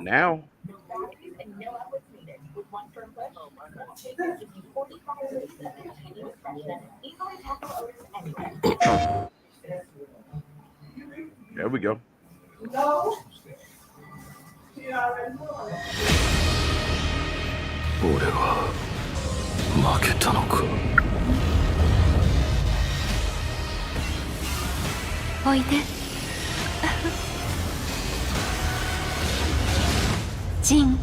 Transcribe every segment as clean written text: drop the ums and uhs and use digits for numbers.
Now, there we go. 俺は負けたのか。おいでジン。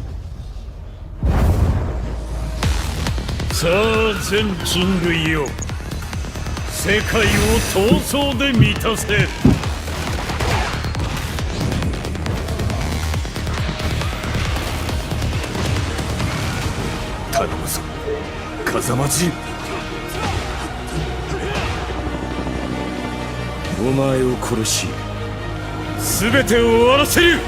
さあ全人類よ、世界を闘争で満たせ。頼むぞ風間陣。お前を殺し全てを終わらせる。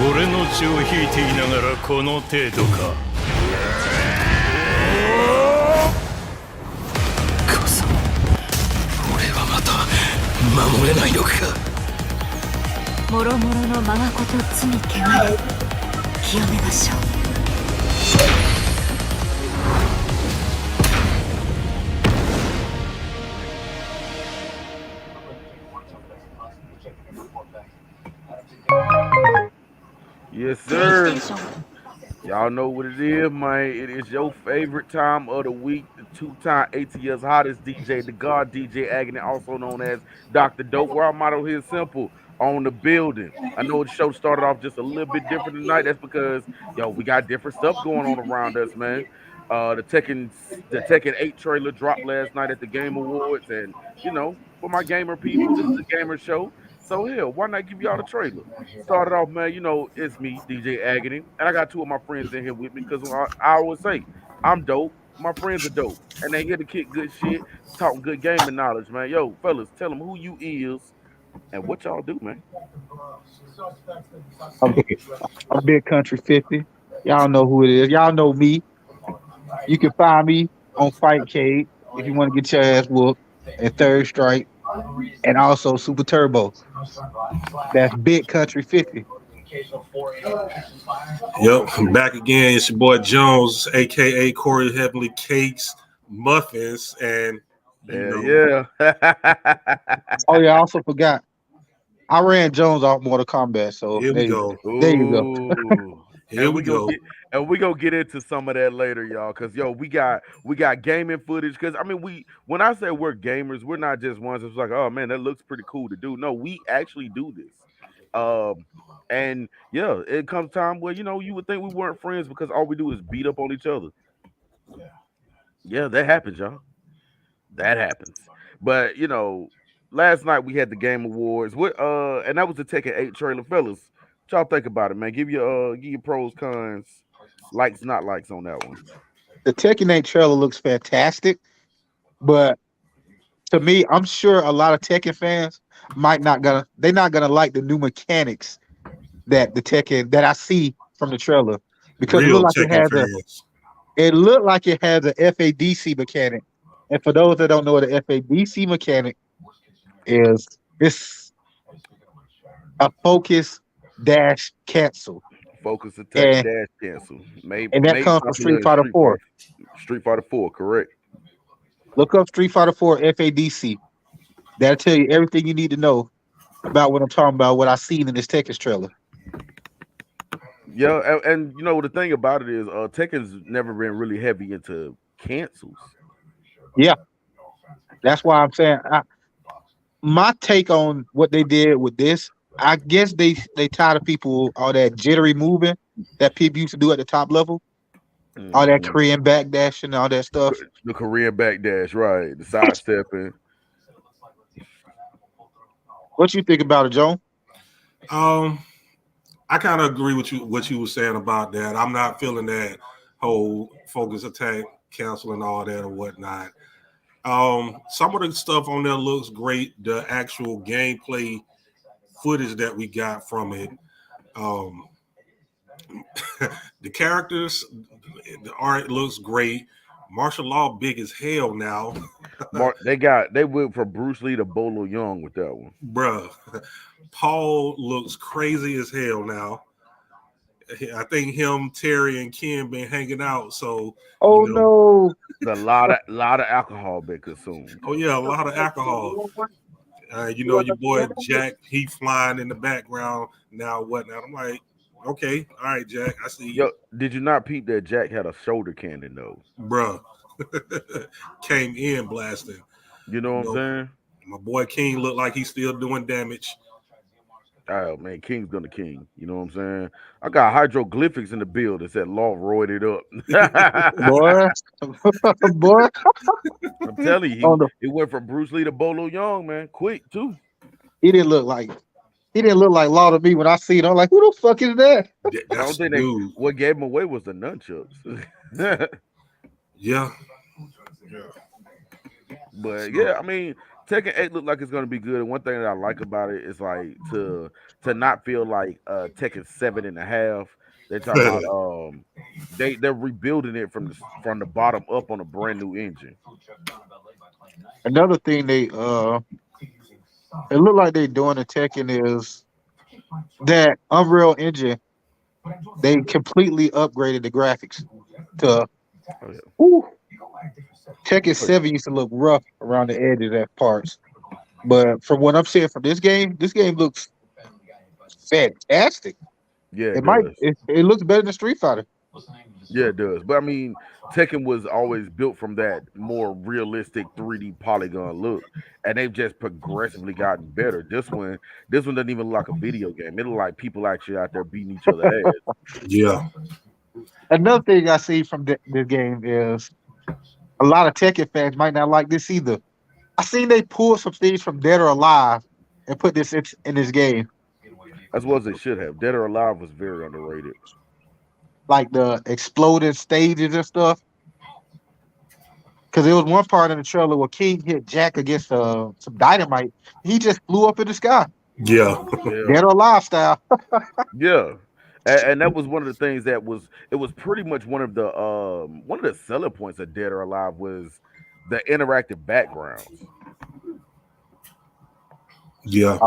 俺の血を引いていながらこの程度か。風間、俺はまた守れないのか。もろもろのまがこと罪汚れ清めましょう。Yes, sir. Y'all know what it is, man. It is your favorite time of the week. The two-time ATL's hottest DJ, the God DJ Agony, also known as Dr. Dope. Where our motto here is simple: on the building. I know the show started off just a little bit different tonight. That's because we got different stuff going on around us, man. The Tekken 8 trailer dropped last night at the Game Awards, and for my gamer people, this is a gamer show. So hell, why not give y'all the trailer? Started off, man. It's me, DJ Agony, and I got two of my friends in here with me because I always say I'm dope. My friends are dope, and they here to kick good shit, talk good gaming knowledge, man. Yo, fellas, tell them who you is and what y'all do, man. I'm big, I'm big country 50. Y'all know who it is. Y'all know me. You can find me on Fightcade if you want to get your ass whooped and Third Strike and also Super Turbo. That's Big Country 50. Yep, I'm back again. It's your boy Jones, aka Corey Heavenly Cakes, Muffins, and Yeah. Oh yeah, I also forgot. I ran Jones off Mortal Kombat, so here we go. There you go. Ooh. Here we go. And we gonna get into some of that later, y'all. Cause we got gaming footage. Cause I mean, when I say we're gamers, we're not just ones that's like, oh man, that looks pretty cool to do. No, we actually do this. And yeah, it comes time where you would think we weren't friends because all we do is beat up on each other. Yeah, that happens, y'all. That happens. But last night we had the Game Awards. What and that was the Tekken 8 trailer, fellas. What y'all think about it, man? Give your pros, cons, likes, not likes on that one. The Tekken 8 trailer looks fantastic, but to me, I'm sure a lot of Tekken fans they're not gonna like the new mechanics that the Tekken that I see from the trailer because Real Tekken fans. it looked like it has a FADC mechanic. And for those that don't know what the FADC mechanic is, it's a focus dash cancel. Focus attack And, dash cancel. and that comes from Street Fighter 4. Street Fighter 4, correct. Look up Street Fighter 4 FADC. That'll tell you everything you need to know about what I'm talking about, what I seen in this Tekken's trailer. Yeah, and the thing about it is Tekken's never been really heavy into cancels. Yeah, that's why I'm saying my take on what they did with this. I guess they tired of people all that jittery moving that people used to do at the top level, all that Korean backdash and all that stuff. The Korean backdash, right? The sidestepping. What you think about it, Joe? I kind of agree with what you were saying about that. I'm not feeling that whole focus attack, cancel, and all that or whatnot. Some of the stuff on there looks great. The actual gameplay footage that we got from it, the characters, the art looks great. Martial law big as hell now. They went from Bruce Lee to Bolo Young with that one. Bruh. Paul looks crazy as hell now. I think him, Terry, and Ken been hanging out. So, Oh no. There's a lot of alcohol been consumed. oh yeah, a lot of alcohol. Your boy Jack, he flying in the background now, whatnot. I'm like, okay, all right, Jack, I see you. Yo, did you not peep that Jack had a shoulder cannon though? Bruh. Came in blasting. You know what I'm saying? My boy King looked like he's still doing damage. Oh man, King's gonna king. You know what I'm saying? I got hieroglyphics in the build that said "Law roided up." Boy. Boy. I'm telling On you, the, it went from Bruce Lee to Bolo Young, man. Quick too. he didn't look like Law to me when I see it. I'm like, who the fuck is that? I That's don't think dude. what gave him away was the nunchucks. Yeah. But yeah, I mean, Tekken 8 looked like it's gonna be good. And one thing that I like about it is like to not feel like Tekken 7.5. They're talking about they're rebuilding it from the bottom up on a brand new engine. Another thing it looked like they doing in Tekken is that Unreal Engine. They completely upgraded the graphics to. Oh, yeah. Whew, Tekken 7 used to look rough around the edges at parts. But from what I'm seeing from this game looks fantastic. Yeah, It it might does. it looks better than Street Fighter. Yeah, it does. But I mean, Tekken was always built from that more realistic 3D polygon look, and they've just progressively gotten better. This one doesn't even look like a video game. It look like people actually out there beating each other ass. Yeah. Another thing I see from this game is a lot of Tekken fans might not like this either. I seen they pull some things from Dead or Alive and put this in this game, As well as they should have. Dead or Alive was very underrated. like the exploding stages and stuff. Because there was one part in the trailer where King hit Jack against some dynamite. He just flew up in the sky, Yeah. Yeah. Dead or Alive style. Yeah. And that was one of the things that was it was pretty much one of the selling points of Dead or Alive was the interactive backgrounds. Yeah.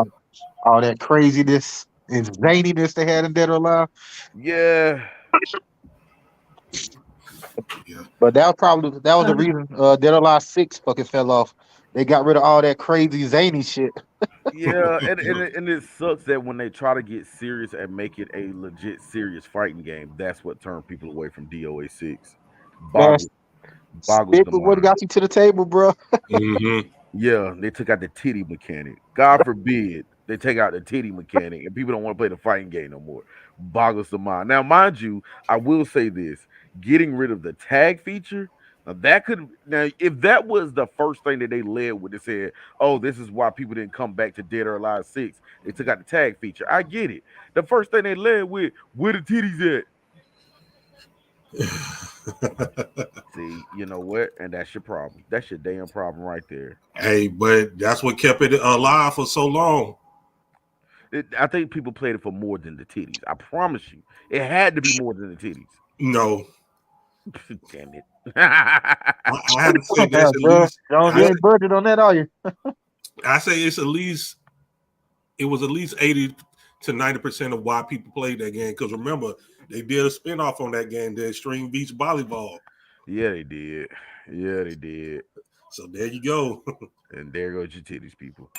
All that craziness and zaniness they had in Dead or Alive. Yeah. Yeah. But that was the reason Dead or Alive 6 fucking fell off. They got rid of all that crazy zany shit. Yeah, and it sucks that when they try to get serious and make it a legit serious fighting game, that's what turned people away from DOA 6. Man, Boggles boggles stick the with what mind. got you to the table, bro. Mm-hmm. Yeah, they took out the titty mechanic. God forbid they take out the titty mechanic and people don't want to play the fighting game no more. Boggles the mind. Now, mind you, I will say this: getting rid of the tag feature. Now if that was the first thing that they led with, they said, "Oh, this is why people didn't come back to Dead or Alive 6. They took out the tag feature." I get it. The first thing they led with, where the titties at? See, you know what? And that's your problem. That's your damn problem right there. Hey, but that's what kept it alive for so long. I think people played it for more than the titties. I promise you, it had to be more than the titties. No, Damn it! I had to say Yeah, that's at bro. least. Jones, you ain't budget on that, are you? I say it's at least. It was at least 80 to 90% of why people played that game. Because remember, they did a spinoff on that game, the Extreme Beach Volleyball. Yeah, they did. Yeah, they did. So there you go. And there goes your titties, people.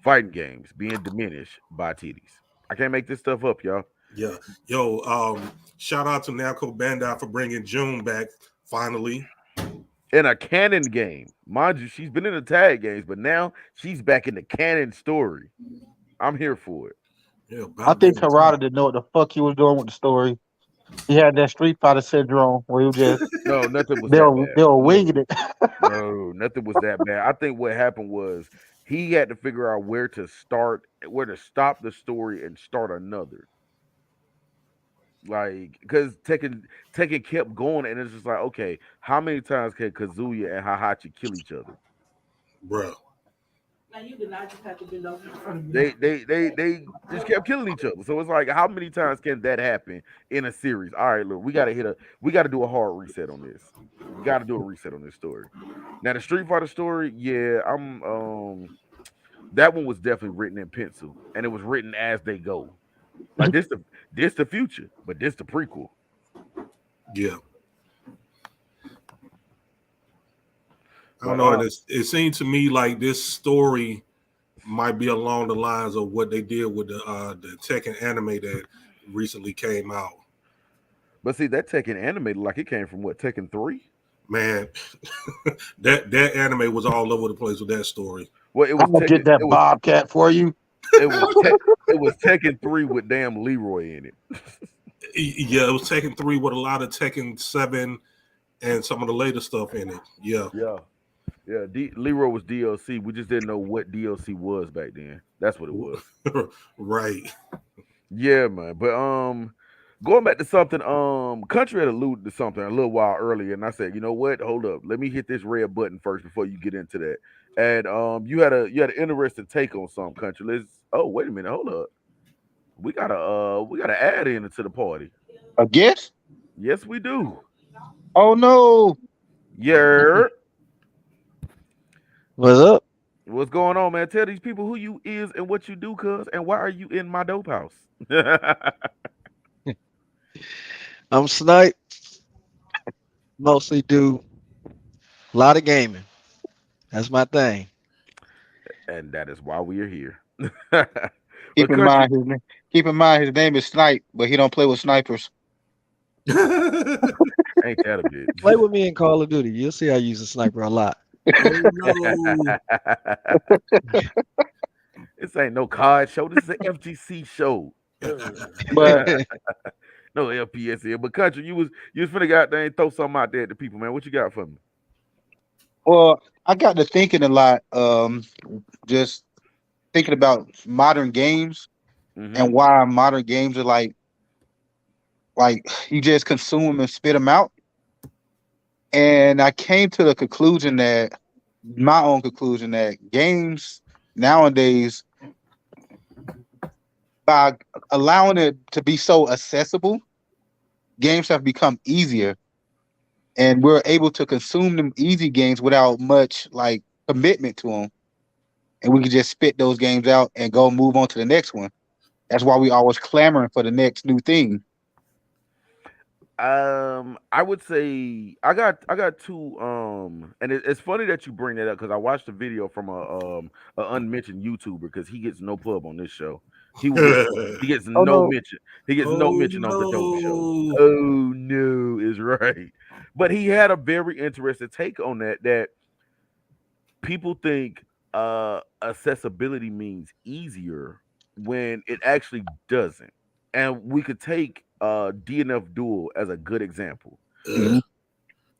Fighting games being diminished by titties. I can't make this stuff up, y'all. Yeah. Yo, shout out to Namco Bandai for bringing June back finally. In a canon game, mind you, she's been in the tag games, but now she's back in the canon story. I'm here for it. Yeah, I think Harada didn't know what the fuck he was doing with the story. He had that Street Fighter syndrome where he was just No, nothing was they that were, bad. they were winging it. No, nothing was that bad. I think what happened was he had to figure out where to stop the story and start another. Like, because Tekken kept going, and it's just like, okay, how many times can Kazuya and Hahachi kill each other? Bruh. They just kept killing each other. So it's like, how many times can that happen in a series? All right, look, we gotta do a hard reset on this. We gotta do a reset on this story. Now the Street Fighter story, yeah, I'm that one was definitely written in pencil, and it was written as they go. Like this the future, but this the prequel. Yeah. I don't But know. It seemed to me like this story might be along the lines of what they did with the Tekken anime that recently came out. but see that Tekken animated like it came from what Tekken 3? Man, that anime was all over the place with that story. Well, it was I'm gonna Tekken. get that Bobcat for you. It was it was Tekken 3 with damn Leroy in it. Yeah, it was Tekken 3 with a lot of Tekken 7 and some of the later stuff in it. Yeah. Yeah. Yeah, Leroy was DLC. We just didn't know what DLC was back then. That's what it was. Right. Yeah, man. But going back to something, Country had alluded to something a little while earlier, and I said, you know what? Hold up. Let me hit this red button first before you get into that. And you had an interesting take on something, Country. Wait a minute, hold up. We gotta add into the party. A guess? Yes, we do. Oh no. Yeah. What's up? What's going on, man? Tell these people who you is and what you do, cuz, and why are you in my dope house? I'm Snipe. Mostly do a lot of gaming. That's my thing. And that is why we are here. Keep But in country, mind his name. Keep in mind his name is Snipe, but he don't play with snipers. ain't that a Play bitch? with me in Call of Duty. You'll see I use a sniper a lot. Oh no. This ain't no card show. This is an FGC show. But No FPS here. But country, you was finna goddamn throw something out there at the people, man. What you got for me? well, I got to thinking a lot. Just thinking about modern games Hmm. and why modern games are like you just consume them and spit them out. And I came to the conclusion that my own conclusion that games nowadays, by allowing it to be so accessible, games have become easier, and we're able to consume them easy games without much like commitment to them, and we can just spit those games out and go move on to the next one. That's why we always clamoring for the next new thing. I would say I got two and it's funny that you bring that up because I watched a video from a unmentioned YouTuber because he gets no pub on this show. He gets Oh no no, mention. He gets no Oh mention on the dope show. no. Oh no, is right. But he had a very interesting take on that people think accessibility means easier when it actually doesn't. And we could take DNF Duel as a good example. Ugh. mhm.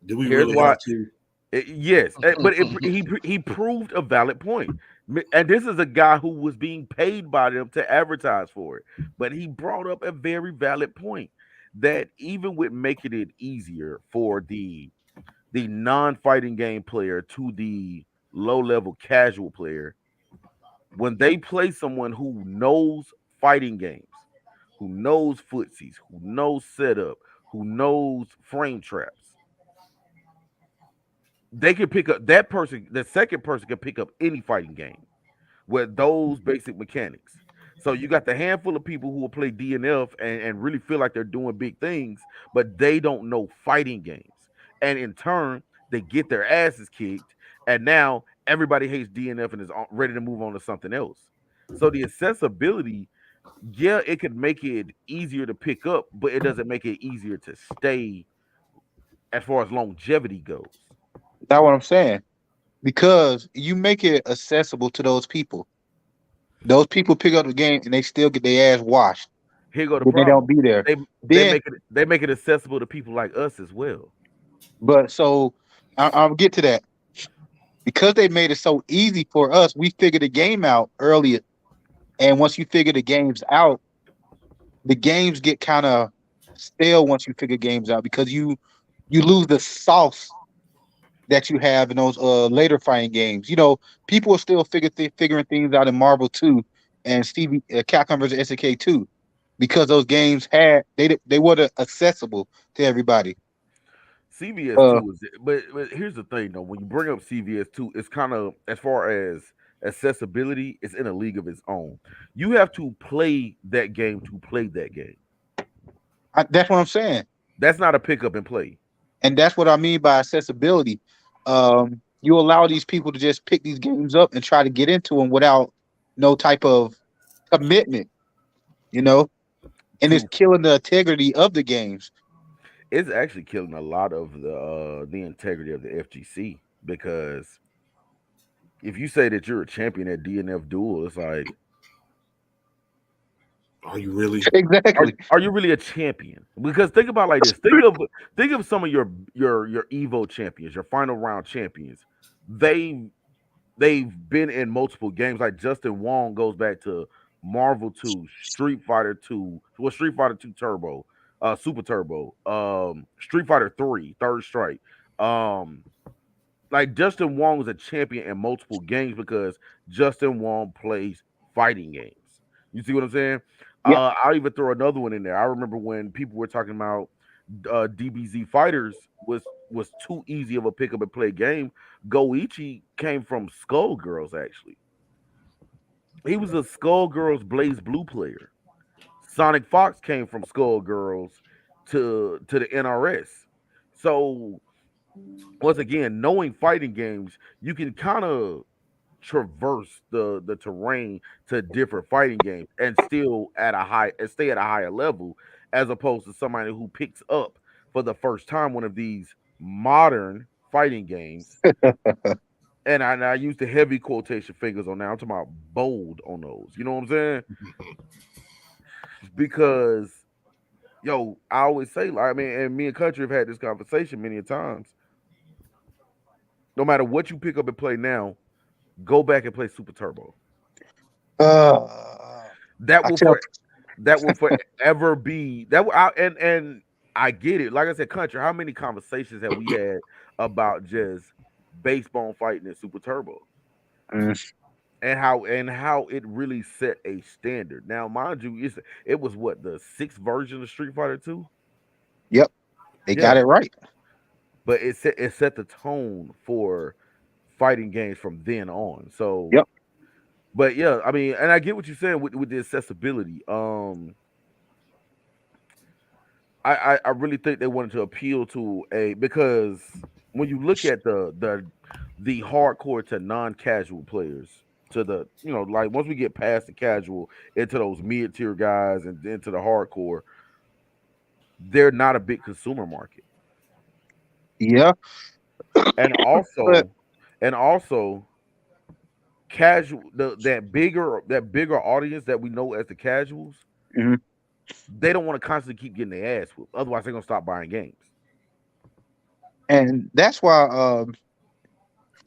Do we Here's really why. have to? Yes, but he proved a valid point. And this is a guy who was being paid by them to advertise for it. But he brought up a very valid point that even with making it easier for the non-fighting game player to the low-level casual player, when they play someone who knows fighting games, who knows footsies, who knows setup, who knows frame traps, they can pick up that person. The second person can pick up any fighting game with those basic mechanics. So you got the handful of people who will play DNF and really feel like they're doing big things, but they don't know fighting games. And in turn, they get their asses kicked. And now everybody hates DNF and is ready to move on to something else. So the accessibility, yeah, it could make it easier to pick up, but it doesn't make it easier to stay as far as longevity goes. That's what I'm saying. Because you make it accessible to those people. Those people pick up the game and they still get their ass washed. Here go the But they don't problem. be there. They Then, make it accessible to people like us as well. but so I'll get to that. Because they made it so easy for us, we figured the game out earlier. And once you figure the games out, the games get kind of stale once you figure games out because you lose the sauce that you have in those later fighting games. You know, people are still figuring things out in Marvel 2 and Stevie Capcom vs SNK 2 because those games they were accessible to everybody. CVS Uh, two is, but here's the thing though. When you bring up CVS two, it's kind of as far as accessibility, it's in a league of its own. You have to play that game to play that game. that's what I'm saying, That's not a pick up and play. and that's what I mean by accessibility. You allow these people to just pick these games up and try to get into them without no type of commitment, you know, and it's To killing the integrity of the games. It's actually killing a lot of the integrity of the FGC because if you say that you're a champion at DNF Duel, it's like, Are you really? Exactly. are you really a champion? Because think about it like this. Think of some of your Evo champions, your final round champions. They they've been in multiple games. Like Justin Wong goes back to Marvel 2, Street Fighter 2, well, Street Fighter 2 Turbo, Super Turbo, Street Fighter 3, Third Strike. Um, like Justin Wong was a champion in multiple games because Justin Wong plays fighting games. You see what I'm saying? Yeah. I'll even throw another one in there. I remember when people were talking about DBZ Fighters was too easy of a pick up and play game. Goichi came from Skullgirls actually. He was a Skullgirls Blaze Blue player. Sonic Fox came from Skullgirls to the NRS. So once again, knowing fighting games, you can kind of traverse the terrain to different fighting games and still at a high and stay at a higher level as opposed to somebody who picks up for the first time one of these modern fighting games. And I use the heavy quotation fingers on that. I'm talking about bold on those. You know what I'm saying? Because yo, I always say, like, I mean, and me and Country have had this conversation many a times. No matter what you pick up and play now, go back and play Super Turbo. Uh, That I will tell for that will forever be that. And I get it. Like I said, Country. How many conversations have we had about just baseball fighting in Super Turbo mm, and how it really set a standard? Now, mind you, it was what the sixth version of Street Fighter Two. yep, they got Yeah, it right. but it set the tone for fighting games from then on. So, Yep. but yeah, I mean, and I get what you're saying with the accessibility. I really think they wanted to appeal to a because when you look at the hardcore to non-casual players to the like once we get past the casual into those mid-tier guys and into the hardcore, they're not a big consumer market. Yeah. And But also casual that bigger audience that we know as the casuals, mhm. they don't want to constantly keep getting their ass whooped. Otherwise they're gonna stop buying games. And that's why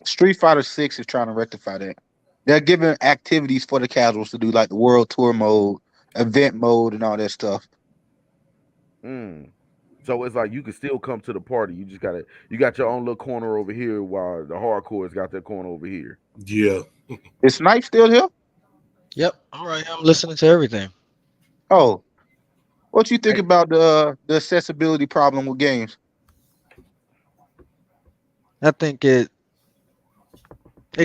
Street Fighter 6 is trying to rectify that. They're giving activities for the casuals to do, like the World Tour mode, event mode, and all that stuff. Mm. So it's like you can still come to the party. You got your own little corner over here while the hardcore's got their corner over here. Yeah. Is Snipe still here? Yep. All right. I'm listening to everything. Oh, what you think Hey, about the accessibility problem with games? I think it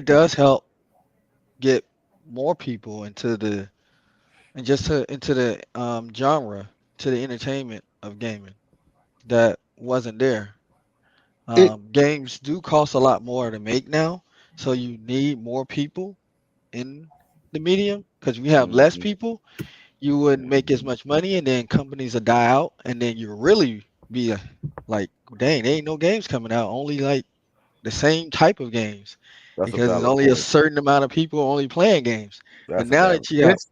does help get more people into the and just into the genre, to the entertainment of gaming that wasn't there. It Games do cost a lot more to make now, so you need more people in the medium because we have less mhm, people. You wouldn't make as mhm. much money, and then companies would die out, and then you really be like, dang, there ain't no games coming out, only like the same type of games That's a because there's valid only a point. certain amount of people only playing games. But That's a now valid that you got point. it's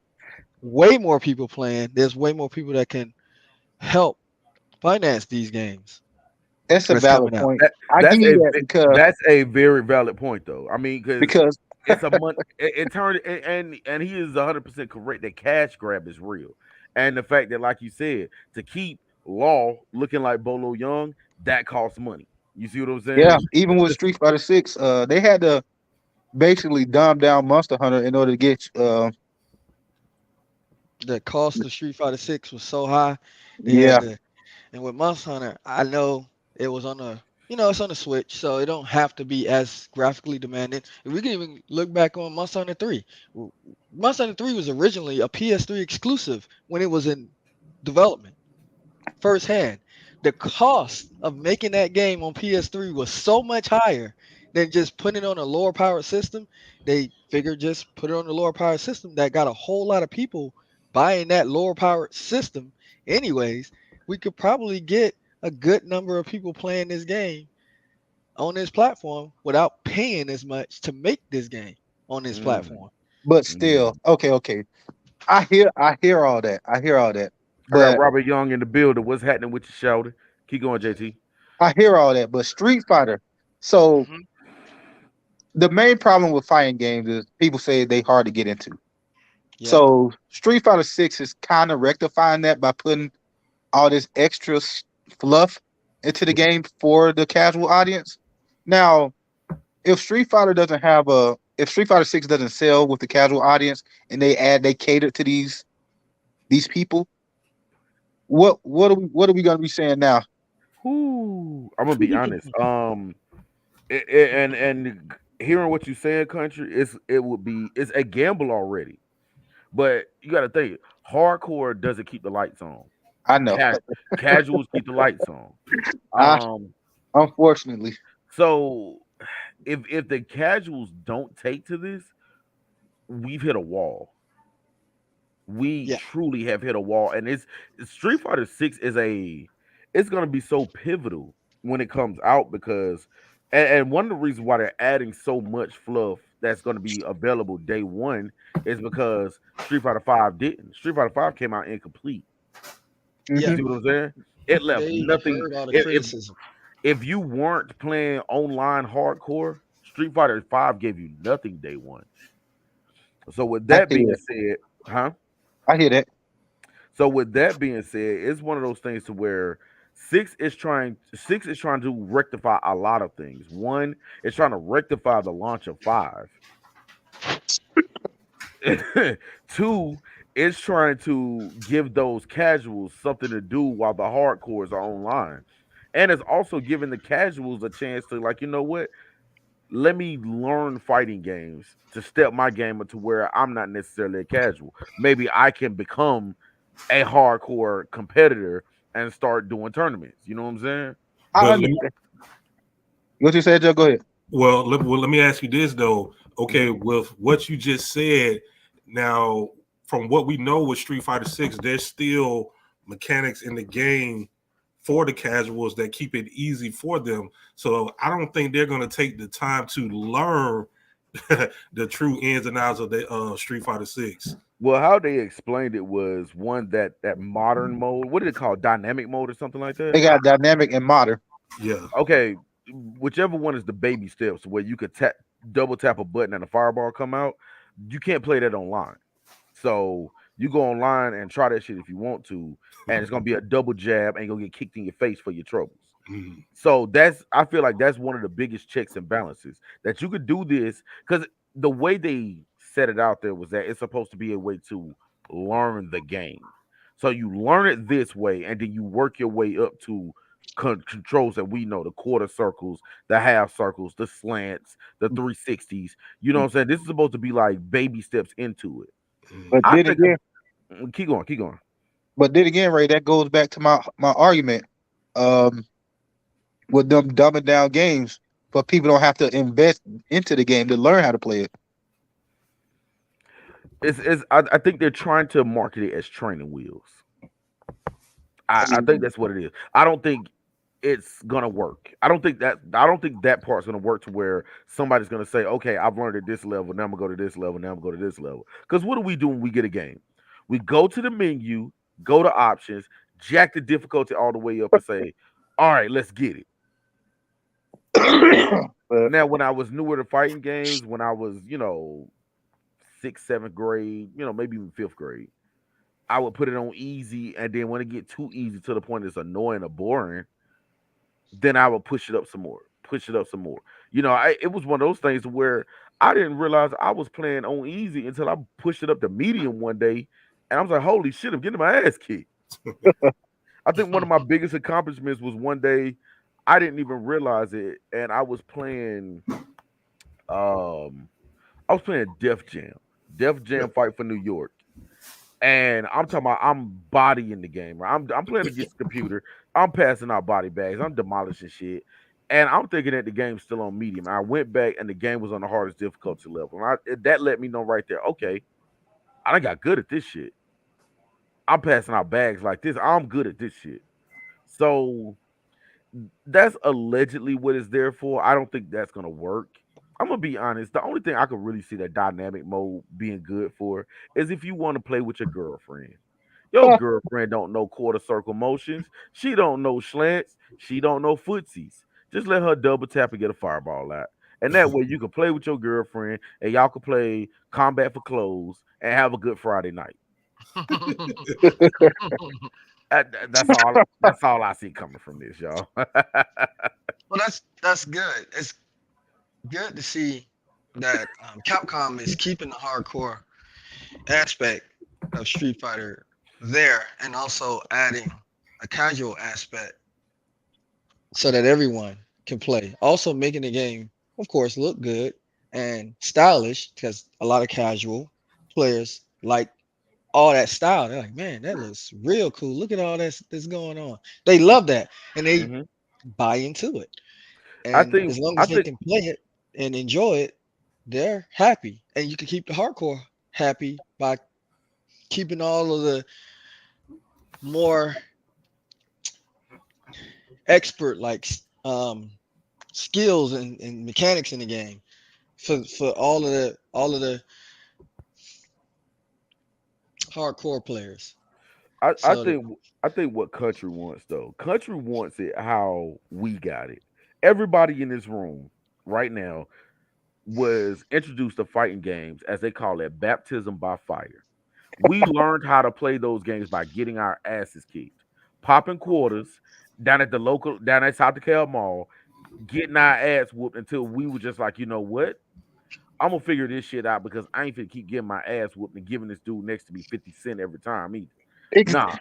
way more people playing, there's way more people that can help finance these games that's a that's valid coming out. point. That I give that's you a that that's a very valid point though. I mean, because because it's a month. It turned and he is 100% correct that cash grab is real, and the fact that, like you said, to keep Law looking like Bolo Young, that costs money. You see what I'm Yeah, saying? even with Street Fighter Six, they had to basically dumb down Monster Hunter in order to get. The cost of Street Fighter Six was so high, they had Yeah, to. And with Monster Hunter, I know it was on a, it's on the Switch, so it don't have to be as graphically demanding. If we can even look back on Monster Hunter 3. Monster Hunter 3 was originally a PS3 exclusive when it was in development, firsthand. The cost of making that game on PS3 was so much higher than just putting it on a lower powered system. They figured just put it on the lower powered system that got a whole lot of people buying that lower powered system anyways. We could probably get a good number of people playing this game on this platform without paying as much to make this game on this Mm, platform. but mm. still, okay. I hear all that. I hear all that. I got But Robert Young in the building. What's happening with your shoulder? Keep going, JT. I hear all that. But Street Fighter. So Hmm. the main problem with fighting games is people say they hard to get into. Yep. So Street Fighter Six is kind of rectifying that by putting all this extra fluff into the game for the casual audience. Now, if Street Fighter Six doesn't sell with the casual audience and they cater to these people, what are we gonna be saying now? Whoo, I'm gonna be honest. And hearing what you saying, country, it's a gamble already. But you got to think, hardcore doesn't keep the lights on. I know. Ca- Casuals keep the lights on. I Um, unfortunately, so if the casuals don't take to this, we've hit a wall. We Yeah. truly have hit a wall, and Street Fighter Six it's gonna be so pivotal when it comes out because, and one of the reasons why they're adding so much fluff that's gonna be available day one is because Street Fighter Five didn't. Street Fighter Five came out incomplete. You Yeah. hmm see what I'm saying? It left They nothing. heard all the If criticism. if you weren't playing online hardcore, Street Fighter Five gave you nothing day one. So with I that hear being it. said, huh? I hear that. So with that being said, it's one of those things to where six is trying to rectify a lot of things. One, it's trying to rectify the launch of five. Two, it's trying to give those casuals something to do while the hardcores are online. And it's also giving the casuals a chance to like, you know what? Let me learn fighting games to step my game up to where I'm not necessarily a casual. Maybe I can become a hardcore competitor and start doing tournaments. You know what I'm saying? I But let understand what you said, Joe. Go ahead. let me ask you this though. Okay, with what you just said, now from what we know with Street Fighter Six, there's still mechanics in the game for the casuals that keep it easy for them. So I don't think they're going to take the time to learn the true ins and outs of the Street Fighter Six. Well, how they explained it was one that modern mode. What did it call? Dynamic mode or something like that? They got dynamic and modern. Yeah. Okay, whichever one is the baby steps where you could double tap a button and a fireball come out. You can't play that online. So you go online and try that shit if you want to, and it's gonna be a double jab and you're gonna get kicked in your face for your troubles. Mhm. So I feel like that's one of the biggest checks and balances that you could do this because the way they set it out there was that it's supposed to be a way to learn the game. So you learn it this way, and then you work your way up to controls that we know: the quarter circles, the half circles, the slants, the 360s. You know what I'm saying? This is supposed to be like baby steps into it. But I then think. again, Keep going, keep going. Ray, that goes back to my argument. Um, with them dumbing down games, but people don't have to invest into the game to learn how to play it. I think they're trying to market it as training wheels. I think that's what it is. I don't think it's gonna work. I don't think that part's gonna work to where somebody's gonna say, okay, I've learned at this level, now I'm gonna go to this level, now I'm gonna go to this level. Because what do we do when we get a game? We go to the menu, go to options, jack the difficulty all the way up and say, all right, let's get it. But Now, when I was newer to fighting games, when I was, sixth, seventh grade, maybe even fifth grade, I would put it on easy, and then when it get too easy to the point it's annoying or boring, then I would push it up some more, push it up some more. It was one of those things where I didn't realize I was playing on easy until I pushed it up to medium one day, and I was like, "Holy shit, I'm getting my ass kicked." I think one of my biggest accomplishments was one day I didn't even realize it, and um I was playing Def Jam Fight for New York. And I'm talking about I'm bodying the game, right? I'm playing against the computer. I'm passing out body bags. I'm demolishing shit. And I'm thinking that the game's still on medium. I went back and the game was on the hardest difficulty level. That let me know right there. Okay, I done got good at this shit. I'm passing out bags like this. I'm good at this shit. So that's allegedly what it's there for. I don't think that's gonna work. I'm gonna be honest. The only thing I could really see that dynamic mode being good for is if you want to play with your girlfriend. Your girlfriend don't know quarter circle motions. She don't know slants. She don't know footsies. Just let her double tap and get a fireball out. And that way you can play with your girlfriend and y'all can play combat for clothes and have a good Friday night. That's all I see coming from this, y'all. Well, that's good. It's good to see that Capcom is keeping the hardcore aspect of Street Fighter there, and also adding a casual aspect so that everyone can play. Also making the game, of course, look good and stylish because a lot of casual players like all that style. They're like, man, that looks real cool. Look at all that's going on. They love that and they Mhm. buy into it. I And think as long I as they think can play it and enjoy it, they're happy. And you can keep the hardcore happy by keeping all of the more expert skills and mechanics in the game for all of the hardcore players. I, I So that, think I think what country wants though. Country wants it how we got it. Everybody in this room right now was introduced to fighting games as they call it baptism by fire. We learned how to play those games by getting our asses kicked, popping quarters down at South Decal Mall, getting our ass whooped until we were just like, you know what? I'm gonna figure this shit out because I ain't finna keep getting my ass whooped and giving this dude next to me 50 cents every time either. Ex- Nah,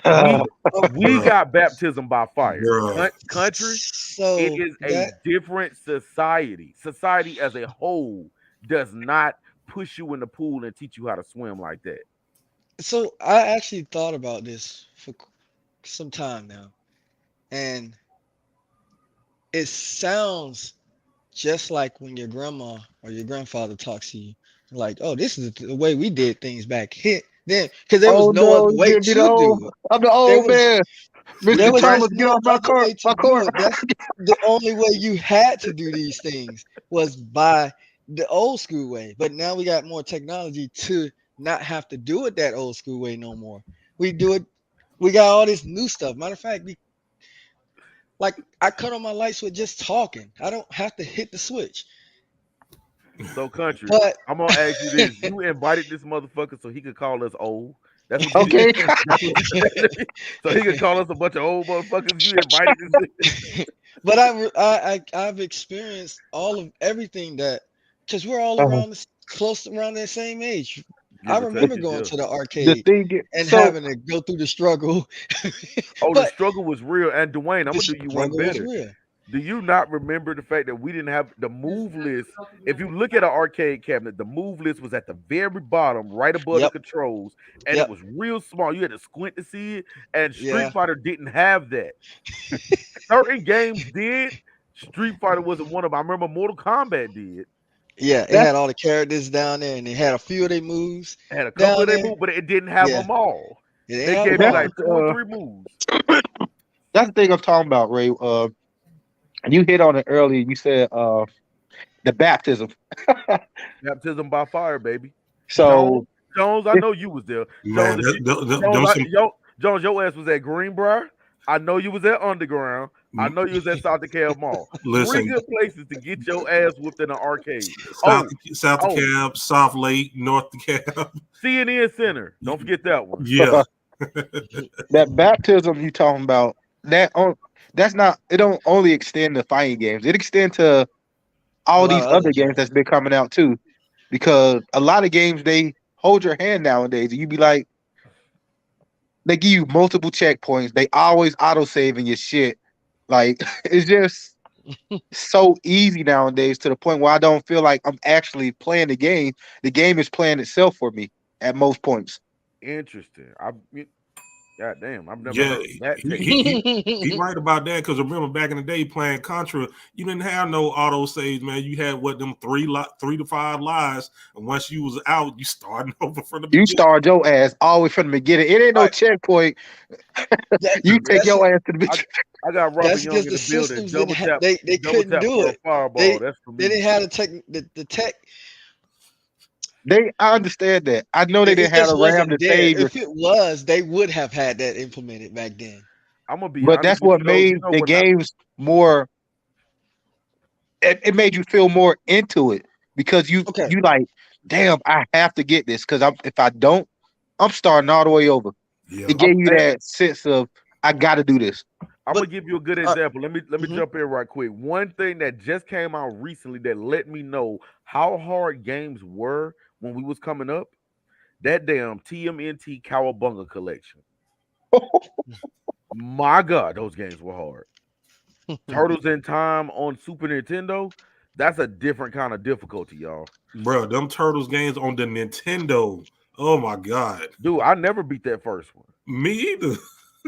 uh, we oh, we Bruh, got baptism by fire. bruh. Country, it so is a that different society. Society as a whole does not push you in the pool and teach you how to swim like that. so I actually thought about this for some time now, and it sounds just like when your grandma or your grandfather talks to you, like, "Oh, this is the way we did things back here." Then, because there was oh no no, other you way getting me the to old. do it. I'm the There old was man. there Mr. was Thomas, just get no off my other court. way to My do court. it. That's the only way you had to do these things was by the old school way. But now we got more technology to not have to do it that old school way no more. We do it. We got all this new stuff. Matter of fact, like I cut on my lights with just talking. I don't have to hit the switch. So, country, But I'm gonna ask you this: you invited this motherfucker so he could call us old. That's what you did. Okay. That's what you said. So he could call us a bunch of old motherfuckers. You invited this. but I've experienced all of everything that because we're all Uh, around close around that same age. I Give or take, remember going yeah. to the the arcade thing is, and so having to go through the struggle. Oh, the But struggle was real. And Dwayne, I'm the gonna do you one struggle was better. real. Do you not remember the fact that we didn't have the move list? If you look at an arcade cabinet, the move list was at the very bottom, right above the Yep. controls, and it Yep. was real small. You had to squint to see it, and Street Yeah. Fighter didn't have that. Certain games did. Street Fighter wasn't one of them. I remember Mortal Kombat did. Yeah. It that's had all the characters down there and it had a few of their moves It had a couple down of their there. moves, but it didn't have Yeah. them all. It didn't They have them gave you that's like all. two or three moves. that's the thing I'm talking about, Ray. And you hit on it earlier. You said the baptism. Baptism by fire, baby. Jones, So Jones, I know you was there. Jones, Man, if you, Jones, them some Jones, your ass was at Greenbrier. I know you was at Underground. I mm, know you was at South DeKalb Mall. Three listen. good places to get your ass whooped in an arcade. South Oh, South oh, DeKalb, South Lake, North DeKalb. CNN Center. Don't forget that one. Yeah, that baptism you talking about, that's not. It don't only extend to fighting games. It extends to A all lot these of other other games genres. that's been coming out too. Because a lot of games they hold your hand nowadays, and you be like, they give you multiple checkpoints. They always auto saving your shit. Like it's just so easy nowadays to the point where I don't feel like I'm actually playing the game. The game is playing itself for me at most points. Interesting. God damn, I've never Yeah, heard that he take. he he, he right about that because remember back in the day playing Contra, you didn't have no auto saves, man. You had what them 3 to 5 lives, and once you was out, you starting over from the You beginning. start your ass always from the beginning. It ain't All no right, checkpoint. that You take that's your ass to the I bitch. I got Robert that's Young because in the the building. systems didn't they Double couldn't tap do for a it. fireball. They That's for they me. didn't have the tech. I understand that. I know they It didn't have just a RAM to wasn't there. save, If it was, they would have had that implemented back then. I'm gonna be but honest that's with what you though. You made know the what? games more. It made you feel more into it because Okay, you like, damn, I have to get this because if I don't, I'm starting all the way over. It Yeah, I'm, gave you that sense of I got to do this. I'm but gonna give you a good uh, example. Let me mhm. jump in right quick. One thing that just came out recently that let me know how hard games were when we was coming up. That damn TMNT Cowabunga collection. My God, those games were hard. Turtles in Time on Super Nintendo. That's a different kind of difficulty, y'all. bro, them Turtles games on the Nintendo. Oh my god, Dude, I never beat that first one. me either.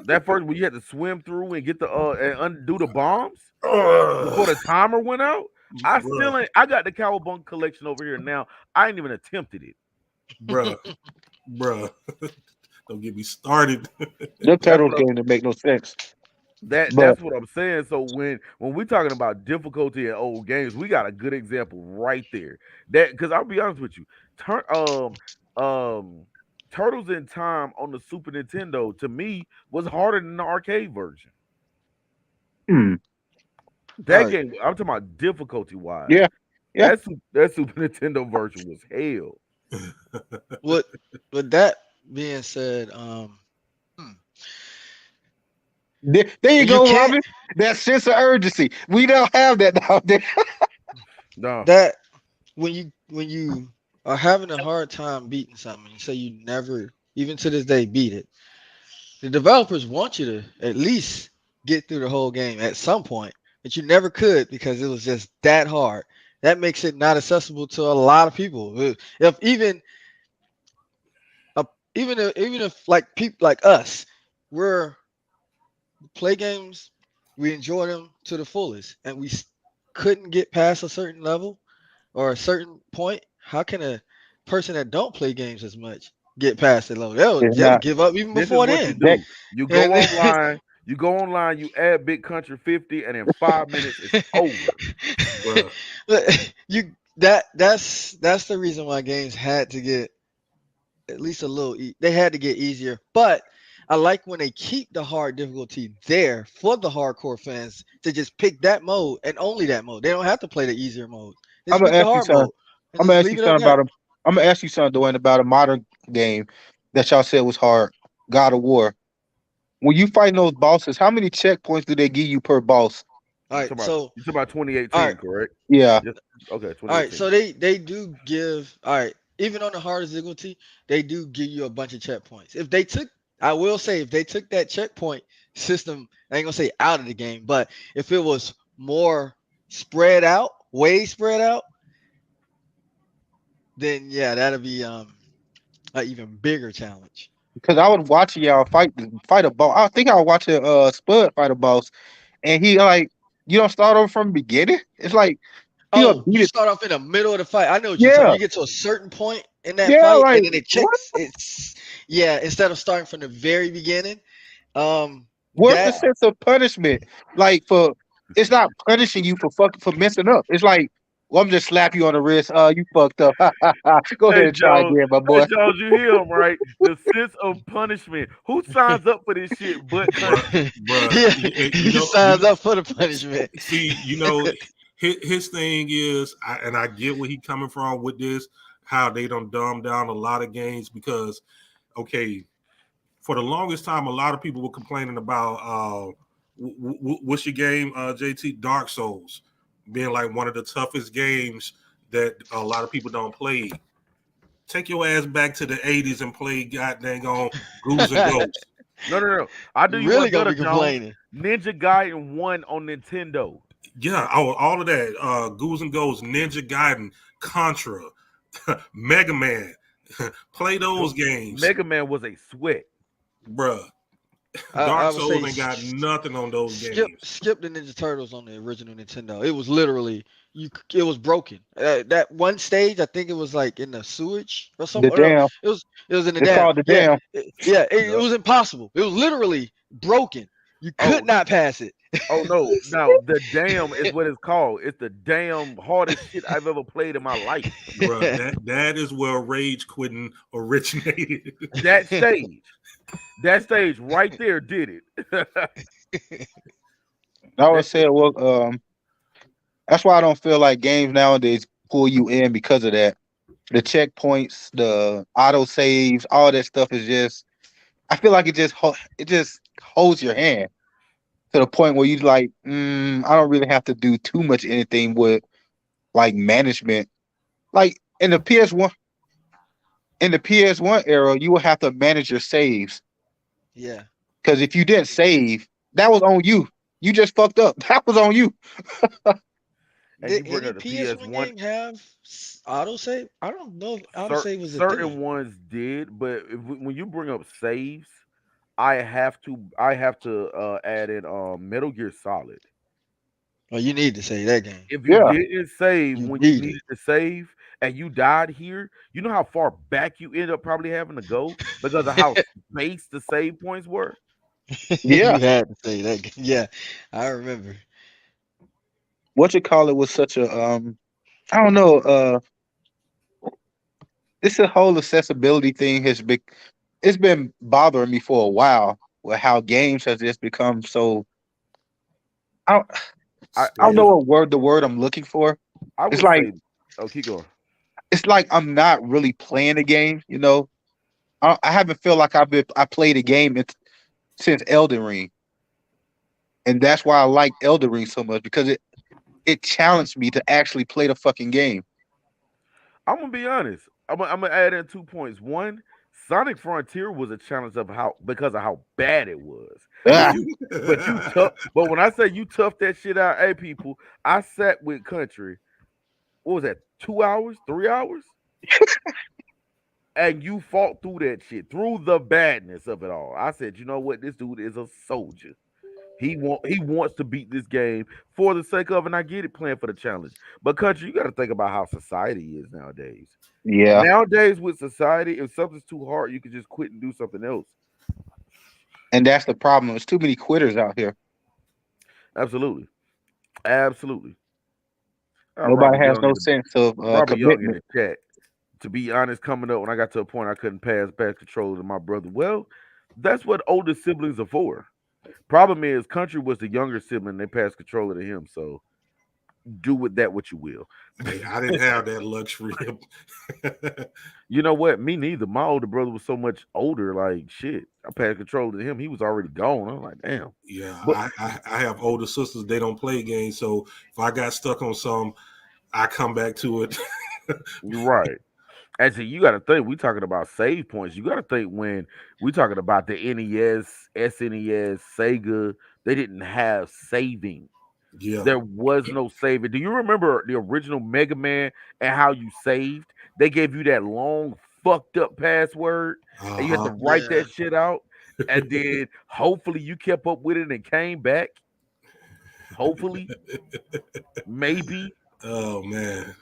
That first one you had to swim through and get the and undo the bombs before Ugh, the timer went out. I bro, still ain't. I got the Cowabunga collection over here now. I ain't even attempted it. bro, bro. Don't get me started. The That's turtles what game didn't make no sense. But that's what I'm saying. So when we're talking about difficulty in old games, we got a good example right there. That because I'll be honest with you, turn um Turtles in Time on the Super Nintendo to me was harder than the arcade version. hmm, All That right. game, I'm talking about difficulty wise. yeah, yeah. That Super Nintendo version was hell. What with that being said, hmm, There you you go, can't Robin. That sense of urgency. We don't have that nowadays. No, that when you are having a hard time beating something, you say you never, even to this day, beat it. The developers want you to at least get through the whole game at some point, but you never could because it was just that hard. That makes it not accessible to a lot of people. If uh, even if like people like us, we're play games, we enjoy them to the fullest, and couldn't get past a certain level or a certain point. How can a person that don't play games as much get past that level? It's They'll not give up even this is before what you then. that. do. You And go online, you add Big Country 50, and in 5 minutes it's over. Bro, you that's the reason why games had to get at least a little they had to get easier. But I like when they keep the hard difficulty there for the hardcore fans to just pick that mode and only that mode. They don't have to play the easier mode. I'm Just gonna pick the ask you hard something. mode and I'm gonna just ask you leave it at something that. about a. I'm gonna ask you something, Dwayne, about a modern game that y'all said was hard. God of War. When you fighting those bosses, how many checkpoints do they give you per boss? All right, so You talking about all right, 2018, correct? Yeah, Yes. Okay, all right, 2018. so they do give all right, even on the hardest difficulty, they do give you a bunch of checkpoints. If they took, I will say, if they took that checkpoint system, I ain't gonna say out of the game, but if it was more spread out, way spread out, then yeah, that'll be an even bigger challenge. because I was watching y'all fight a boss. I think I was watching Spud fight a boss, and he like you don't start over from the beginning. It's like he'll Oh, beat you it. start off in the middle of the fight. I know what you're talking. Yeah, You get to a certain point in that yeah. fight, and Like then it what? checks. It's yeah. Instead of starting from the very beginning, What's the that sense of punishment? Like for it's not punishing you for fucking for messing up. It's like, well, I'm just slap you on the wrist. You fucked up. Go ahead Hey and try Jones, again, my boy. You hear him right? The sense of punishment. Who signs up for this shit but bro, Country? bro. yeah, You he know, signs up for the punishment. see, his thing is, and I get where he coming from with this, how they don't dumb down a lot of games because, okay, for the longest time, a lot of people were complaining about what's your game, JT? Dark Souls being like one of the toughest games that a lot of people don't play. Take your ass back to the 80s and play goddamn on Goose and Ghosts. No. I do you Really one gonna better, be John. complaining. Ninja Gaiden 1 on Nintendo. Yeah, all of that. Goose and Ghosts, Ninja Gaiden, Contra, Mega Man. Play those games. Mega Man was a sweat. Bruh. I Dark would Souls say ain't got nothing on those games. skip the Ninja Turtles on the original Nintendo. It was literally it was broken. That one stage, I think it was like in the sewage or The something. Or no, dam. it was in the It's dam. called the Yeah, dam. it was impossible. It was literally broken. You could Oh, not pass it. oh no. Now the dam is what it's called. It's the damn hardest shit I've ever played in my life. Bruh, that is where rage quitting originated. That stage right there did it. I always say, well, that's why I don't feel like games nowadays pull you in because of that. The checkpoints, the auto saves, all that stuff is just. I feel like it just holds your hand to the point where you like, I don't really have to do too much anything with like management. Like in the PS1 era, you would have to manage your saves Yeah. because if you didn't save, that was on you. You just fucked up. That was on you. And Did you bring any up the PS1 PS1. game have autosave? I don't know if autosave was a Certain thing. ones did, but when you bring up saves, I have to add in Metal Gear Solid. Oh, you need to save that game. If you Yeah. didn't save You when you need needed it. to save and you died here, you know how far back you end up probably having to go because of how spaced the save points were. Yeah. You had to save that game. Yeah, I remember. What you call it was such a I don't know, this whole accessibility thing it's been bothering me for a while with how games has just become so I don't, I I'm don't know just Stale. what word I'm looking for. I It's would like say, oh, keep going. it's like I'm not really playing the game, you know. I haven't felt like I played a game since Elden Ring, and that's why I like Elden Ring so much because it challenged me to actually play the fucking game. I'm gonna be honest. I'm gonna add in 2 points. One, Sonic Frontier was a challenge of how because of how bad it was. But Ah, you tough. But when I say you tough that shit out, hey people, I sat with Country. What was that? 2 hours, 3 hours, and you fought through that shit, through the badness of it all. I said, you know what? This dude is a soldier. He wants to beat this game for the sake of, and I get it, playing for the challenge. But Country, you got to think about how society is nowadays. yeah, Nowadays with society, if something's too hard, you can just quit and do something else. and that's the problem. There's too many quitters out here. Absolutely, absolutely. Nobody has no sense of Robert Young in commitment. the chat. To be honest, coming up when I got to a point I couldn't pass control to my brother. Well, that's what older siblings are for. Problem is, Country was the younger sibling. They passed controller to him. So do with that what you will. Hey, I didn't have that luxury. You know what? Me neither. My older brother was so much older. Like shit, I passed control to him. He was already gone. I'm like, damn. Yeah, But I have older sisters. They don't play games, so if I got stuck on some, I come back to it. you're right. And see, you got to think. We talking about save points. You got to think when we talking about the NES, SNES, Sega. They didn't have saving. Yeah. There was no saving. Do you remember the original Mega Man and how you saved? They gave you that long fucked up password and you had to Uh-huh. write Yeah. that shit out. And then hopefully you kept up with it and came back. Hopefully, maybe. Oh man.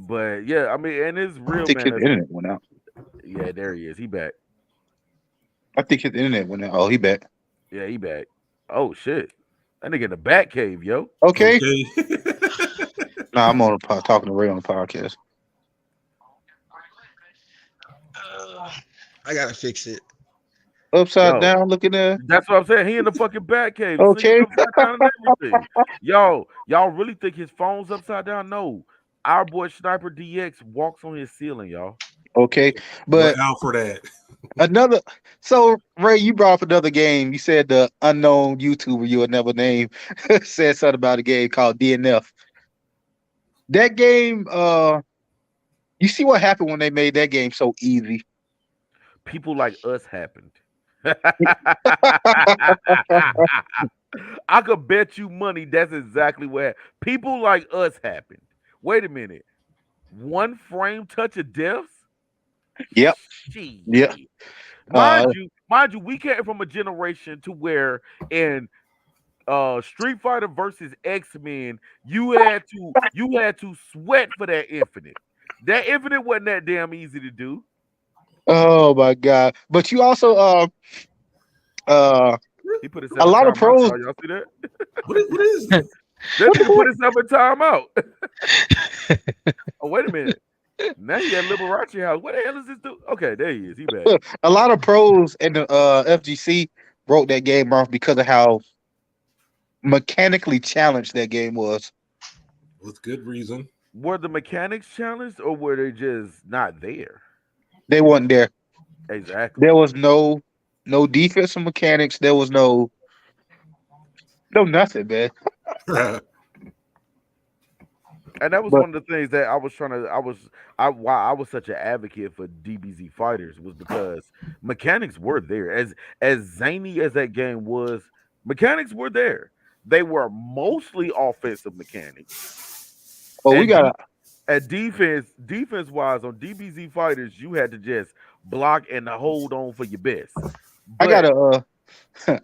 But yeah, I mean, and it's I real, think man. his internet went out. Yeah, there he is. He back. I think his internet went out. Oh, he back. Yeah, he back. Oh shit. That nigga in the bat cave, yo. Okay. Okay. Nah, I'm on talking to Ray on the podcast. I gotta fix it. Upside Yo. down, looking there. That's what I'm saying. He in the fucking bat cave, Okay. sleeping upside down and everything. Y'all really think his phone's upside down? No. Our boy Sniper DX walks on his ceiling, y'all. Okay, We're but out for that. Another. So Ray, you brought up another game. You said the unknown YouTuber you would never name said something about a game called DNF. That game. You see what happened when they made that game so easy. People like us happened. I could bet you money that's exactly what happened. People like us happened. Wait a minute. One frame touch of deaths? Yep. Yeah. Shit. Uh. Mind you, we came from a generation to where in Street Fighter versus X-Men, you had to sweat for that infinite. That infinite wasn't that damn easy to do. Oh my God. But you also uh He put a himself in lot of timeout, pros. y'all. Y'all see that? What is this? That nigga put himself in timeout. Oh, wait a minute. Now he at Liberace house. What the hell is this dude? Okay, there he is. He back. A lot of pros in the FGC wrote that game off because of how mechanically challenged that game was. With good reason. Were the mechanics challenged or were they just not there? They wasn't there. Exactly. There was no defensive mechanics. There was no nothing, man. And that was But one of the things that why I was such an advocate for DBZ fighters was because mechanics were there. As zany as that game was, mechanics were there. They were mostly offensive mechanics. oh, we And got at defense wise on DBZ fighters, you had to just block and hold on for your best. I But got a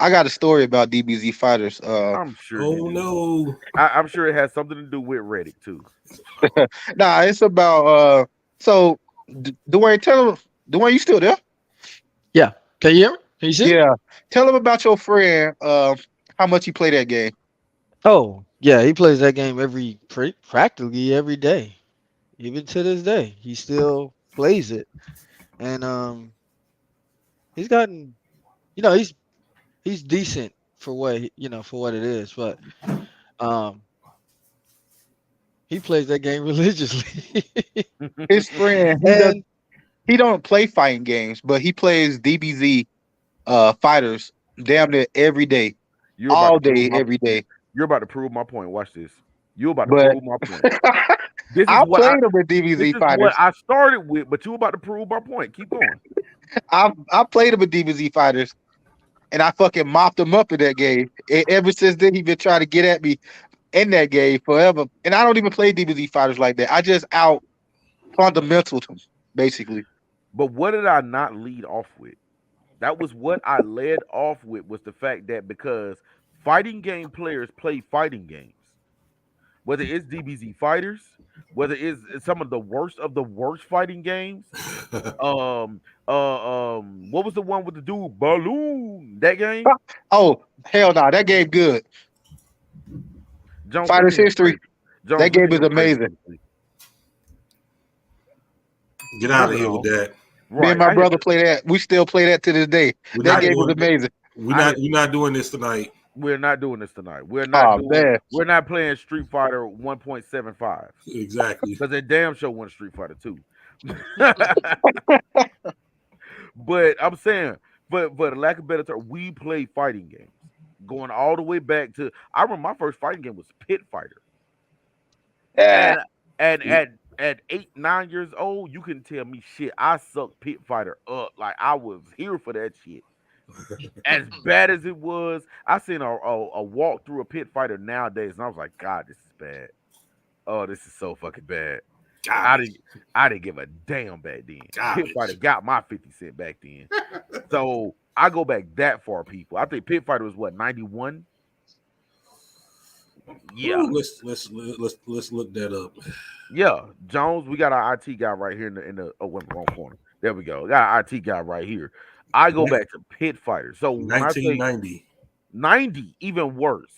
I got a story about DBZ fighters. I'm sure Oh you do. no. I'm sure it has something to do with Reddick too. Nah, it's about so Dwayne, tell him Dwayne, you still there? Yeah. Can you hear me? Can you see me? Yeah. Tell him about your friend, how much he play that game. Oh, yeah. He plays that game practically every day, even to this day. He still plays it, and he's gotten, you know, he's decent for what for what it is, but um, he plays that game religiously, His friend, and he don't play fighting games, but he plays DBZ fighters damn near every day, You're about all to prove day, my every day. You're about to prove my point. Watch this. You're about to But prove my point. This is I what I played him with this DBZ is what fighters. I started with, but you're about to prove my point. Keep going. I played him with DBZ fighters, and I fucking mopped him up in that game. And ever since then, he been trying to get at me in that game forever. And I don't even play DBZ fighters like that. I just out fundamental him, basically. But what did I not lead off with? That was what I led off with was the fact that because fighting game players play fighting games, whether it's DBZ fighters, whether it's some of the worst fighting games. What was the one with the dude Balloon? That game? Oh, hell no, that game good. Jones, look Fighters at him history. crazy. Jones, That look game at is him crazy. amazing. Get out Look of at here with him. that. Me and Right. my brother play that. We still play that to this day. We're That I not hit game was doing amazing. we're not doing this tonight. We're not doing this tonight. Oh man. We're not playing Street Fighter 1.75 Exactly. because that damn show won Street Fighter 2. But I'm saying, but lack of better term, we play fighting games. Going all the way back to I remember my first fighting game was Pit Fighter. Yeah. And at 8, 9 years old, you can tell me shit. I sucked Pit Fighter up. Like I was here for that shit. As bad as it was, I seen a walk through a Pit Fighter nowadays, and I was like, God, this is bad. Oh, this is so fucking bad. I didn't give a damn back then. Pit Fighter got my 50 cent back then. So I go back that far, people. I think Pit Fighter was what 91. Yeah. Ooh, let's look that up. Yeah, Jones, we got our IT guy right here in the wrong corner. There we go. Got our IT guy right here. I go back to Pit Fighter. So when I say 1990. 90, even worse.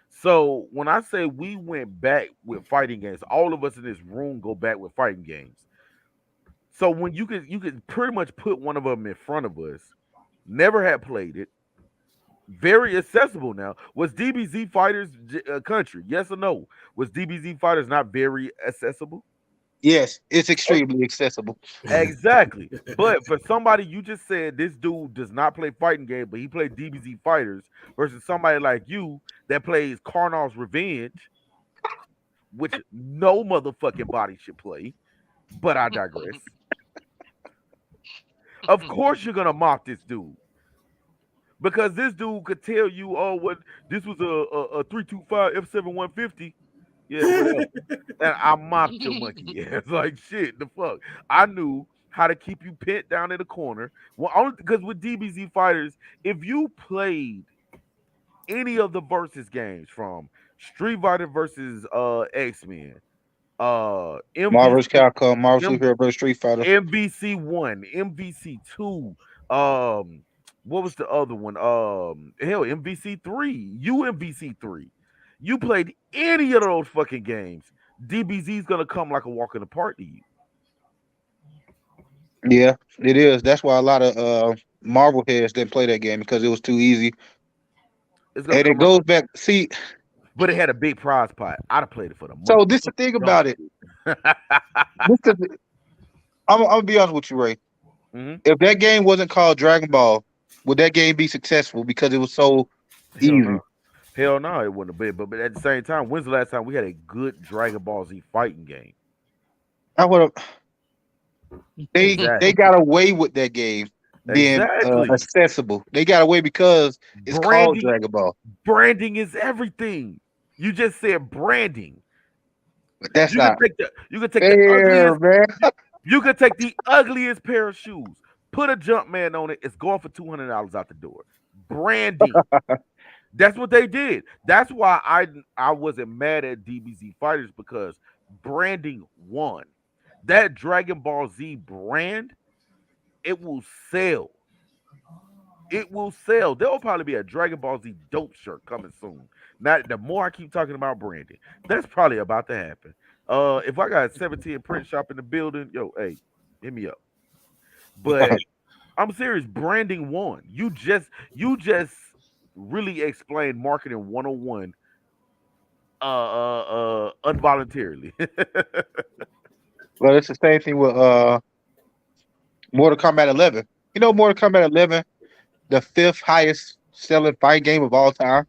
So when I say we went back with fighting games, all of us in this room go back with fighting games. So when you could pretty much put one of them in front of us, never had played it, very accessible now. Was DBZ Fighters Country? Yes or no? Was DBZ Fighters not very accessible? Yes, it's extremely accessible. Exactly. But for somebody you just said this dude does not play fighting game, but he played DBZ fighters versus somebody like you that plays Karnov's Revenge, which no motherfucking body should play. But I digress. Of course you're gonna mock this dude. Because this dude could tell you, oh, what this was a 325 F7 150. Yeah, whatever. And I mocked your monkey ass. Like shit, the fuck. I knew how to keep you pent down in the corner. Well, only because with DBZ fighters, if you played any of the versus games from Street Fighter versus X-Men, Marvel's MVC, Capcom, Marvel Superhero vs. Street Fighter. MVC 1, MVC 2, what was the other one? Hell, MVC 3, UMVC 3. You played any of those fucking games, DBZ's gonna come like a walk in the park to you. Yeah, it is. That's why a lot of Marvel heads didn't play that game because it was too easy. It's gonna And it come, goes back. See, but it had a big prize pot. I'd have played it for the money. so this is the thing about it. This is, I'm gonna be honest with you, Ray. Mhm. If that game wasn't called Dragon Ball, would that game be successful because it was so Hell easy? no. Hell no, it wouldn't have been. But at the same time, when's the last time we had a good Dragon Ball Z fighting game? I would have. They Exactly. got away with that game being Exactly. accessible. They got away because it's called Branding, Dragon Ball. branding is everything. You just said branding. But that's You can not take the fair, ugliest. man. You can take the ugliest pair of shoes, put a jump man on it. It's going for $200 out the door. Branding. That's what they did. That's why I wasn't mad at DBZ fighters because branding won. That Dragon Ball Z brand, it will sell. It will sell. There will probably be a Dragon Ball Z dope shirt coming soon. Now, the more I keep talking about branding, that's probably about to happen. If I got a 17 print shop in the building, yo, hey, hit me up. But I'm serious, branding won. You just really explained marketing 101 involuntarily. Well, it's the same thing with Mortal Kombat 11. You know, Mortal Kombat 11, the 5th highest selling fight game of all time,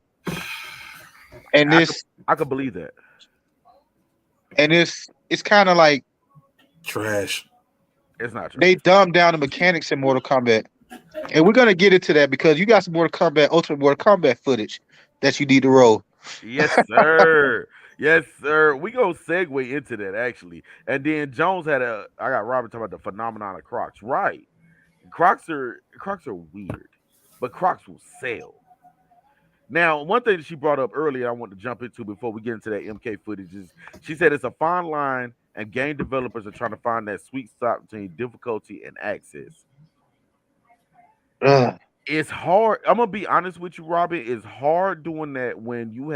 and I this I could believe that. and it's kind of like Trash. It's not true. they dumbed down the mechanics in Mortal Kombat, and we're gonna get into that because you got some Mortal Kombat, Ultimate Mortal Kombat footage that you need to roll. Yes, sir. Yes, sir. We go segue into that actually. And then Jones I got Robert talking about the phenomenon of Crocs. Right. Crocs are weird, but Crocs will sell. Now, one thing that she brought up earlier, I want to jump into before we get into that MK footage is she said it's a fine line, and game developers are trying to find that sweet spot between difficulty and access. Ugh. It's hard. I'm gonna be honest with you, Robin. It's hard doing that when you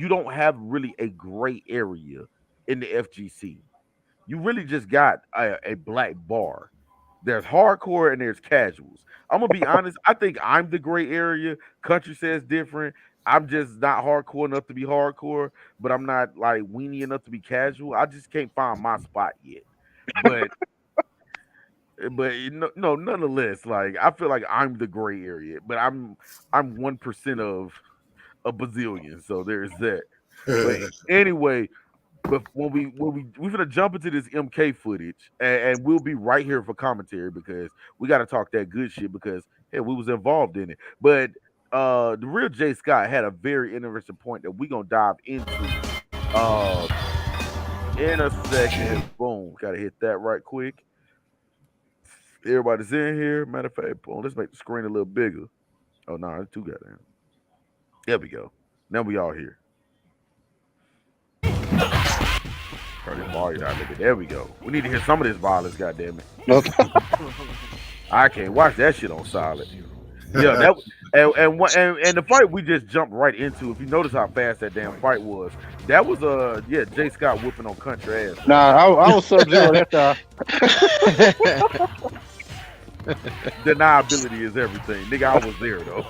don't have really a gray area in the FGC. You really just got a black bar. There's hardcore and there's casuals. I'm gonna be honest. I think I'm the gray area. Country says different. I'm just not hardcore enough to be hardcore, but I'm not like weenie enough to be casual. I just can't find my spot yet. But no, nonetheless, like I feel like I'm the gray area, but I'm 1% of a bazillion. So there's that. But anyway, but we're gonna jump into this MK footage, and we'll be right here for commentary because we got to talk that good shit because hey, we was involved in it. But the real Jay Scott had a very interesting point that we're gonna dive into uh in a second. Boom, gotta hit that right quick. Everybody's in here. Matter of fact, boom, let's make the screen a little bigger. Oh no, it's too goddamn. There we go. Now we all here. Turn this volume down a little bit. There we go. We need to hear some of this violence, goddamn it. Okay. I can't watch that shit on solid. Yeah, that and the fight we just jumped right into. If you notice how fast that damn fight was, that was Jay Scott whooping on Country ass. Nah, I was Sub-Zero that time. Deniability is everything, nigga. I was there though.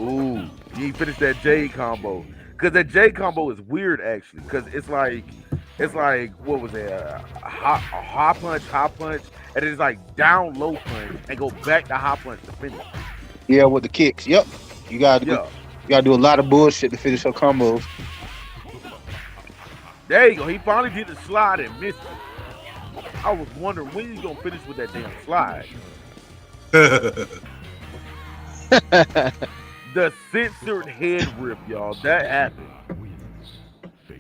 Ooh, he finished that Jade combo. Because that J combo is weird actually. Because it's like what was it? High punch, and then it's like down low punch and go back to high punch to finish. Yeah, with the kicks. Yep. You gotta Yeah, do a lot of bullshit to finish her combos. there you go. He finally did the slide and missed it. I was wondering when he's gonna finish with that damn slide. The censored head rip, y'all. That happened.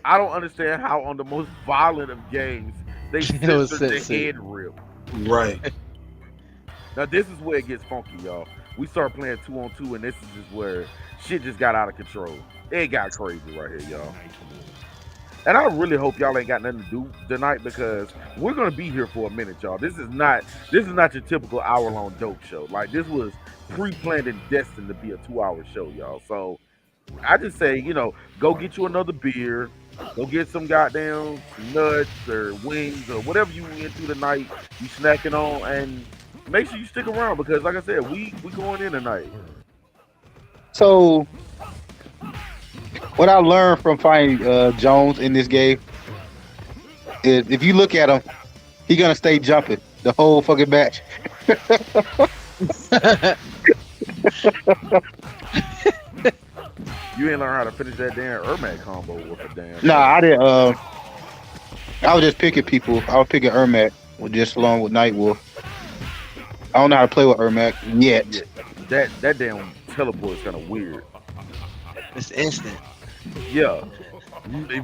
I don't understand how on the most violent of games they It was censored the censored. head rip. Right. Now this is where it gets funky, y'all. We start playing 2-on-2, and this is just where shit just got out of control. It got crazy right here, y'all. And I really hope y'all ain't got nothing to do tonight because we're gonna be here for a minute, y'all. This is not your typical hour-long dope show. Like this was pre-planned and destined to be a 2-hour show, y'all. So I just say, go get you another beer, go get some goddamn nuts or wings or whatever you into tonight, you snacking on, and make sure you stick around because, like I said, we going in tonight. So what I learned from fighting Jones in this game is if you look at him, he gonna stay jumping the whole fucking match. You ain't learn how to finish that damn Ermac combo with a damn. Nah, I didn't. I was just picking people. I was picking Ermac with just along with Nightwolf. I don't know how to play with Ermac yet. Yeah, that damn teleport is kind of weird. It's instant. Yeah,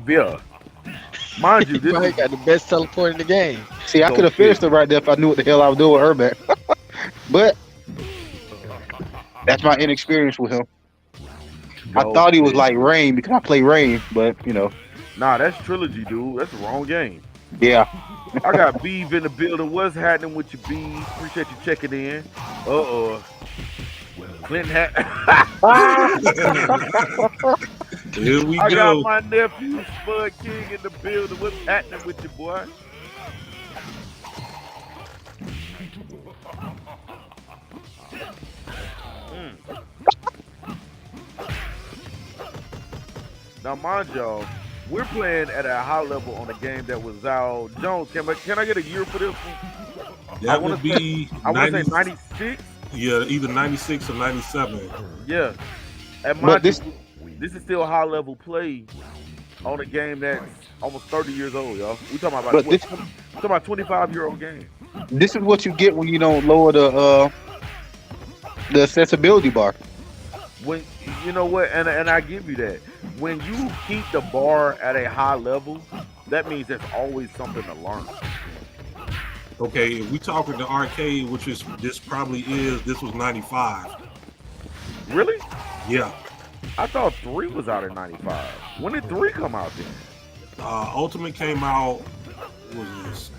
yeah. Mind you, He this probably is got the best teleport in the game. See, I so could have finished it right there if I knew what the hell I was doing with Ermac. But that's my inexperience with him. I dope, thought he was man. like Rain because I play Rain, but Nah, that's Trilogy, dude. That's the wrong game. yeah. I got Beeve in the building. What's happening with you, Beeve? Appreciate you checking in. Clinton Here we I got go. my nephew Spud King in the building. What's happening with you, boy? Now, mind y'all, we're playing at a high level on a game that was out. Jones, can I get a year for this one? That would be I want to 90, say 96. yeah, either 96 or 97. Yeah. And But mind this you, this is still high level play on a game that's almost 30 years old, y'all. We talking about but what, this we talking about 25-year-old game. this is what you get when you don't lower the accessibility bar. When you know what, and I give you that. When you keep the bar at a high level, that means there's always something to learn. Okay, if we talking the arcade, which is this was 95. Really? Yeah. I thought 3 was out in 95. When did 3 come out then? Ultimate came out, what was this?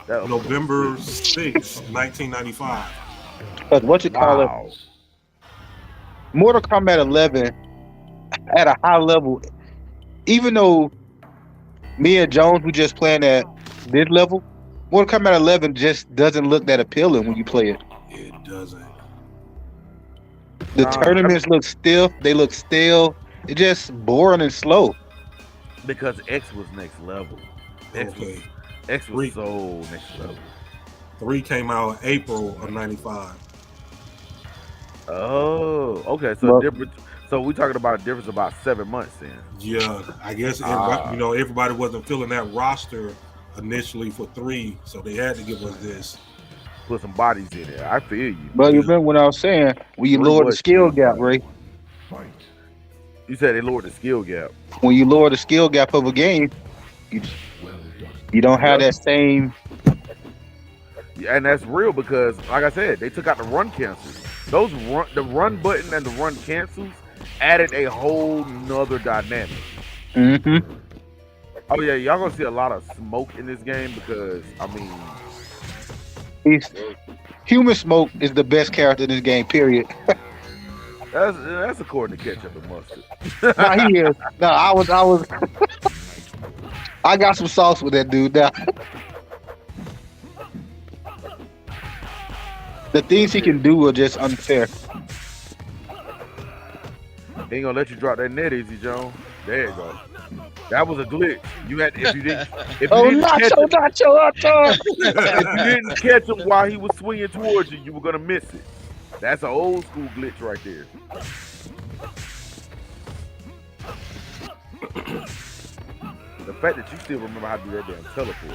That was November 6th, 1995. But what you call it? wow. Mortal Kombat 11 at a high level, even though me and Jones we just playing at this level, Mortal Kombat 11 just doesn't look that appealing when you play it. It doesn't. The Nah, tournaments look stiff, they look stale. It's just boring and slow. Because X was next level. Okay. X was so next level. 3 came out April of 95. Oh, okay. So Well- different. So we talking about a difference of about 7 months then. Yeah, I guess Ah. everybody wasn't filling that roster initially for 3, so they had to give us this. Put some bodies in there. I feel you. But you remember what I was saying? When you Three lower the was skill cheap, gap, right? Ray. You said they lowered the skill gap. When you lower the skill gap of a game, you don't have that same. Yeah, and that's real because, like I said, they took out the run cancels. The run button and the run cancels added a whole nother dynamic. Mm-hmm. Oh yeah, y'all gonna see a lot of smoke in this game because I mean, Human Smoke is the best character in this game. Period. that's according to ketchup and mustard. Nah, he is. No, I was. I got some sauce with that dude. Now, the things he can do are just unfair. He ain't gonna let you drop that net, Easy Jones. There you go. That was a glitch. You had if you didn't Oh, catch nacho, him, nacho. if you didn't catch him while he was swinging towards you, you were gonna miss it. That's an old school glitch right there. The fact that you still remember how to do that damn teleport.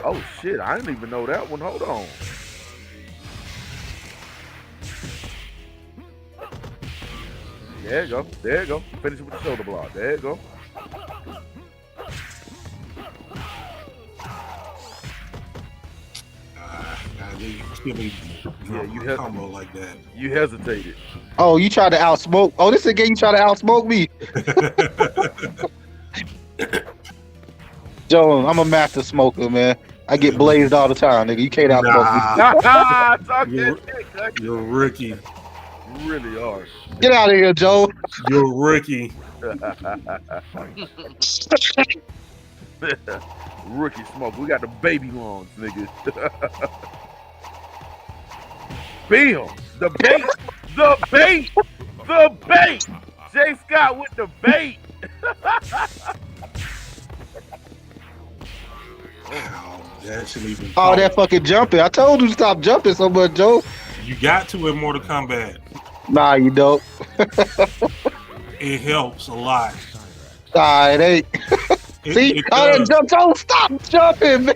Oh shit, I didn't even know that one. Hold on. There you go. There you go. Finish it with the shoulder block. There you go. You combo like that. You hesitated. Oh, you tried to outsmoke. Oh, this is a game you try to outsmoke me. Joe, I'm a master smoker, man. I get blazed all the time, nigga. You can't outsmoke me. Talk You're, that shit, Kuntry. you're a rookie. You really are. Get out of here, Joe. You're a rookie. Rookie smoke. We got the baby ones, nigga. Bam! The bait! The bait! The bait! Jay Scott with the bait! Wow, that shouldn't even. All that fucking jumping. I told you to stop jumping so much, Joe. You got to in Mortal Kombat. Nah, you don't. It helps a lot. Nah, it ain't. See, I done jumped. Joe, stop jumping, man.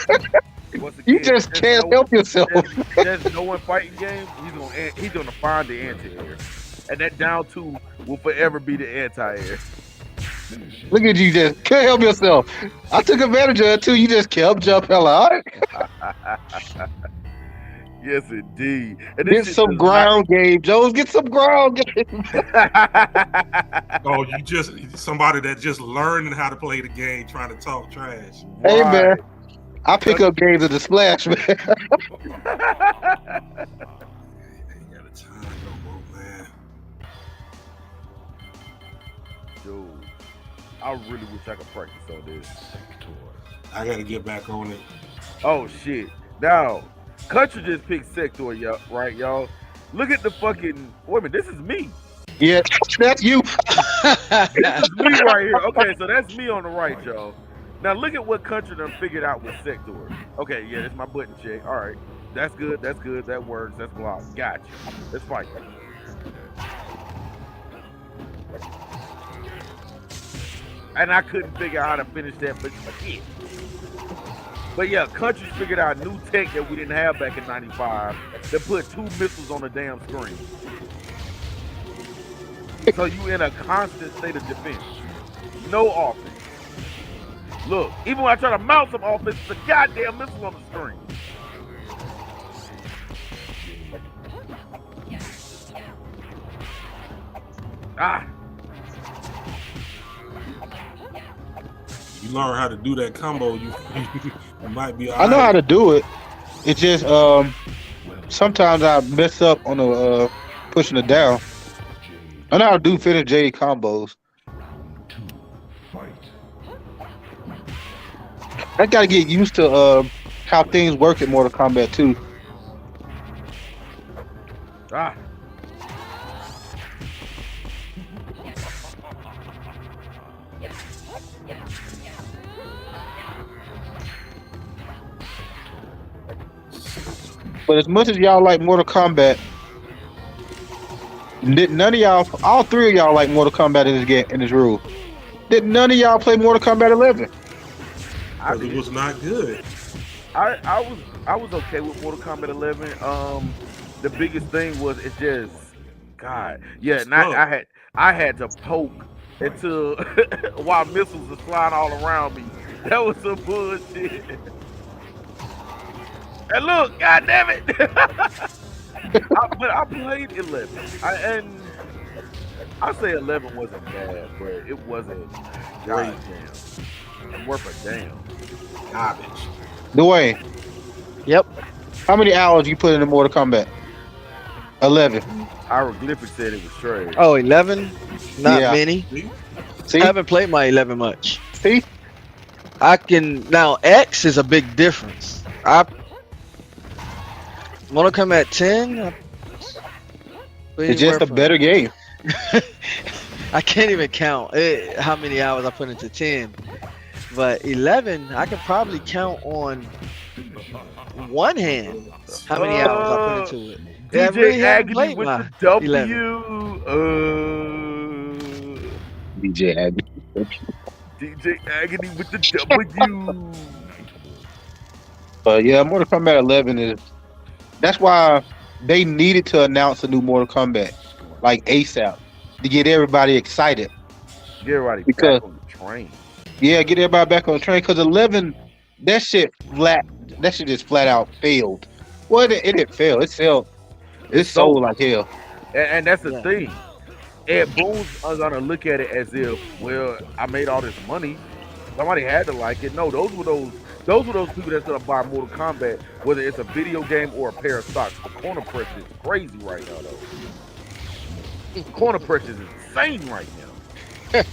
Once You again, just can't help yourself. There's no one fighting game. He's gonna find the anti-air, and that down two will forever be the anti-air. Look at you, just can't help yourself. I took advantage of it too. You just kept jumping. All right. Yes, indeed. And Get some ground game, Joe. Get some ground game. Oh, you just somebody that just learning how to play the game, trying to talk trash. Hey, man. I pick up games at the splash, man. Ain't got a time no more, man. Dude, I really wish I could practice on this. I gotta get back on it. Oh shit! Now, Kuntry just picked Sector, y'all. Right, y'all. Look at the fucking. Wait a minute, this is me. Yeah, that's you. This is me right here. Okay, so that's me on the right, y'all. Now look at what Kuntry done figured out with Sector. Okay, yeah, that's my button check. All right, that's good. That's good. That works. That's blocked. Gotcha. Let's fight. And I couldn't figure out how to finish that, but shit. But yeah, Kuntry figured out new tech that we didn't have back in '95 that put 2 missiles on the damn screen. So you in a constant state of defense. No offense. Look, even when I try to mount some offense, it's a goddamn missile on the screen. Ah. You learn how to do that combo, you might be. I know how to do it. It's just sometimes I mess up on the pushing it down. I know how to do finish J combos. I gotta get used to how things work in Mortal Kombat 2. Ah. But as much as y'all like Mortal Kombat, none of y'all, all 3 of y'all like Mortal Kombat in this game, in this rule. Did none of y'all play Mortal Kombat 11? It was not good. I was okay with Mortal Kombat 11. The biggest thing was it's just God. Yeah, not I had to poke until while missiles are flying all around me. That was some bullshit. And look, God damn it! But I played 11, and I say 11 wasn't bad, but it wasn't great. Damn, worth a damn. Garbage. Dwayne. Yep. How many hours you put into Mortal Kombat? 11. Hieroglyphic said it was trash. Oh, 11? Not Yeah. many. See? I haven't played my 11 much. See? I can now. X is a big difference. Mortal Kombat 10. It's just a better game. I can't even count how many hours I put into 10. But 11, I can probably count on one hand how many hours I put Uh, into it. Yeah, I DJ really haven't Agony played with the my 11. W. DJ Agony. DJ Agony with the W. But yeah, Mortal Kombat 11 is. That's why they needed to announce a new Mortal Kombat like ASAP to get everybody excited. Get everybody back Because on the train. yeah, get everybody back on the train. Because 11, that shit flat. That shit just flat out failed. Well, it didn't fail. It sold. It It's so, sold like hell. and that's the Yeah. thing. Ed Boons are gonna look at it as if, well, I made all this money. Somebody had to like it. No, those were those people that's gonna buy Mortal Kombat, whether it's a video game or a pair of socks. The corner press is crazy right now, though. Corner press is insane right now.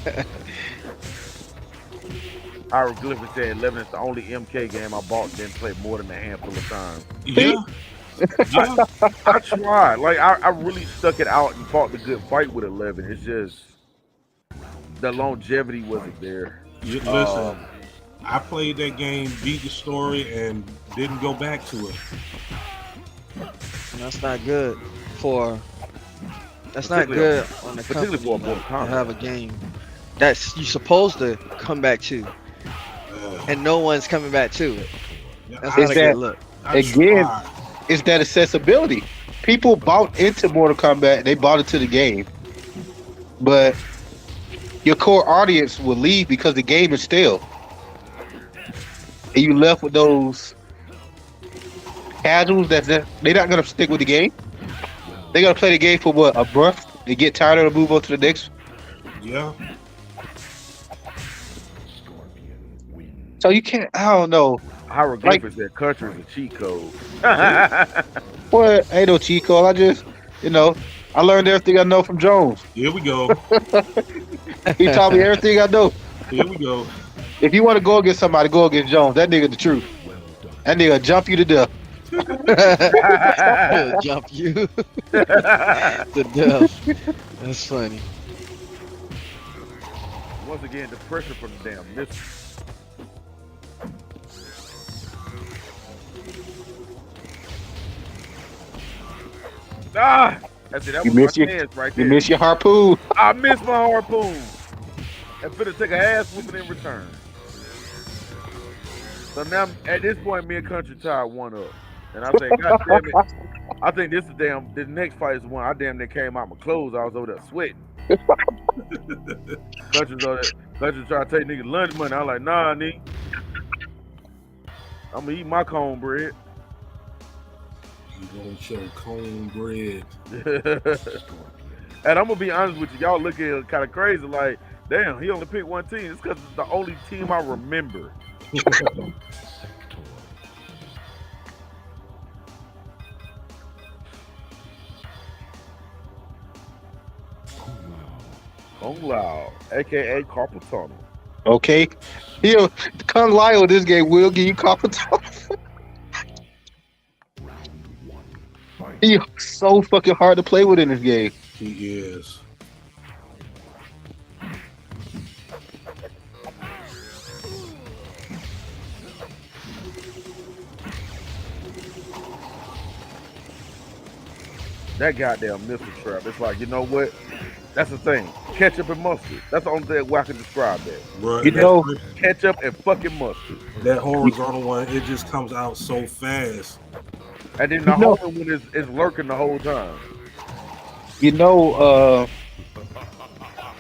Hieroglyphic said 11 is the only MK game I bought and didn't play more than a handful of times. Yeah, yeah. I tried. Like, I really stuck it out and fought the good fight with 11. It's just the longevity wasn't there. Listen, I played that game, beat the story, and didn't go back to it. And that's not good for. That's not Particularly- good on the particularly company for a Mortal to Kombat. have a game that's you supposed to come back to, and no one's coming back to it. That's I, not a that- good look. I Again, tried. it's that accessibility. People bought into Mortal Kombat. They bought into the game, but your core audience will leave because the game is stale, and you left with those casuals they're not gonna stick with the game. They're gonna play the game for what, a month? They get tired of it, move on to the next. Yeah, So you can't. I don't know. Hieroglyphics said country is a cheat code. Well, ain't no cheat code. I just, I learned everything I know from Jones. here we go. He taught me everything I know. Here we go. If you want to go against somebody, go against Jones. That nigga the truth. That nigga jump you to death. He'll jump you to death. That's funny. Once again, the pressure from the damn missile. Ah! That's it. That You was my miss your- chance right You there. miss your harpoon. I missed my harpoon. And finna take a ass whooping in return. So now, at this point, me and Country tied one up. And I say, God damn it. I think this next fight is the one I damn near came out my clothes. I was over there sweating. Country's over there. Country trying to take niggas lunch money. I was like, nah, nigga. I'm gonna eat my cornbread. You gonna show cornbread. And I'm gonna be honest with you, y'all look at it kind of crazy. Like, damn, he only picked one team. It's because it's the only team I remember. Kung Lao, aka Carpal Tunnel. Okay. Kung Lao in this game will give you carpal tunnel. He's so fucking hard to play with in this game. He is. That goddamn missile trap. It's like, you know what? That's the thing. Ketchup and mustard. That's the only thing where I can describe that. Bro, You know- Ketchup and fucking mustard. that horizontal one, it just comes out so fast. And then the You know- other one is lurking the whole time.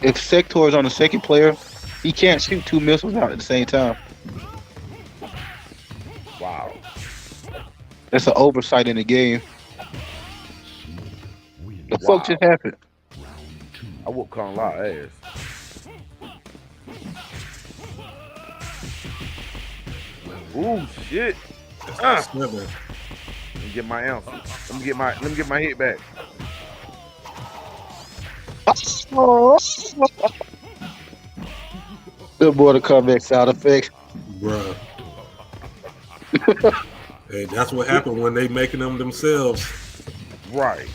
If Sector is on the second player, he can't shoot two missiles out at the same time. Wow. That's an oversight in the game. The Wow. fuck just happened? I whoop Kung Lao ass. Ooh, shit. That's seven. Let me get my ounces. Let me get my hit back. Good boy to come back sound effect. Bruh. Hey, that's what happened when they making them themselves. Right.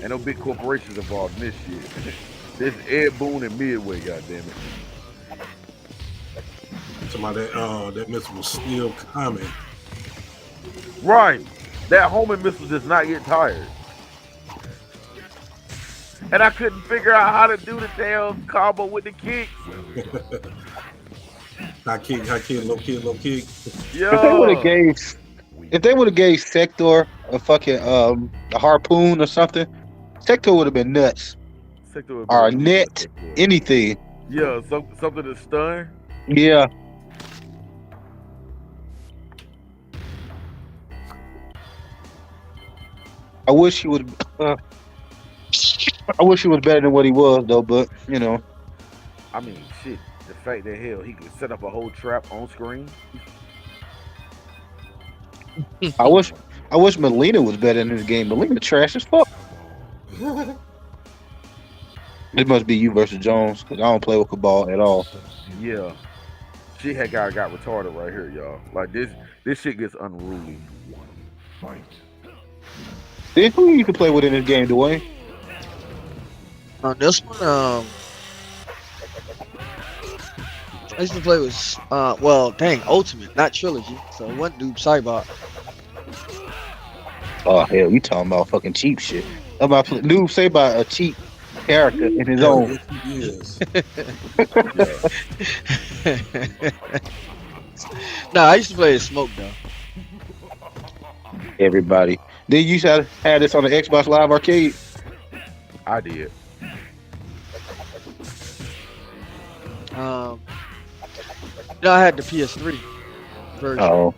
And no big corporations involved in this shit. This is Ed Boon and Midway, goddammit. Somebody that missile was still coming. Right. That homing missile does not get tired. And I couldn't figure out how to do the damn combo with the kicks. High kick, low kick. If they would have Yeah. gave Sector a fucking a harpoon or something, Sector would have been nuts. Sector would Or a be net, Sector. anything. Yeah, something to stun. Yeah. I wish he would. I wish he was better than what he was, though. But you know, I mean, shit. The fact that hell he could set up a whole trap on screen. I wish Melina was better in this game. Melina trash as fuck. It must be you versus Jones, because I don't play with Cabal at all. Yeah. She had got retarded right here, y'all. Like this shit gets unruly. Then who you can play with in this game, Dwayne? On this one, I used to play with Ultimate, not Trilogy. So one dude Cybot. Oh hell, you talking about fucking cheap shit? I'm about Noob say about a cheap character in his own. Yes, Nah, I used to play as Smoke though. Everybody. Then you used to have this on the Xbox Live Arcade. I did. I had the PS3 version. Oh.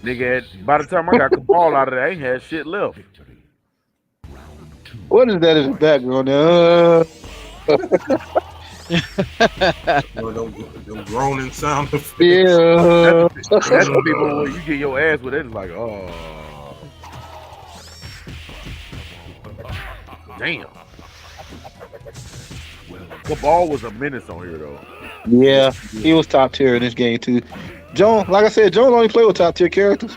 Nigga, by the time I got Cabal out of there, I ain't had shit left. What is that in the background? them groaning sound effects. Yeah. That's the people when you get your ass with it, it's like, oh. Damn. Cabal was a menace on here, though. Yeah, he was top tier in this game too. Jones, like I said, Jones only play with top tier characters.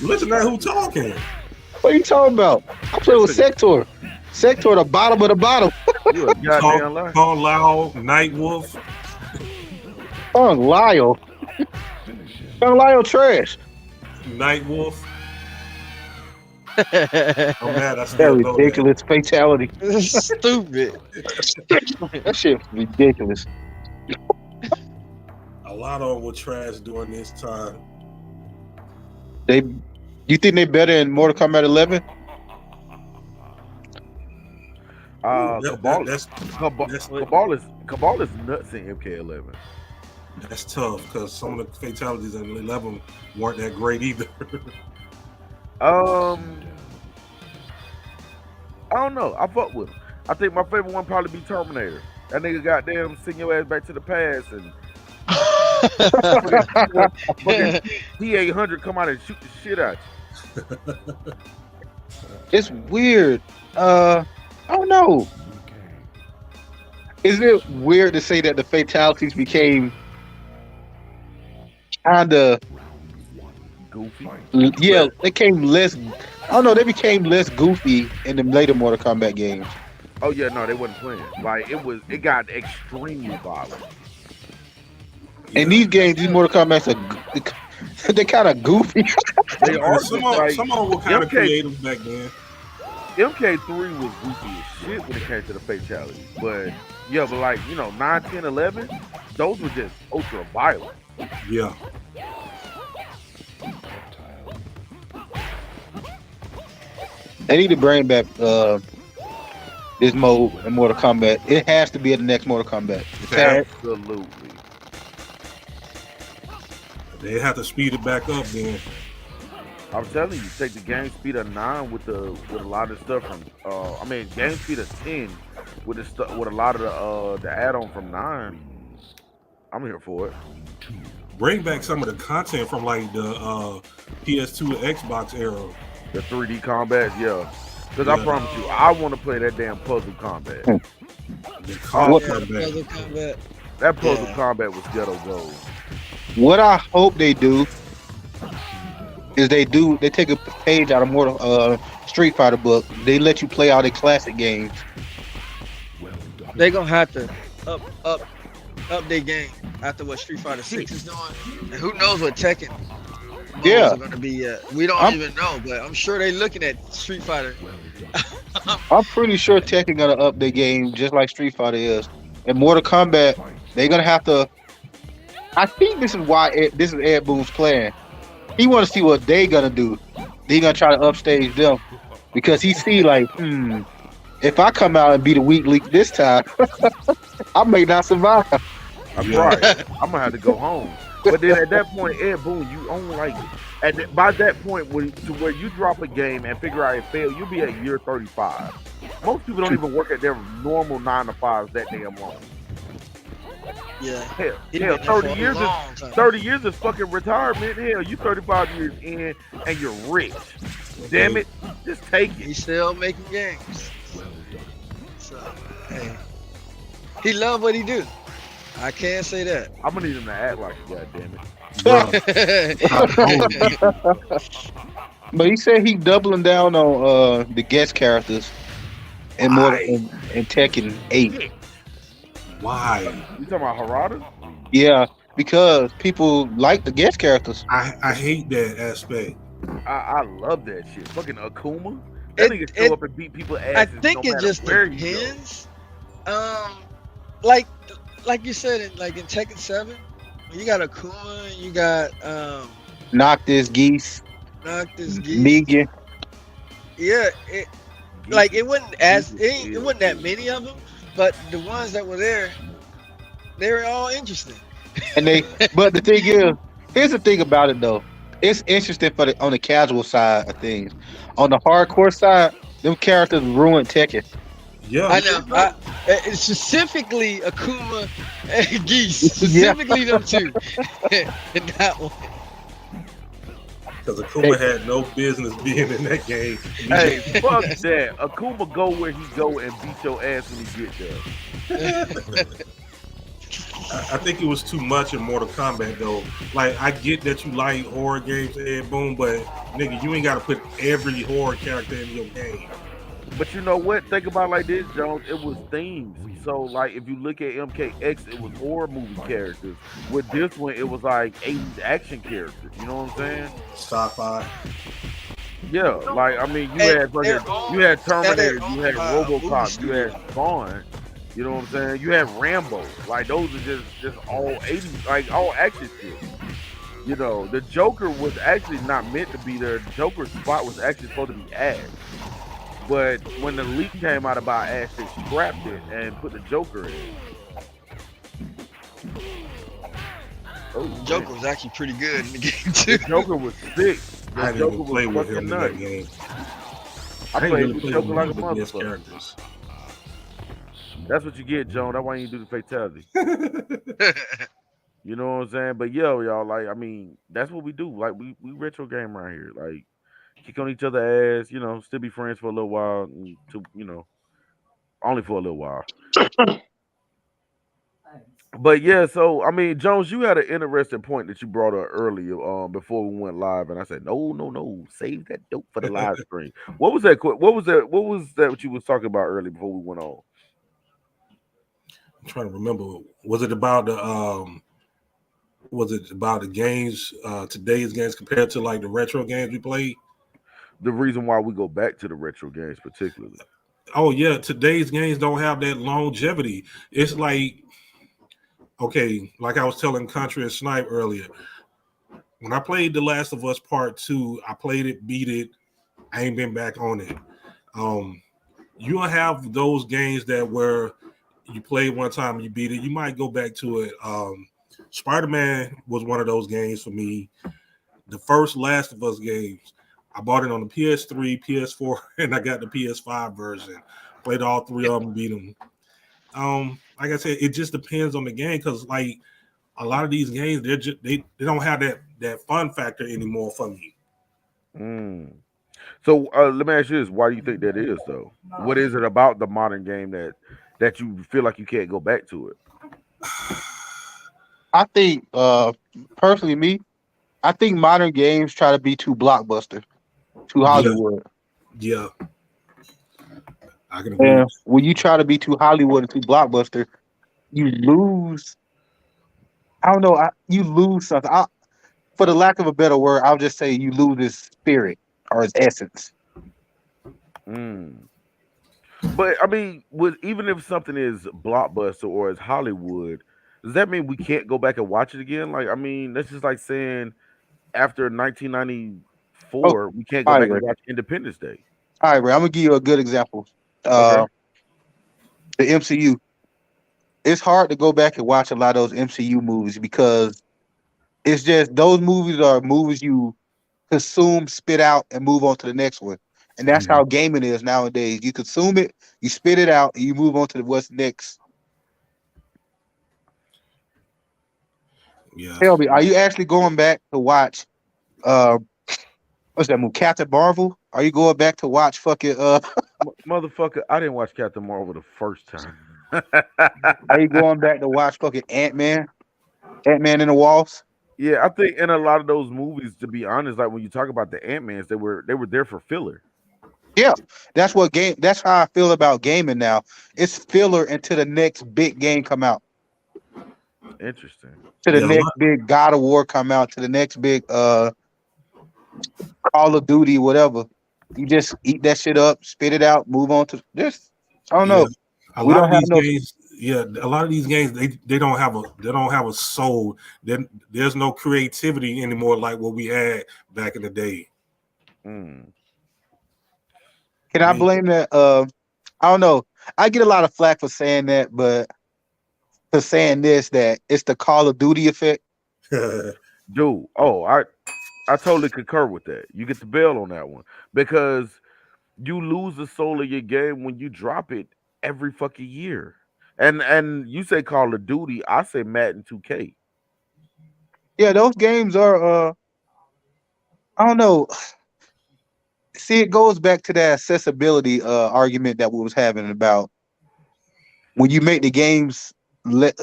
Listen to who talking. What are you talking about? I play with Sector. Sector, the bottom of the bottom. You a goddamn liar. Kong Lao, Nightwolf. Kong Lyle. Kong Lyle trash. Nightwolf. I'm mad. I That still know ridiculous fatality. Stupid. That shit ridiculous. A lot of them were trash during this time. You think they better in Mortal Kombat 11? Cabal is nuts in MK11. That's tough because some of the fatalities in 11 weren't that great either. I don't know. I fuck with him. I think my favorite one probably be Terminator. That nigga goddamn send your ass back to the past and fucking P800 come out and shoot the shit out you. It's weird. I don't know. Is it weird to say that the fatalities became kind of Goofy. yeah, they became less. I don't know. They became less goofy in the later Mortal Kombat games. Oh yeah, no, they wasn't playing. Like it got extremely violent. In these games, these Mortal Kombat's are they're kind of goofy. They are some like, of them were kind of MK creative back then. MK3 was goofy as shit when it came to the fatalities. But yeah, but like, 9, 10, 11, those were just ultra violent. Yeah. They need to bring back this mode in Mortal Kombat. It has to be at the next Mortal Kombat. Absolutely. They have to speed it back up then. I'm telling you, take the game speed of 9 with a lot of stuff from game speed of 10 with a lot of the add-on from 9. I'm here for it. Bring back some of the content from like the PS2 and Xbox era. The 3D combat, yeah. Because I promise you, I want to play that damn puzzle combat. The combat. That puzzle combat was ghetto gold. What I hope they do is they take a page out of Mortal Street Fighter book. They let you play all the classic games. They gonna have to up their game after what Street Fighter 6 is doing, and who knows what Tekken modes Yeah, are gonna be. We don't I'm even know, but I'm sure they looking at Street Fighter. I'm pretty sure Tekken gonna up their game just like Street Fighter is. And Mortal Kombat, they're gonna have to. I think this is why this is Ed Boon's plan. He want to see what they gonna do. He gonna try to upstage them because he see like, if I come out and be the weak link this time, I may not survive. That's Yeah. right. I'm gonna have to go home. But then at that point, Ed Boon, you own like by that point to where you drop a game and figure out it failed, you'll be at year 35. Most people don't even work at their normal 9 to 5s that damn long. Yeah, Hell, he hell, been there for 30 a years is long time. 30 years is fucking retirement. Hell, you 35 years in and you're rich. Damn it, just take it. He's still making games. So, hey, he love what he do. I can't say that. I'm gonna need him to act like it, goddamn it. But he said he doubling down on the guest characters and more in Tekken 8. Why? You talking about Harada? Yeah, because people like the guest characters. I hate that aspect. I love that shit. Fucking Akuma. That nigga show up and beat people I asses think no it matter just where you go. depends. Like you said in Tekken 7, you got Akuma, you got Noctis, Geese, Noctis, Geese. Negan. Yeah, it wasn't that many of them, but the ones that were there, they were all interesting. And but the thing is, here's the thing about it though. It's interesting on the casual side of things. On the hardcore side, them characters ruined Tekken. Yeah, I know. It's specifically Akuma and Geese. Specifically them two. And that one. because Akuma had no business being in that game. Hey, fuck that. Akuma go where he go and beat your ass when he get there. I think it was too much in Mortal Kombat though. Like I get that you like horror games, Ed Boon, but nigga, you ain't got to put every horror character in your game. But you know what? Think about it like this, Jones. It was themes. So, like, if you look at MKX, it was horror movie characters. With this one, it was like 80s action characters. You know what I'm saying? Sci-fi. Yeah. Like, I mean, you had Terminator, you had RoboCop, you had Spawn. You know what I'm saying? You had Rambo. Like, those are just all 80s, like, all action shit. You know, the Joker was actually not meant to be there. The Joker's spot was actually supposed to be Ash. But when the leak came out about Ash, they scrapped it and put the Joker in. Oh, Joker was actually pretty good in the game too. The Joker was sick. The I didn't Joker even play was with fucking him in nuts. that game. I didn't played really with play Joker with like a none of his motherfucker. characters. That's what you get, Joan. That's why you do the fatality. You know what I'm saying? But yo, y'all, like, I mean, that's what we do. Like, we retro game around here. Like, kick on each other ass, you know, still be friends for a little while, only for a little while. But yeah, so I mean, Jones, you had an interesting point that you brought up earlier, before we went live, and I said, no, save that dope for the live stream. What was that? What was that? What you was talking about earlier before we went on? I'm trying to remember. Was it about the games, today's games compared to like the retro games we played? The reason why we go back to the retro games, particularly. Oh yeah, today's games don't have that longevity. It's like, okay, like I was telling Kuntry and Snipe earlier, when I played The Last of Us Part 2, I played it, beat it, I ain't been back on it. You don't have those games that where you play one time and you beat it. You might go back to it. Spider-Man was one of those games for me. The first Last of Us games, I bought it on the PS3, PS4, and I got the PS5 version. Played all three of them, beat them. Like I said, it just depends on the game because, like, a lot of these games, they don't have that fun factor anymore for me. So let me ask you this: why do you think that is, though? What is it about the modern game that you feel like you can't go back to it? I think, personally, I think modern games try to be too blockbuster, too Yeah, Hollywood. yeah, I can agree with And when you try to be too Hollywood and too blockbuster, you lose. I don't know. You lose something. For the lack of a better word, I'll just say you lose its spirit or its essence. Mm. But I mean, even if something is blockbuster or is Hollywood, does that mean we can't go back and watch it again? Like, I mean, that's just like saying after Oh, 1994, we can't go all right, back Ray. and watch Independence Day. All right, Ray. I'm gonna give you a good example. Okay. The MCU. It's hard to go back and watch a lot of those MCU movies because it's just those movies are movies you consume, spit out, and move on to the next one. And that's you. how gaming is nowadays. You consume it, you spit it out, and you move on to what's next. Yes. Tell me, are you actually going back to watch uh what's that movie? Captain Marvel? Are you going back to watch fucking Motherfucker, I didn't watch Captain Marvel the first time. are you going back to watch fucking Ant-Man? Ant-Man and the Wasp? Yeah, I think in a lot of those movies, to be honest, like when you talk about the Ant-Mans, they were there for filler. Yeah. That's how I feel about gaming now. It's filler until the next big game come out. Interesting. To the Yeah, a next lot. big God of War come out, to the next big Call of Duty, whatever. You just eat that shit up, spit it out, move on to this. I don't Yeah, know. a We lot don't of have these no. games. Yeah, a lot of these games they don't have a soul. Then there's no creativity anymore like what we had back in the day. Mm. Can I I mean, blame that? I don't know. I get a lot of flack for saying that, but for saying this, that it's the Call of Duty effect. Dude, I totally concur with that. You get the bail on that one because you lose the soul of your game when you drop it every fucking year. And you say Call of Duty, I say Madden 2K. Yeah, those games are. I don't know. See, it goes back to that accessibility argument that we was having about when you make the games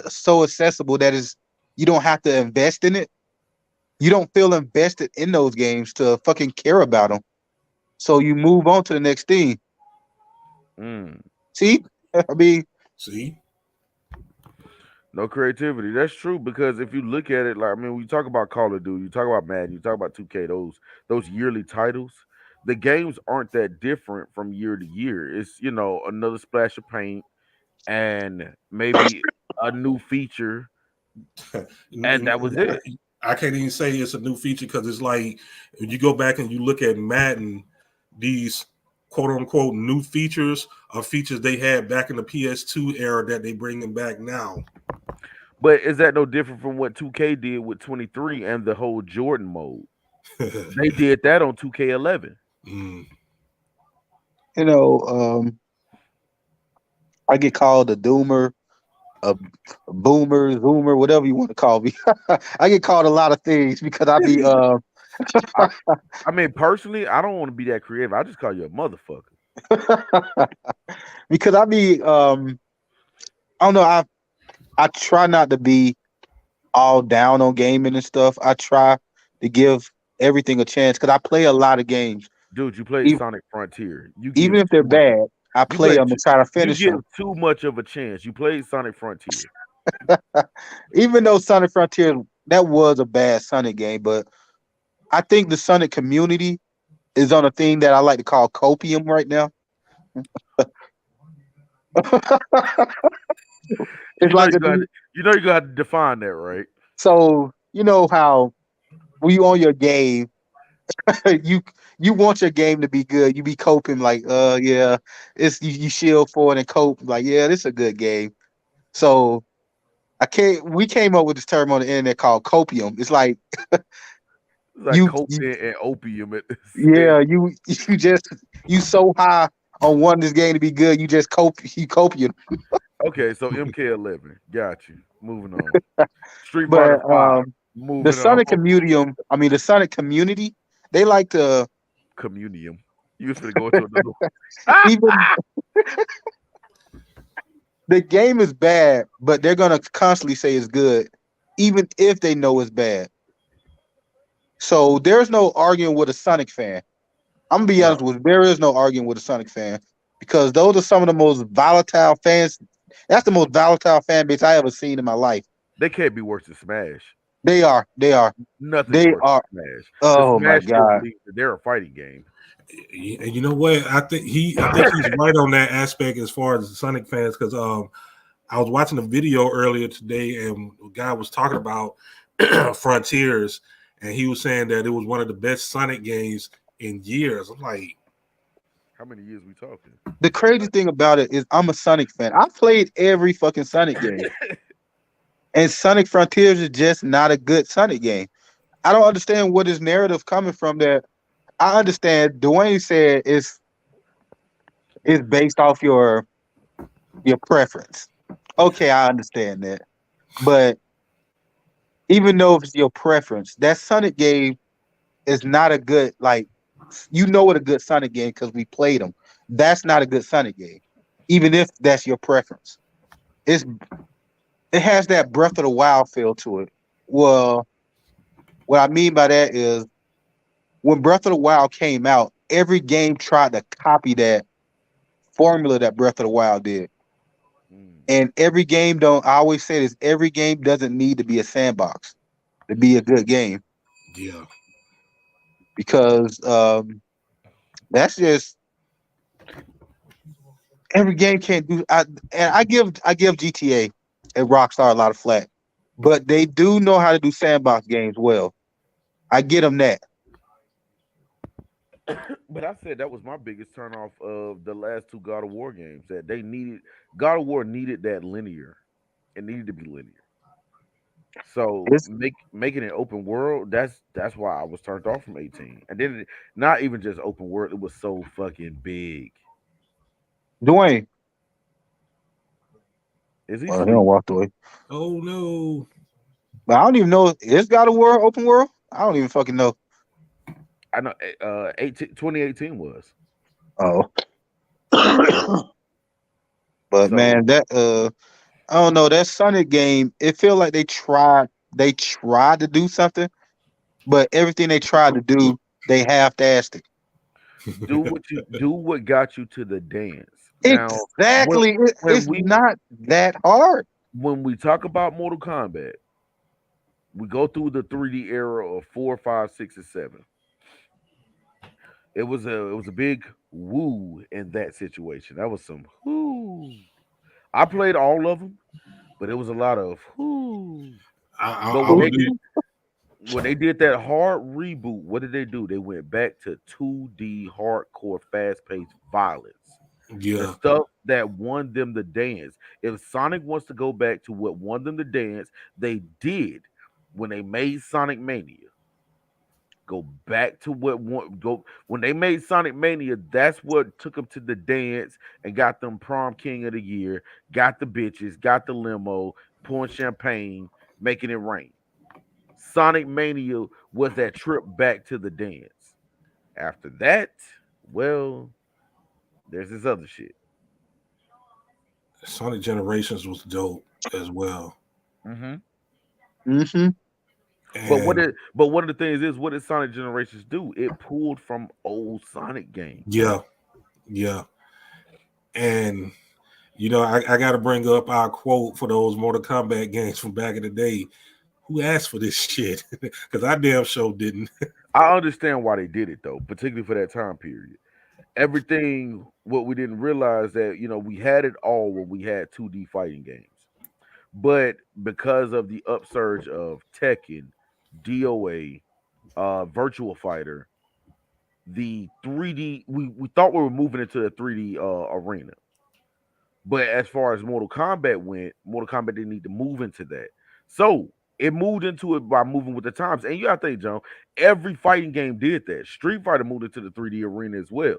so accessible that is you don't have to invest in it. You don't feel invested in those games to fucking care about them. So you move on to the next thing. Mm. See, I mean, see, No creativity. That's true because if you look at it, like I mean, when you talk about Call of Duty, you talk about Madden, you talk about 2K, those yearly titles, the games aren't that different from year to year. It's another splash of paint and maybe a new feature, and that was it. I can't even say it's a new feature because it's like if you go back and you look at Madden, these quote unquote new features are features they had back in the PS2 era that they bringing back now. But is that no different from what 2K did with 23 and the whole Jordan mode? They did that on 2K11. Mm. you know, I get called a doomer, a boomer, zoomer, whatever you want to call me. I get called a lot of things because I be I, I mean, personally, I don't want to be that creative. I just call you a motherfucker. because I be I don't know, I try not to be all down on gaming and stuff. I try to give everything a chance because I play a lot of games. Dude, you played Even, Sonic Frontier. even if they're bad, I You play played them and try to you finish give them. too much of a chance. You played Sonic Frontier. Even though Sonic Frontier that was a bad Sonic game, but I think the Sonic community is on a thing that I like to call copium right now. It's You know like you a got new, you got to define that, right? so you know how when you on your game, you you want your game to be good. You be coping like, yeah, it's you shield for it and cope like, yeah, this is a good game. So we came up with this term on the internet called copium. It's like It's like you cocaine and opium at the same. yeah, you just you so high on wanting this game to be good, you just copium. Okay, so MK11, got you. Moving on. Street Fighter But 5, the moving on. Sonic community, I mean the Sonic community, they like to Communium. You was gonna go into another even the game is bad, but they're gonna constantly say it's good, even if they know it's bad. So there's no arguing with a Sonic fan. I'm gonna be Yeah. honest with you, there is no arguing with a Sonic fan because those are some of the most volatile fans. That's the most volatile fan base I ever seen in my life. They can't be worse than Smash. They are. They are. Nothing's They worse are. than Smash. Because Oh my Smash still god. believes that they're a fighting game. And you know what? I think he's right on that aspect as far as Sonic fans, because I was watching a video earlier today, and a guy was talking about Frontiers, and he was saying that it was one of the best Sonic games in years. I'm like, How many years we talking? The crazy thing about it is I'm a Sonic fan. I played every fucking Sonic game. And Sonic Frontiers is just not a good Sonic game. I don't understand what his narrative coming from that. I understand Dwayne said it's based off your preference. Okay, I understand that. But even though it's your preference, that Sonic game is not a good, like, you know what a good Sonic game because we played them. That's not a good Sonic game, even if that's your preference. It has that Breath of the Wild feel to it. Well, what I mean by that is when Breath of the Wild came out, every game tried to copy that formula that Breath of the Wild did. And every game don't. I always say this: every game doesn't need to be a sandbox to be a good game yeah, because that's just every game can't do. I give GTA and Rockstar a lot of flack, but they do know how to do sandbox games well. I get them that. But I said that was my biggest turnoff of the last two God of War games. That they needed God of War needed that linear. It needed to be linear. So It's making it open world, that's why I was turned off from 18. And then not even just open world, it was so fucking big. Dwayne. Is he Well, he don't sleep? walk away. oh no, But I don't even know. Is God of War open world? I don't even fucking know. I know 2018 was. Oh. But man, So that I don't know, that Sonic game, it feel like they tried to do something, but everything they tried to do, they half-assed it. do what got you to the dance. Now when Exactly. when It's we not that hard. when we talk about Mortal Kombat, we go through the 3D era of 4, 5, 6, and 7. It was a big woo in that situation. That was some whoo. I played all of them, but it was a lot of whoo. But I would be, when they did that hard reboot, what did they do? They went back to 2D hardcore, fast paced violence. The yeah. stuff that won them the dance. If Sonic wants to go back to what won them the dance, they did when they made Sonic Mania. Go back to what go when they made Sonic Mania. That's what took them to the dance and got them prom king of the year. Got the bitches, got the limo, pouring champagne, making it rain. Sonic Mania was that trip back to the dance. After that, well, there's this other shit. Sonic Generations was dope as well, Hmm. Mm-hmm. and But one of the things is what did Sonic Generations do? It pulled from old Sonic games. yeah, yeah, and I got to bring up our quote for those Mortal Kombat games from back in the day. Who asked for this shit? Because I damn sure didn't. I understand why they did it though, particularly for that time period. Everything what we didn't realize that we had it all when we had 2D fighting games. But because of the upsurge of Tekken, DOA, Virtual Fighter, the 3D we thought we were moving into the 3D arena. But as far as Mortal Kombat went, Mortal Kombat didn't need to move into that. So it moved into it by moving with the times. And you gotta think, John, every fighting game did that. Street Fighter moved into the 3D arena as well.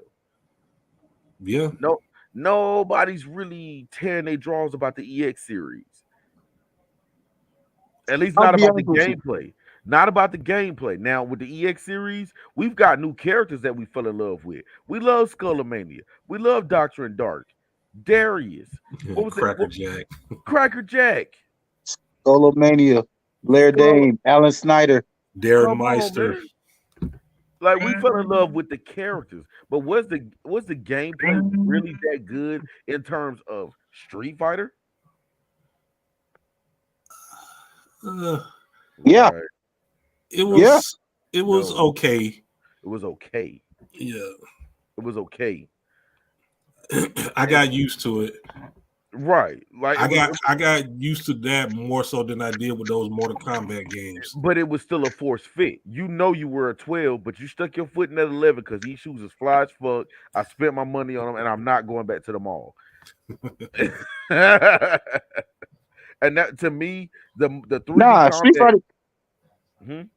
Yeah, No, nobody's really tearing their draws about the EX series. At least I'll not be about the honest with you. gameplay. Not about the gameplay. Now with the EX series, we've got new characters that we fell in love with. We love Skullomania. We love Doctor and Dark. Darius. What was it? Cracker Jack, Cracker Jack. Solo Mania, Blair Skull. Dane, Alan Snyder. Darren Come on, Meister. man. Like we fell in love with the characters, but was the gameplay really that good in terms of Street Fighter? Uh, Yeah, Right. it No, yeah. was it was no, okay. it was okay. Yeah, It was okay. I And got used to it. right, like it I was, got I got used to that more so than I did with those Mortal Kombat games. but it was still a force fit. You know, you were a 12, but you stuck your foot in that 11 because these shoes is fly as fuck. I spent my money on them, and I'm not going back to the mall. And that to me, the 3D Nah, Street combat. Fighter Mhm.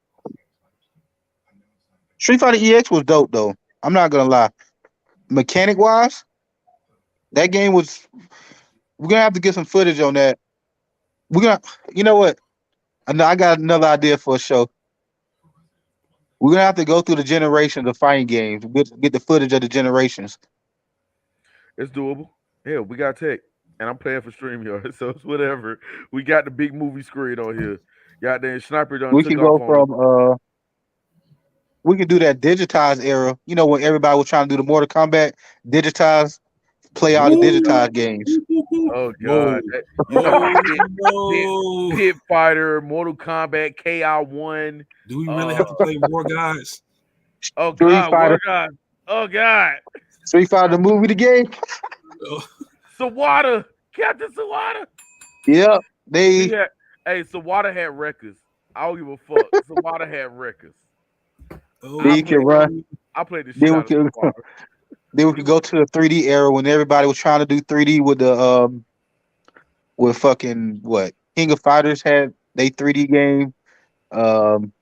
Street Fighter EX was dope though. I'm not gonna lie. Mechanic wise, that game was. We're gonna have to get some footage on that. We're gonna. You know what? I got another idea for a show. We're gonna have to go through the generations of fighting games. Get the footage of the generations. It's doable. Hell, we got tech, and I'm paying for StreamYard, so it's whatever. We got the big movie screen on here. Goddamn, Sniper done We took can off go on us. from we can do that digitized era. You know when everybody was trying to do the Mortal Kombat digitized, play all the Woo! digitized games. Oh Whoa, God, you talking about whoa, Pit, no! Pit Fighter, Mortal Kombat, KI1. Do we really Uh, have to play more guys? oh Street God, Fighter, what God? Oh God, Street Fighter the movie, the game. Oh, Sawada, Captain Sawada. Yeah, He they had, hey, Sawada had records. I don't give a fuck. Sawada had records. I they can played, run. I played the Then shit we out of can Sawada. then we could go to the 3D era when everybody was trying to do 3D with the with fucking what King of Fighters had they 3D game. Um,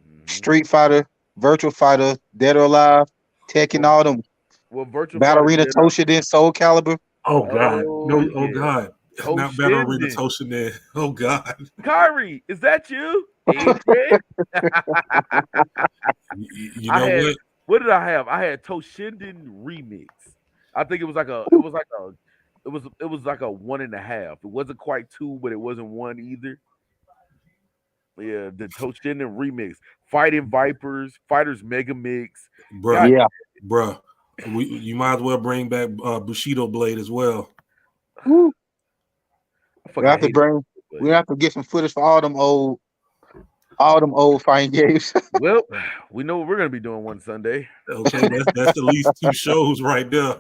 Hmm. Street Fighter, Virtual Fighter, Dead or Alive, Tekken, Well, all them. well, Virtual Fighter Ballerina did. Tosha, then Soul Calibur. oh God, no! Oh Oh yeah, God, not Battle Toshinden. Toshinden. Oh God, Kyrie, is that you? AJ? you I know had what? what did I have? I had Toshinden remix. I think it was like a 1.5. It wasn't quite two, but it wasn't one either. Yeah, the Toshinden remix. Fighting Vipers, Fighters Mega Mix. Bruh, God, Yeah. bruh. You might as well bring back Bushido Blade as well. Woo. I We fucking have to hate bring. it. We have to get some footage for all them old fighting games. Well, we know what we're gonna be doing one Sunday. Okay, that's at least two shows right there.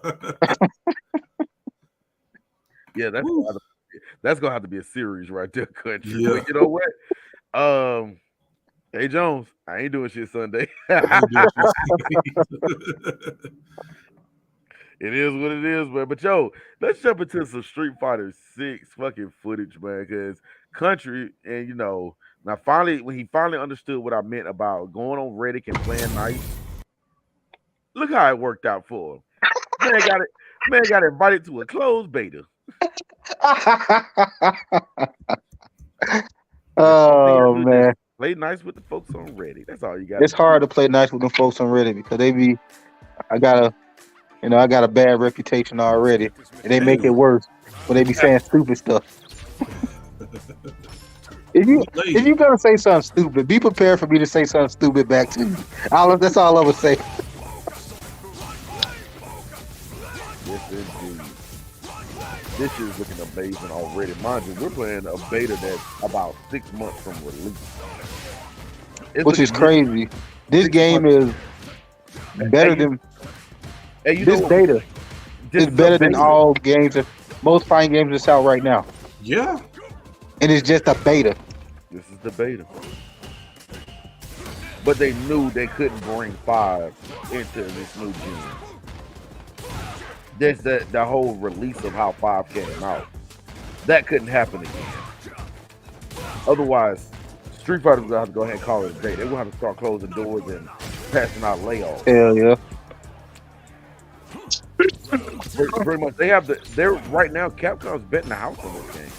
Yeah, Woo. that's gonna have to be a series right there, country. Yeah, But you know what? Hey Jones, I ain't doing shit Sunday. I ain't doing shit. It is what it is, man. But yo, let's jump into some Street Fighter 6 fucking footage, man. Because Country, and now finally, when he finally understood what I meant about going on Reddit and playing nice, look how it worked out for him. Man got invited to a closed beta. That's all he Oh had to do. man, Play nice with the folks on Reddit. That's all you got to it's do. hard to play nice with them folks on Reddit because they be. I got a bad reputation already, and they make it worse when they be saying stupid stuff. If you gonna say something stupid, be prepared for me to say something stupid back to you. That's all I would say. Yes, indeed. This shit is looking amazing already. Mind you, we're playing a beta that's about 6 months from release. It's Which is looking crazy. This 6 game months. is better Hey, than hey, you know this what? beta This is is a better than beta. all games most fighting games that's out right now. Yeah, And it's just a beta. This is the beta. But they knew they couldn't bring 5 into this new gen. That's the whole release of how 5 came out. That couldn't happen again. Otherwise, Street Fighter's gonna have to go ahead and call it a day. They're gonna have to start closing doors and passing out layoffs. Hell yeah. Pretty much, they're right now. Capcom's betting the house on this game.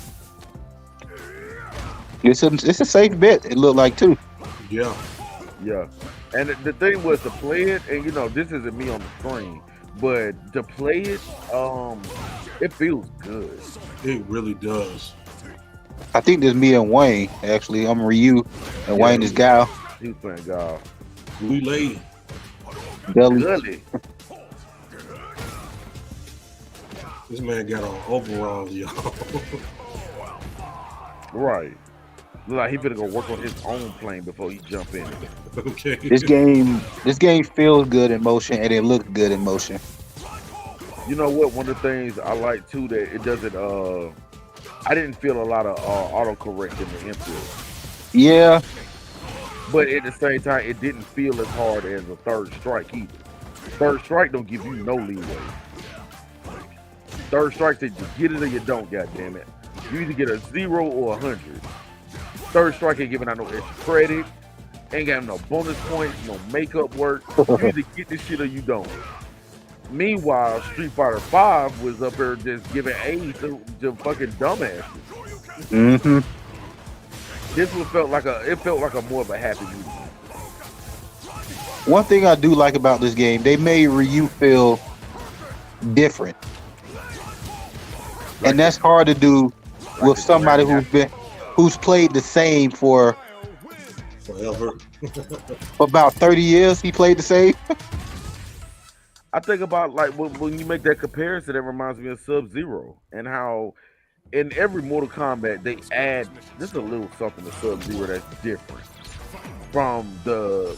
It's a safe bet, it looked like too. yeah. Yeah, and the thing was to play it, and this isn't me on the screen, but to play it, it feels good. It really does. I think there's me and Wayne, actually. I'm Ryu and Yeah, Wayne is Gal. he was playing golf. Blue Lady. Gully. Gully. This man got on overalls, y'all. Right. Look like he finna go work on his own plane before he jump in it. Okay. This game feels good in motion and it looks good in motion. You know what? One of the things I like too that it doesn't. I didn't feel a lot of autocorrect in the infield, Yeah, but at the same time, it didn't feel as hard as a third strike either. Third strike don't give you no leeway. Third strike says you get it or you don't. Goddamn it, you either get a 0 or 100. Third strike ain't giving out no extra credit, ain't got no bonus points, no makeup work. You either get this shit or you don't. Meanwhile, Street Fighter 5 was up there just giving aid to fucking dumbasses. mm-hmm. This one felt like a more of a happy movie. One thing I do like about this game, they made Ryu feel different, and that's hard to do with somebody who's played the same for Forever. about 30 years. He played the same. I think about like when you make that comparison, that reminds me of Sub-Zero and how in every Mortal Kombat they add just a little something to Sub-Zero that's different. From the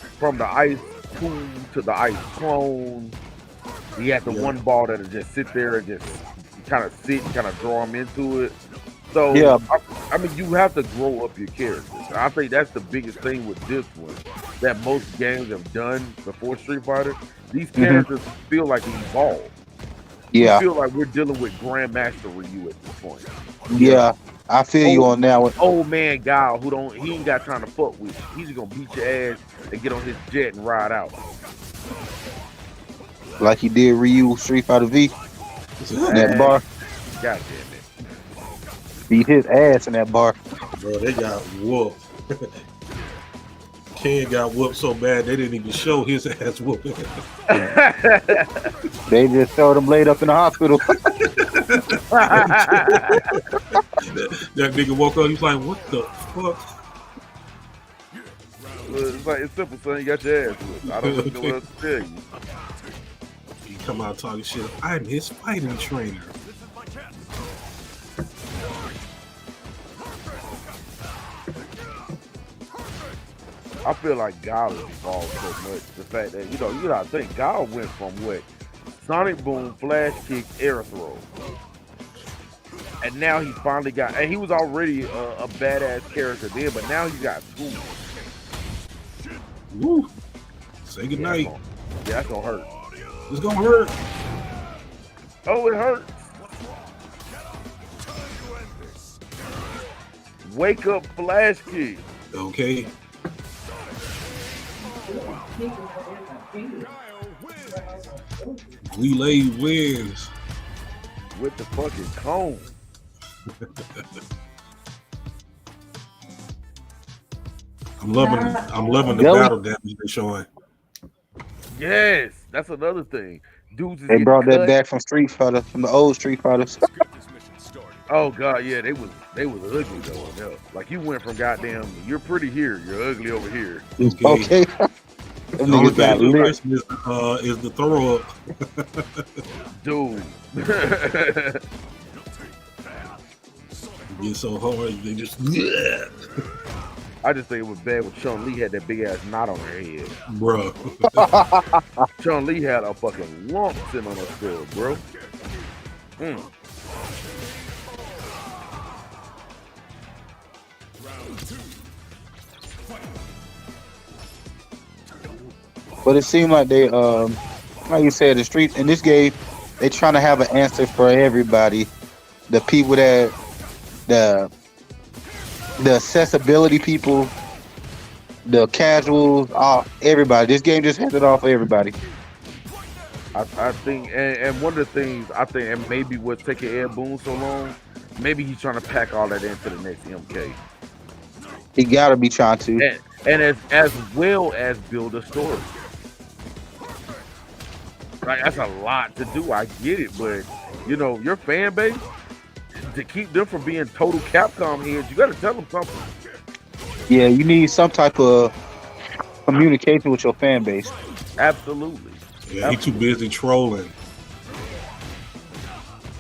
ice pool to the ice clone, you had the one ball that'll just sit there and just kind of sit and kind of draw them into it. So Yeah. I mean, you have to grow up your characters. I think that's the biggest thing with this one that most games have done before Street Fighter. These characters feel like they evolved. Yeah, I feel like we're dealing with Grandmaster Ryu at this point. yeah. I feel you on that one. Old man Guile he ain't got time to fuck with you. He's just gonna beat your ass and get on his jet and ride out. Like he did Ryu Street Fighter V in that bar. God damn it. Beat his ass in that bar. Bro, they got whooped. Ken got whooped so bad they didn't even show his ass whooping. They just showed him laid up in the hospital. That nigga woke up, he's like, what the fuck? It's like, it's simple, son. You got your ass whooped. I don't know what else to tell you. He come out talking shit. I'm his fighting trainer. I feel like Guile has evolved so much. The fact that, you gotta think, Guile went from what? Sonic Boom, Flash Kick, Air Throw. And now he finally got, and he was already a badass character then, but now he got two. Woo. Say goodnight. Yeah, that's gonna hurt. It's gonna hurt. Oh, it hurts. Wake up, Flash Kick. Okay. Relay wins. With the fucking cone. I'm loving the Yellow. battle damage they're showing. Yes, that's another thing. Dudes is They brought getting that cut. back from Street Fighter, from the old Street Fighters. Oh god, yeah, they was ugly though. Yeah. Like you went from goddamn, you're pretty here, you're ugly over here. Okay. Them The only niggas got thing lit. missing is the throw up. Dude. Get so hard, they just I just think it was bad when Chun-Li had that big ass knot on her head. bruh. Chun-Li had a fucking lump sitting on her skull, bro. But it seemed like they, like you said, the street in this game, they trying to have an answer for everybody. The people that, the accessibility people, the casuals, everybody. This game just has it all for everybody. I think, and one of the things I think, and maybe what's taking Ed Boon so long, maybe he's trying to pack all that into the next MK. He gotta be trying to. And as well as build a story. Like that's a lot to do. I get it, but your fan base, to keep them from being total Capcom heads, you got to tell them something. Yeah, you need some type of communication with your fan base. Absolutely. Yeah, he too busy trolling.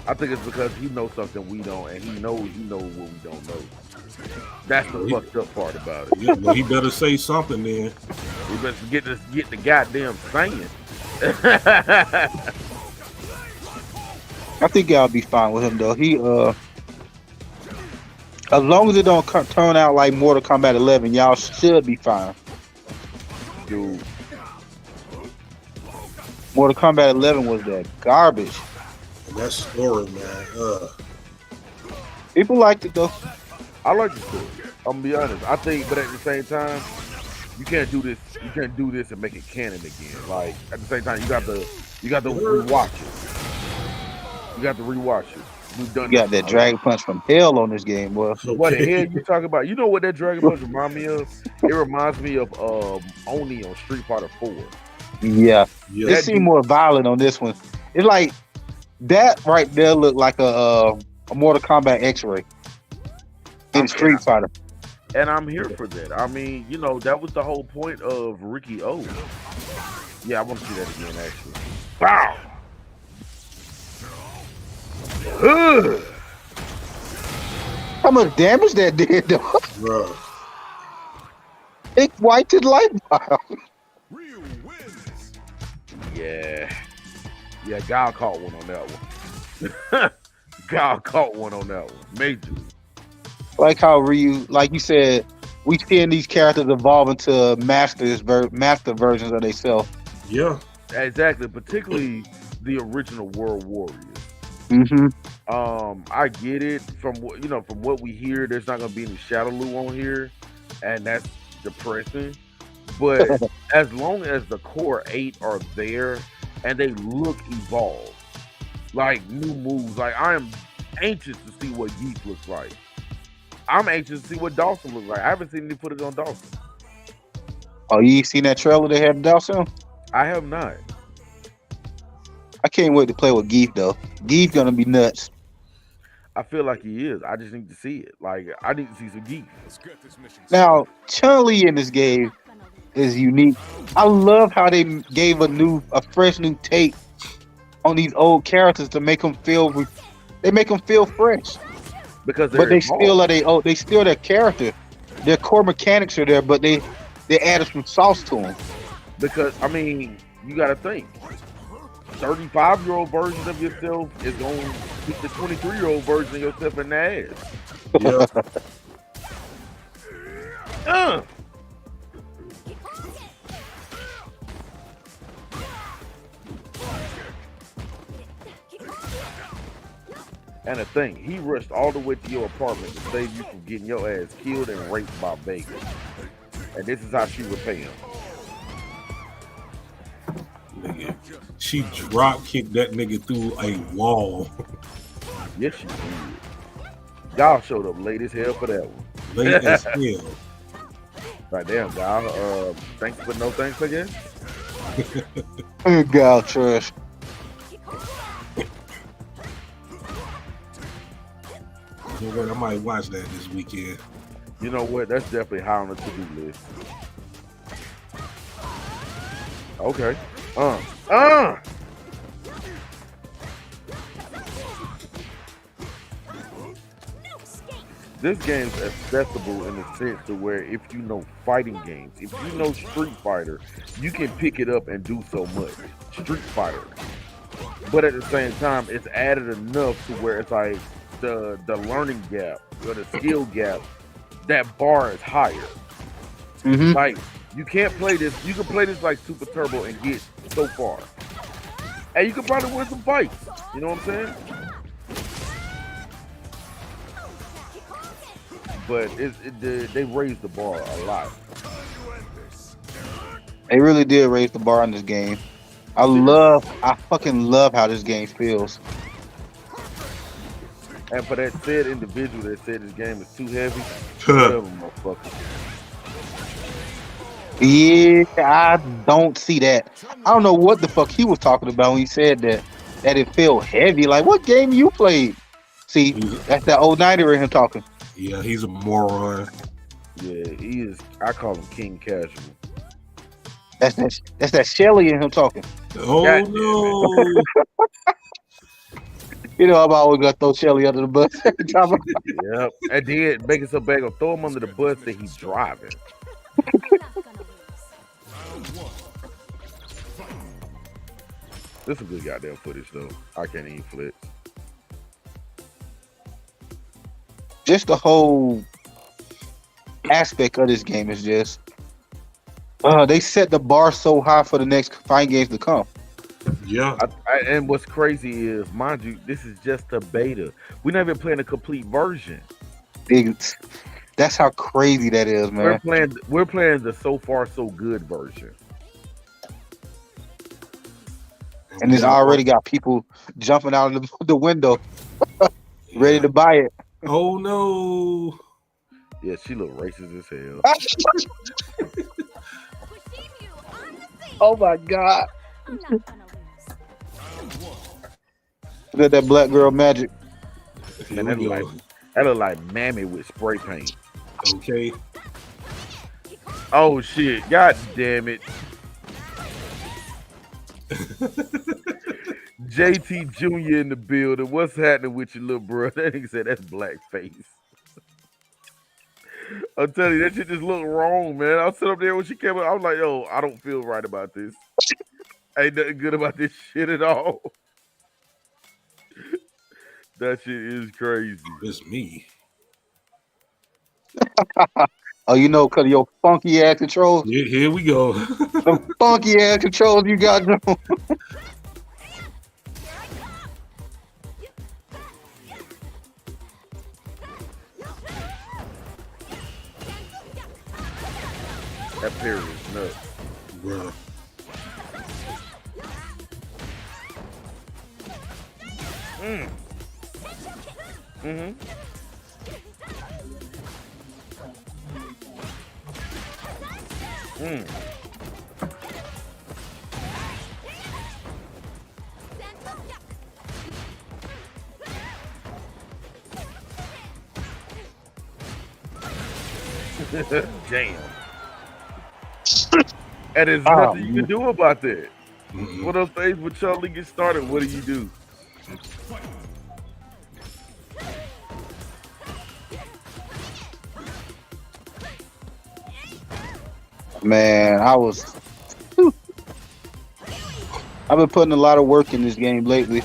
I think it's because he knows something we don't, and he knows what we don't know. That's the fucked up part about it. Yeah, well, he better say something then. We better get the goddamn saying. I think y'all be fine with him though. He as long as it don't turn out like Mortal Kombat 11, y'all should be fine. Dude, Mortal Kombat 11 was that garbage. That story, man. People liked it though. I like the story. I'm gonna be honest. I think, but at the same time, you can't do this. You can't do this and make it canon again. Like at the same time, you got to rewatch it. You got to rewatch it. We've done. You got that Dragon Punch from hell on this game, boy. What the hell you talking about? You know what that Dragon Punch remind me of? It reminds me of Oni on Street Fighter 4. Yeah. Yeah. It seemed more violent on this one. It's like that right there looked like a Mortal Kombat X-ray in Street Fighter. And I'm here for that. I mean, you know, that was the whole point of Ricky O. Yeah, I want to see that again, actually. Wow. How much damage that did, though? Bro. It wiped his life out. Yeah. Yeah, Gal caught one on that one. Gal caught one on that one. Major. Like how Ryu, like you said, we seeing these characters evolve into master versions of themselves. Yeah. Exactly. Particularly the original World Warriors. Mm-hmm. I get it from what we hear. There's not gonna be any Shadowloo on here, and that's depressing. But as long as the core 8 are there and they look evolved, like new moves, like I am anxious to see what Yeet looks like. I'm anxious to see what Dawson looks like. I haven't seen any footage on Dawson. Oh, you seen that trailer they had Dawson? I have not. I can't wait to play with Geef though. Geef gonna be nuts. I feel like he is. I just need to see it. Like I need to see some Geef. Now, Chun-Li in this game is unique. I love how they gave a fresh new take on these old characters to make them feel fresh. Because they still their character. Their core mechanics are there, but they added some sauce to them. Because I mean, you got to think. 35-year-old version of yourself is going to beat the 23-year-old version of yourself in the ass. Yeah. And the thing, he rushed all the way to your apartment to save you from getting your ass killed and raped by Baker. And this is how she repay him. Nigga, she drop kicked that nigga through a wall. Yes, she did. Y'all showed up late as hell for that one. Late as hell. Right damn, y'all. Thanks but no thanks, I guess. God, trash. You know what? I might watch that this weekend. You know what? That's definitely high on the to-do list. Okay. This game's accessible in the sense to where if you know fighting games, if you know Street Fighter, you can pick it up and do so much. Street Fighter. But at the same time, it's added enough to where it's like the learning gap or the skill gap, that bar is higher. Mm-hmm. Like you can't play this. You can play this like Super Turbo and get so far, and you can probably win some fights. You know what I'm saying? But they raised the bar a lot. They really did raise the bar on this game. I fucking love how this game feels. And for that said individual that said this game is too heavy, whatever, motherfucker. Yeah, I don't see that. I don't know what the fuck he was talking about when he said that it felt heavy. Like, what game you played? See, that's that old 90er in him talking. Yeah, he's a moron. Yeah, he is. I call him King Casual. That's that Shelly in him talking. Oh God damn it. no. You know, I'm always gonna throw Shelly under the bus every time. Yep. And then making so bad, gonna throw him under the bus that he's driving. This is good goddamn footage though. I can't even flip. Just the whole aspect of this game is just they set the bar so high for the next fighting games to come. Yeah. And what's crazy is, mind you, this is just a beta. We're not even playing a complete version. That's how crazy that is, man. We're playing the so far so good version. And it's already got people jumping out of the window, ready to buy it. Oh no. Yeah, she look racist as hell. Oh my god. Look at that black girl magic. Man, that look like Mammy with spray paint. Okay. Oh shit! God damn it! JT Jr. in the building. What's happening with your little bro? That nigga said that's blackface. I'm telling you, that shit just looked wrong, man. I was sitting up there when she came up. I was like, yo, I don't feel right about this. Ain't nothing good about this shit at all. That shit is crazy. It's me. Oh, you know, cause of your funky ass controls. Here we go. Some funky ass controls you got. That parry is nuts. Bruh. Mm-hmm. Damn. And there's nothing you can do about that. One of those things when Charlie gets started, what do you do? Man, I've been putting a lot of work in this game lately.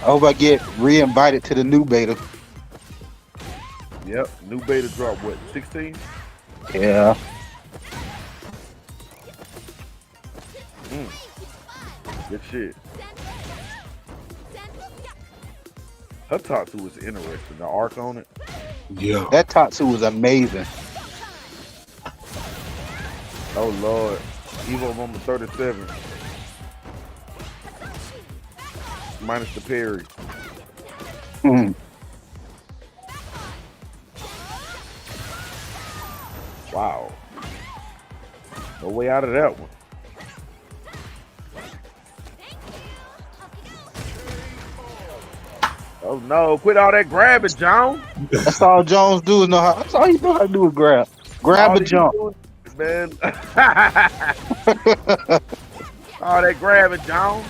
I hope I get re-invited to the new beta. Yep, new beta drop what, 16? Yeah. Good shit. Her Tatsu was interesting. The arc on it. Yeah. That Tatsu was amazing. Oh Lord. Evo number 37. Minus the parry. Wow. No way out of that one. Oh no, quit all that grabbing, John. That's all Jones do. That's all he know how to do is grab. Grab and jump. Man. All that grabbing, John.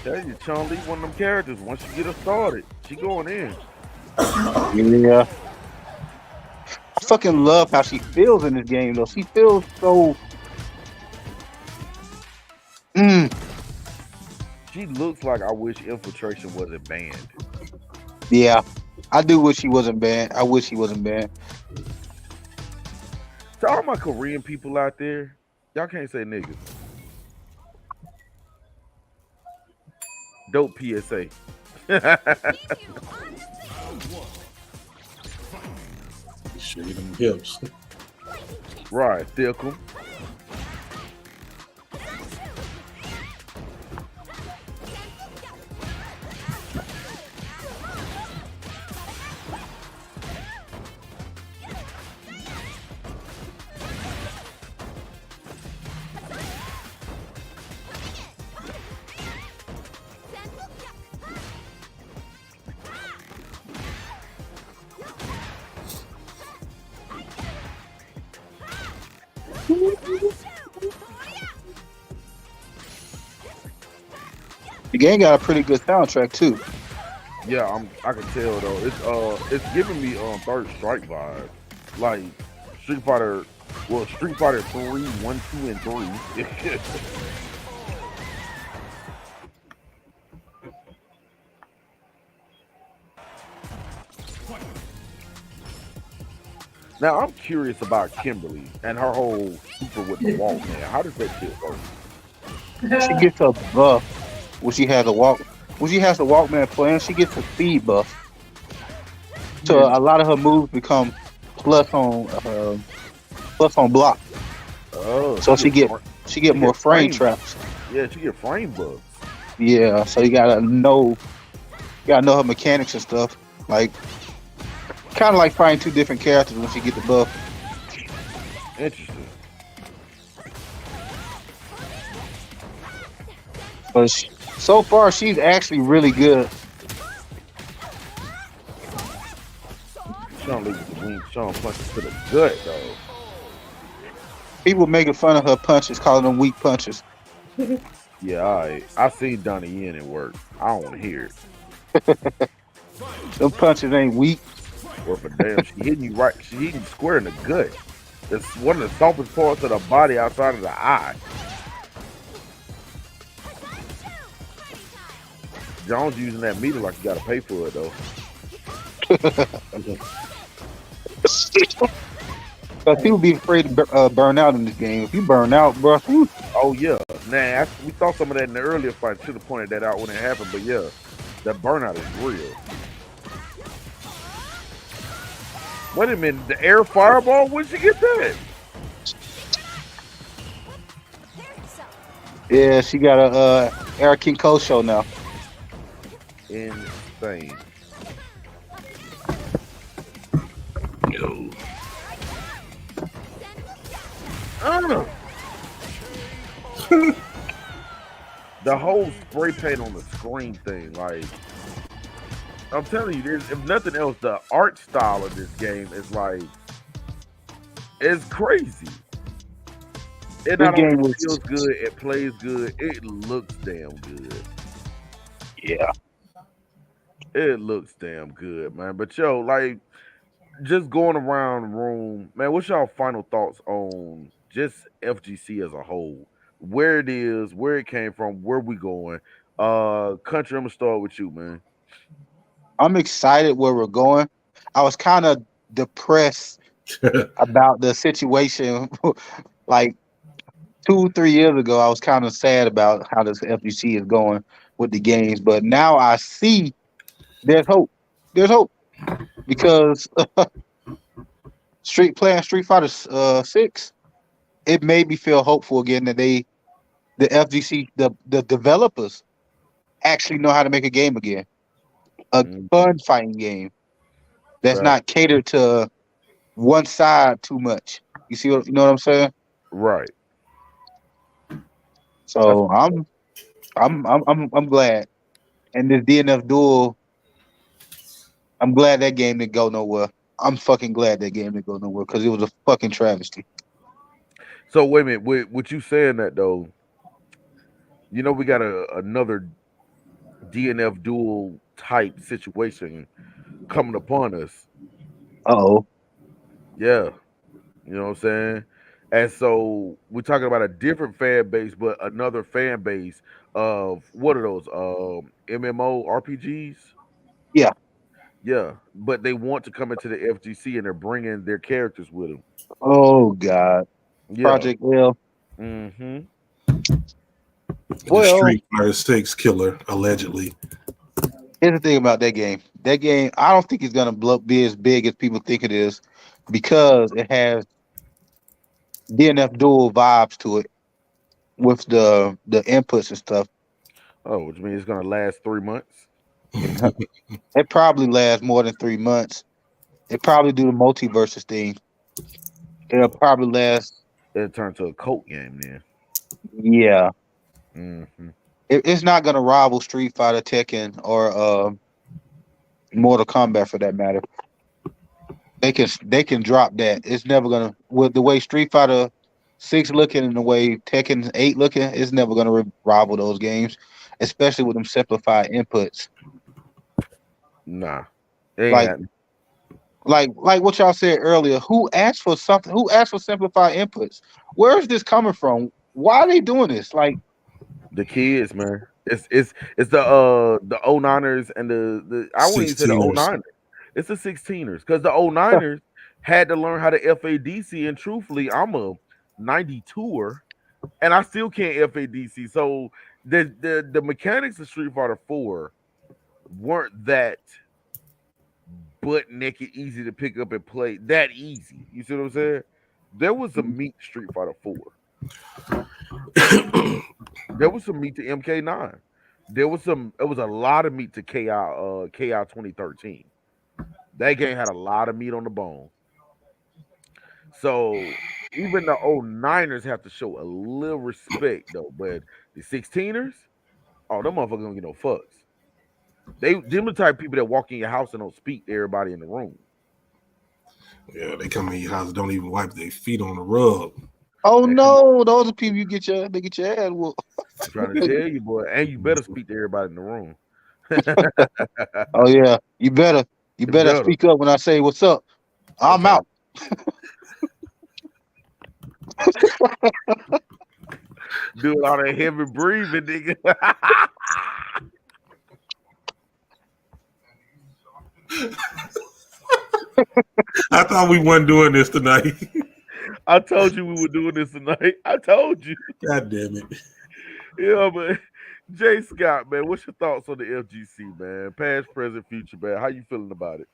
Tell you, Chun-Li, one of them characters. Once you get her started, she going in. Yeah. I fucking love how she feels in this game, though. She feels so. She looks like I wish infiltration wasn't banned. Yeah, I do wish he wasn't banned. I wish he wasn't banned. To all my Korean people out there, y'all can't say niggas. Dope PSA. Show you them hips. Right, thick 'em. The game got a pretty good soundtrack too. Yeah, I can tell though. It's giving me Third Strike vibes, like Street Fighter. Well, Street Fighter 3, 1, 2, and 3. Now I'm curious about Kimberly and her whole super with the walk, man. How does that shit work? She gets a buff when she has a walk. When she has the Walkman playing, she gets a speed buff. So Yeah. a lot of her moves become plus on block. Oh, So she get she more get frame frame. traps. Yeah, she get frame bugs. Yeah, so you gotta know her mechanics and stuff. Like kind of like fighting two different characters when she get the buff. Interesting. But so far, she's actually really good. She don't leave with the wing. She don't punch to the gut though. People making fun of her punches, calling them weak punches. Yeah, I seen Donnie Yen at work. I don't want to hear it. Them punches ain't weak. Or for damn, she hitting you right. She hitting you square in the gut. It's one of the softest parts of the body outside of the eye. Jones using that meter like you got to pay for it though. But people be afraid to burn out in this game. If you burn out, bro, whew, Oh yeah, nah. We saw some of that in the earlier fight. Should have pointed that out when it happened. But yeah, that burnout is real. Wait a minute, the air fireball? Where'd you get that? yeah, she got a Eric King Cole show now. Insane. No. The whole spray paint on the screen thing, like I'm telling you, there's if nothing else, the art style of this game is like it's crazy. It This not only game was feels good, it plays good, it looks damn good. yeah. It looks damn good, man. But yo, like just going around the room, man, what's y'all final thoughts on just FGC as a whole? Where it is, where it came from, where we going? Country, I'm gonna start with you, man. I'm excited where we're going. I was kind of depressed about the situation. Like 2, 3 years ago, I was kind of sad about how this FGC is going with the games, but now I see there's hope. There's hope because Street Fighter 6, it made me feel hopeful again that the FGC, the developers actually know how to make a game again, a Mhm. fun fighting game that's Right, not catered to one side too much. You know what I'm saying? right. That's So I'm glad. And this DNF duel, I'm glad that game didn't go nowhere. I'm fucking glad that game didn't go nowhere because it was a fucking travesty. so. Wait a minute, with you saying that though, you know we got another DNF duel type situation coming upon us. Oh, Yeah, you know what I'm saying? And so we're talking about a different fan base, but another fan base of what are those? MMO RPGs? yeah. Yeah, but they want to come into the FGC and they're bringing their characters with them. Oh God. Yeah. Project L. Mm-hmm. The Well, Street Fighter 6 killer, allegedly. here's the thing about that game. That game, I don't think it's gonna be as big as people think it is because it has DNF dual vibes to it with the inputs and stuff. Oh, which means it's gonna last 3 months. It probably lasts more than 3 months. It probably do the multiverses thing. It'll probably last. It'll turn to a cult game then. Yeah, Mm-hmm. it's not gonna rival Street Fighter, Tekken, or Mortal Kombat for that matter. They can drop that. It's never gonna with the way Street Fighter 6 looking in the way Tekken 8 looking, it's never gonna rival those games, especially with them simplified inputs. Nah, it ain't Like happening. like what y'all said earlier. Who asked for something? Who asked for simplified inputs? Where is this coming from? Why are they doing this? Like, The kids, man. It's the 09ers and the I wouldn't even say the 16ers. 09ers. It's the 16ers because the 09ers had to learn how to FADC, and truthfully, I'm a 92er and I still can't FADC. So the mechanics of Street Fighter 4 weren't that butt naked easy to pick up and play that easy. You see what I'm saying? There was some meat to Street Fighter 4. There was some meat to MK9. There was some. It was a lot of meat to KI 2013. That game had a lot of meat on the bone. So even the old Niners have to show a little respect though. But the 16ers, oh, them motherfuckers don't get no fucks. Them the type of people that walk in your house and don't speak to everybody in the room. Yeah, they come in your house, don't even wipe their feet on the rug. oh Man, come on. no, those are people they get your ass whooped. I'm trying to tell you, boy. And you better speak to everybody in the room. Oh yeah, you better Better. speak up when I say what's up. I'm I'm trying out. doing all that heavy breathing, nigga. I thought we weren't doing this tonight. I told you we were doing this tonight. I told you. God damn it. Yeah, but Jay Scott, man, what's your thoughts on the FGC, man? Past, present, future, man. How you feeling about it?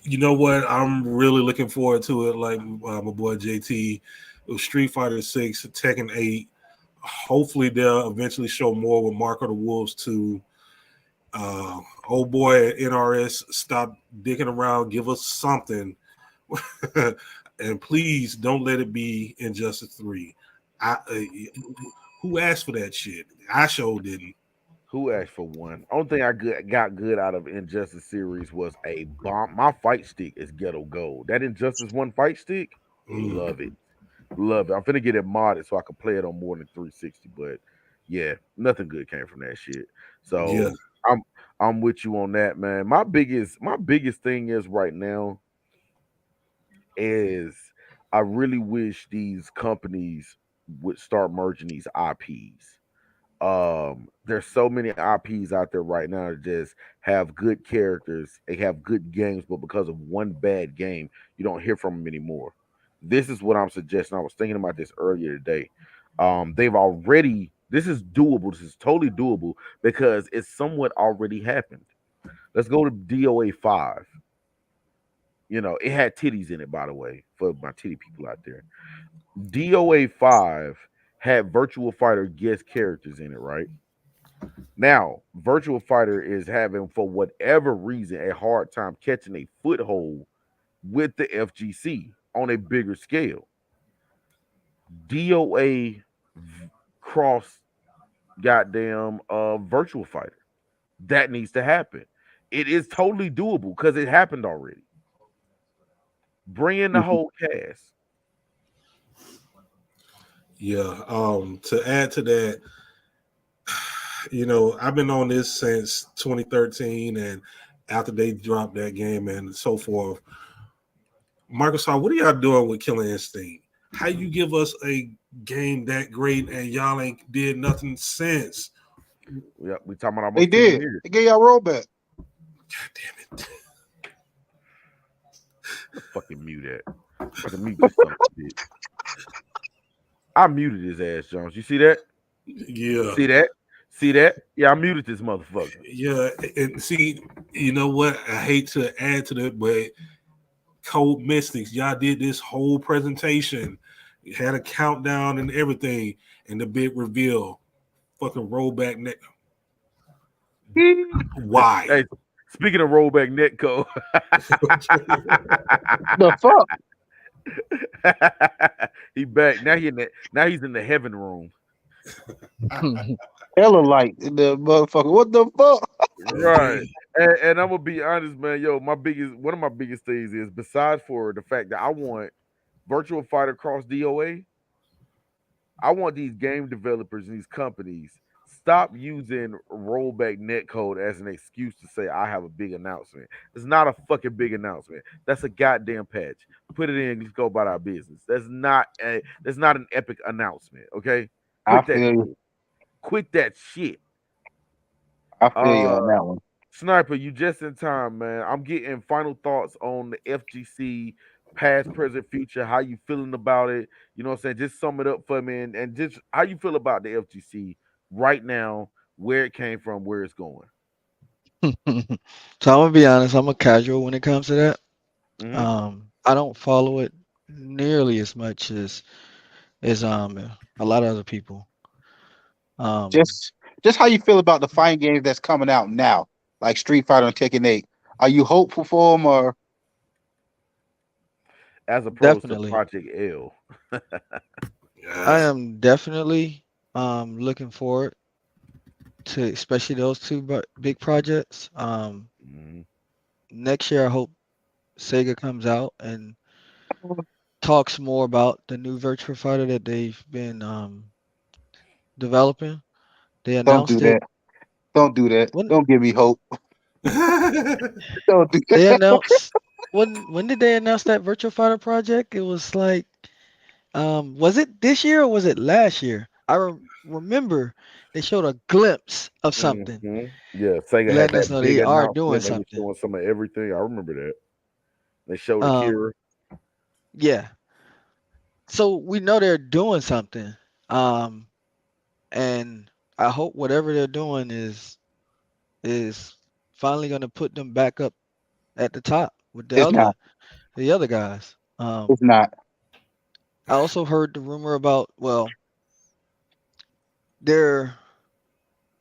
You know what? I'm really looking forward to it. Like my boy JT, Street Fighter 6, Tekken 8. Hopefully they'll eventually show more with Mark of the Wolves too. Old boy at NRS, stop dicking around, give us something. And please don't let it be Injustice 3. Who asked for that shit? I sure didn't. Who asked for one? Only thing I got good out of Injustice series was a bomb. My fight stick is ghetto gold. That Injustice 1 fight stick, love it. Love it. I'm finna get it modded so I can play it on more than 360. But yeah, nothing good came from that shit. Yeah. So I'm with you on that, man. My biggest thing is right now is I really wish these companies would start merging these IPs. There's so many IPs out there right now that just have good characters, they have good games, but because of one bad game, you don't hear from them anymore. This is what I'm suggesting. I was thinking about this earlier today. They've already this is doable. This is totally doable because it's somewhat already happened. Let's go to DOA 5. You know, it had titties in it, by the way, for my titty people out there. DOA 5 had Virtual Fighter guest characters in it, right? Now, Virtual Fighter is having, for whatever reason, a hard time catching a foothold with the FGC on a bigger scale. DOA cross goddamn Virtual Fighter. That needs to happen. It is totally doable because it happened already. Bring in the whole cast. Yeah. To add to that, I've been on this since 2013, and after they dropped that game and so forth. Microsoft, what are y'all doing with Killer Instinct? How you give us a game that great and y'all ain't did nothing since? Yeah, we talking about They almost 10 did. years. They gave y'all rollback. God damn it. Fucking mute that. Fucking mute this son of a bitch. I muted his ass, Jones. You see that? Yeah. See that? See that? Yeah, I muted this motherfucker. Yeah, and see, you know what? I hate to add to that, but Cold Mystics, y'all did this whole presentation. You had a countdown and everything, and the big reveal. Fucking rollback neck. Why? Hey, speaking of rollback netcode, The fuck? he back now. He's in the heaven room. Hella light in the motherfucker. What the fuck? Right. And I'm gonna be honest, man. Yo, one of my biggest things is besides for the fact that I want Virtual Fighter Cross DOA, I want these game developers and these companies stop using rollback netcode as an excuse to say I have a big announcement. It's not a fucking big announcement. That's a goddamn patch. Put it in, let's go about our business. That's not an epic announcement. Okay, I quit that feel you. shit. Quit that shit. I feel you Uh, on that one. Sniper, you just in time, man. I'm getting final thoughts on the FGC, past, present, future. How you feeling about it? You know what I'm saying? Just sum it up for me, and just how you feel about the FGC right now, where it came from, where it's going. So I'm gonna be honest, I'm a casual when it comes to that. Hmm. I don't follow it nearly as much as a lot of other people. Um, Just how you feel about the fighting games that's coming out now, like Street Fighter and Tekken 8. Are you hopeful for them, or As opposed to Definitely. Project L. I Yes. am definitely looking forward to especially those two big projects. Mhm. Next year I hope Sega comes out and talks more about the new Virtua Fighter that they've been developing. They don't do announced it that? Don't do that. when Don't give me hope. Don't do they that. announced when did they announce that Virtua Fighter project? It was like was it this year or was it last year? Remember they showed a glimpse of something, Yeah, Sega had letting us that know big they are doing announcement. They were something. showing some of everything. I remember that. They showed Um, Akira. yeah. So we know they're doing something. Um, and I hope whatever they're doing is finally gonna put them back up at the top with It's not. the other guys. It's not. I also heard the rumor about, well, they're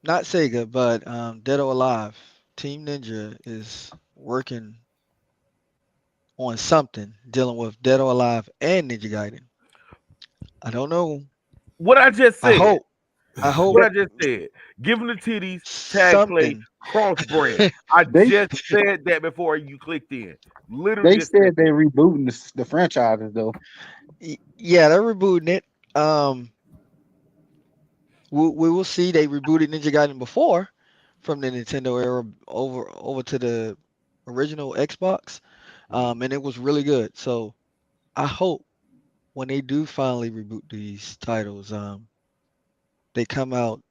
not Sega, but Dead or Alive. Team Ninja is working on something dealing with Dead or Alive and Ninja Gaiden. I don't know. What I just I said. hope. I hope What I just said. Give them the titties, tag play, something. cross brand. I They just said that before you clicked in. Literally they just said said they that. rebooting the franchises though. Yeah, they're rebooting it. We will see. They rebooted Ninja Gaiden before from the Nintendo era over to the original Xbox, and it was really good. So I hope when they do finally reboot these titles, they come out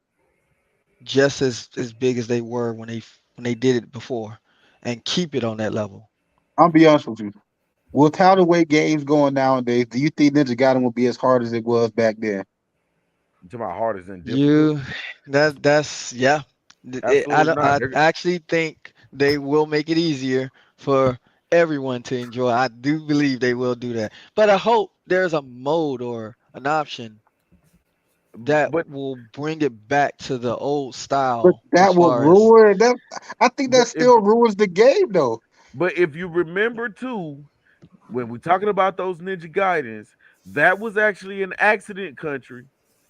just as big as they were when they did it before, and keep it on that level. I'll be honest with you. With how the way games going nowadays, do you think Ninja Gaiden will be as hard as it was back then? To my heart is in difficult. You, that's yeah. Absolutely not. I actually think they will make it easier for everyone to enjoy. I do believe they will do that, but I hope there's a mode or an option that But will bring it back to the old But style as that would far as ruin that. I think but that if still ruins the game though. but if you remember too, when we're talking about those Ninja Gaidens, that was actually an accident, country,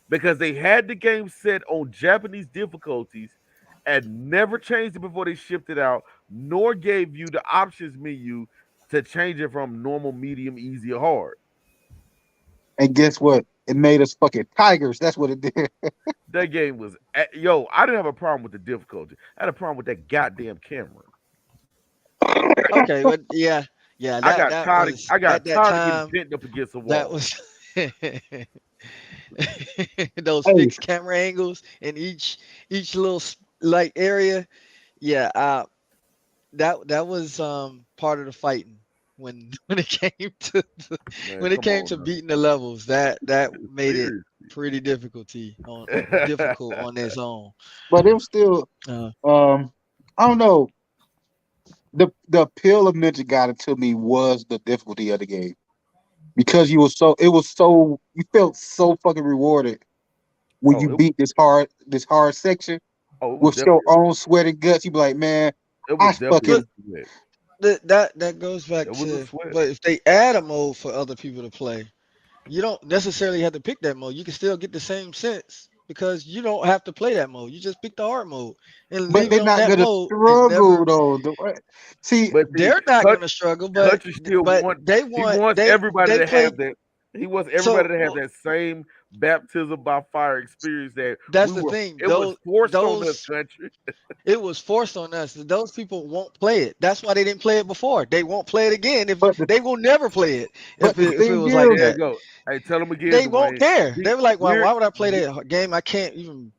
because they had the game set on Japanese difficulties and never changed it before they shipped it out, nor gave you the options menu to change it from normal, medium, easy, or hard. And guess what? It made us fucking tigers. That's what it did. That game was yo. I didn't have a problem with the difficulty. I had a problem with that goddamn camera. okay, but yeah, yeah, that was I at got that tired of getting time pinned up against the that wall. was those Hey, fixed camera angles in each little light area. Yeah, that was part of the fighting when when it came to Man, when it come came on to beating the levels. That made it now. pretty difficult on its own. but it was still Uh, I don't know. The appeal of Ninja Gaiden to me was the difficulty of the game. Because you felt so fucking rewarded when oh, you beat this hard section it was with your definitely own sweat and guts. You be like, man, it was I definitely a but fucking sweat. that goes back It was a to, sweat. but if they add a mode for other people to play, you don't necessarily have to pick that mode. You can still get the same sense because you don't have to play that mode. You just pick the hard mode and but leave it they're on not that gonna mode and struggle never. though. See, But see, They're not Cut, gonna struggle, Country still but want they he want wants everybody they to play. have that. He wants everybody So to have that same baptism by fire experience that That's we the were. thing. It was forced on us, Those country. it was forced on us. Those people won't play it. That's why they didn't play it before. They won't play it again. If But the they will never play it but the if it thing was like is, There you that. go. Hey, tell them again, They won't Dwayne. care. We, They were like, "Well, we're why would I play that game? I can't even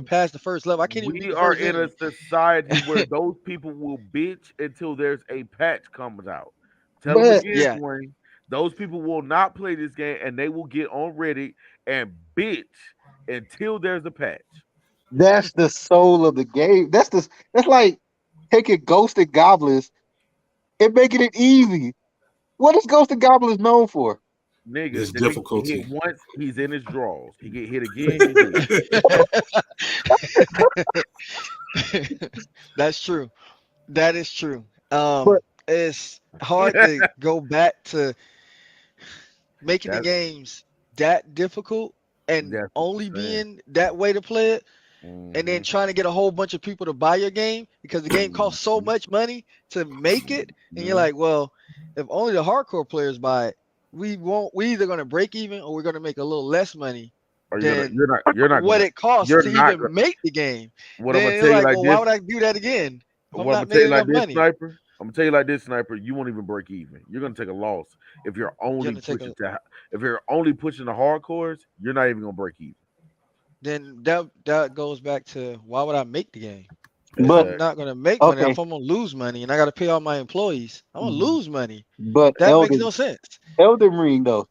pass the first level. I can't even beat we the are first in a enemy." society where those people will bitch until there's a patch comes out. Tell them but again, Yeah, Dwayne. Those people will not play this game and they will get on Reddit and bitch until there's a patch. that's the soul of the game. That's like taking Ghost and Goblins and making it easy. What is Ghost and Goblins known for? Nigga, It's the nigga get hit difficulty. once, he's in his drawers. He get hit again, he dead. that's true. That is true. But It's hard to go back to making the That's games that difficult and that's what only I'm saying. being that way to play it, and then Hmm. trying to get a whole bunch of people to buy your game because the game costs so Hmm. much money to make it, and you're Hmm. like, well, if only the hardcore players buy it, we either gonna break even or we're gonna make a little less money Or than you're not what gonna it costs you're to not even gonna make the game. what I'm gonna Then tell you're you like, like well, why this. would I do that again if I'm What I'm gonna not tell you making like enough this, money? sniper. I'm gonna tell you like this, sniper. You won't even break even. You're gonna take a loss if you're You're only gonna take pushing a to. If you're only pushing the hardcores, you're not even gonna break even. then that goes back to why would I make the game? If but I'm Exactly. not gonna make money, okay, if I'm gonna lose money and I gotta pay all my employees, I'm gonna lose money. but That makes no sense. Elden Ring though.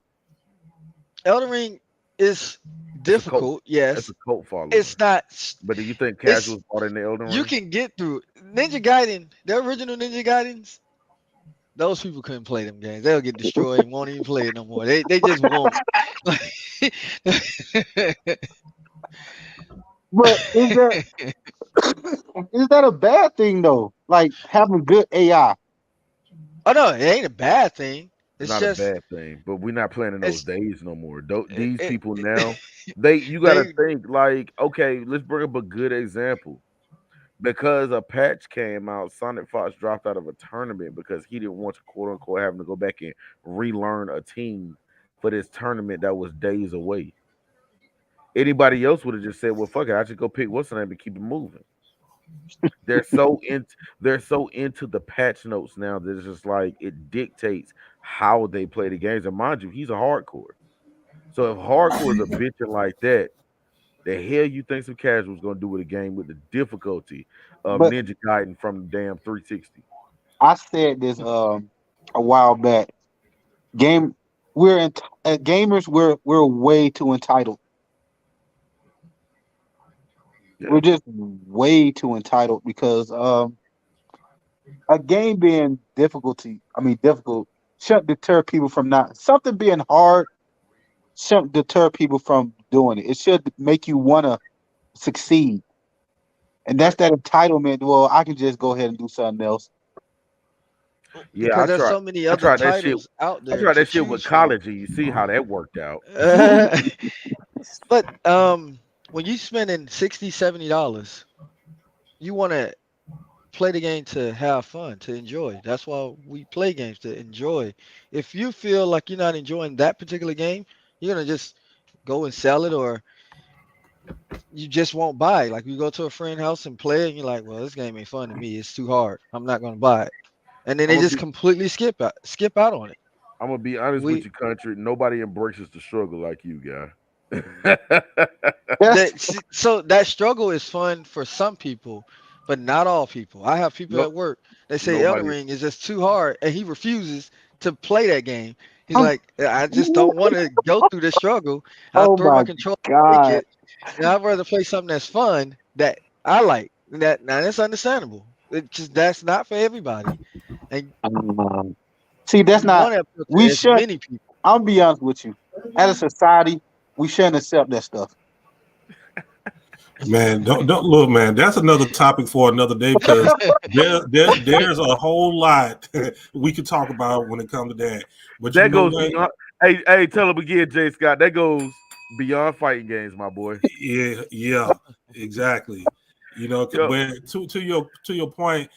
Elden Ring is It's a cult. difficult, It's a yes. cult It's following. not. But do you think It's casuals bought in the Elden you Ring? can get through Ninja Gaiden. The original Ninja Gaidens. Those people couldn't play them games. They'll get destroyed and won't even play it no more. They just won't. But is that a bad thing though? Like having good AI. Oh no, it ain't a bad thing. It's It's not a just bad thing, but we're not playing in those it's days no more. it, These it, people now, you got to they think like, okay, let's bring up a good example. Because a patch came out, Sonic Fox dropped out of a tournament because he didn't want to quote unquote having to go back and relearn a team for this tournament that was days away. Anybody else would have just said, "Well, fuck it, I should go pick what's the name and keep it moving." They're so in, they're so into the patch notes now that it's just like it dictates how they play the games. And mind you, he's a hardcore. So if hardcore is a bitching like that, the hell you think some casuals gonna do with a game with the difficulty of But Ninja Gaiden from the damn 360? I said this a while back. Game we're in gamers we're way too entitled. Yeah, We're just way too entitled because a game being difficult shouldn't deter people from not something being hard shouldn't deter people from doing it. It should make you wanna succeed. And that's right. that entitlement. Well, I can just go ahead and do something else. Yeah, because there's so many I other tried that shit. titles out I there tried to that shit with choose from. college, and you see how that worked out. But when you spending 60, $70, you want to play the game to have fun, to enjoy. That's why we play games to enjoy. If you feel like you're not enjoying that particular game, you're gonna just go and sell it, or you just won't buy it. Like you go to a friend house and play it, and you're like, well, this game ain't fun to me. It's too hard. I'm not gonna buy it. And then I'm they gonna just be completely skip out on it. I'm gonna be honest with We you, country. Nobody embraces the struggle like you, guy. That's so that struggle is fun for some people, but not all people. I have people no, at work. They say Elden nobody. Ring is just too hard, and he refuses to play that game. He's I'm, like, I just don't want to go through the struggle. I'll oh throw my my controller, take god. it, and I'd rather play something that's fun that I like. And that now that's understandable. It just that's not for everybody, and See, that's you not want to appeal to we as should many people. I'll be honest with you. As a society, we shouldn't accept that stuff. Man, don't look, man. That's another topic for another day because there's a whole lot we could talk about when it comes to that. But you That know goes what? beyond. Hey, tell him again, Jay Scott. That goes beyond fighting games, my boy. Yeah, exactly. You know, Yo, but to your point,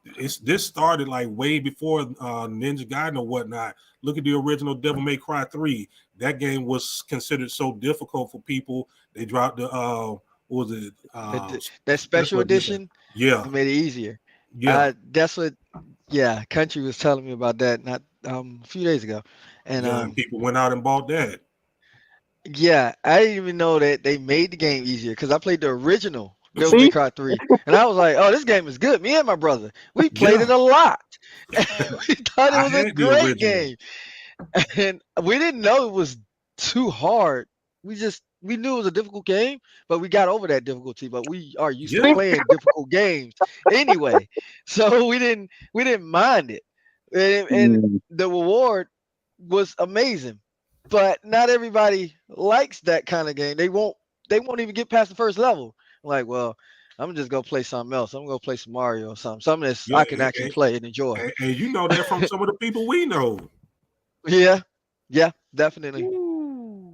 it's this started like way before Ninja Gaiden or whatnot. Look at the original Devil May Cry 3. that game was considered so difficult for people. They dropped the what was it? That special edition, Yeah, it made it easier. yeah, That's what. Yeah, Country was telling me about that not a few days ago, and yeah. And people went out and bought that. yeah, I didn't even know that they made the game easier because I played the original Devil May See, Cry 3, and I was like, "Oh, this game is good." Me and my brother, we played Yeah, it a lot. We thought it I was a had the great original. game, and we didn't know it was too hard. We knew it was a difficult game, but we got over that difficulty. But we are used to Yeah, playing difficult games anyway, so we didn't mind it, and mm, the reward was amazing. But not everybody likes that kind of game. They won't even get past the first level. Like, well, I'm just gonna play something else. I'm gonna play some Mario or something that yeah, I can actually play and enjoy. and you know that from some of the people we know. Yeah, yeah, definitely. Ooh,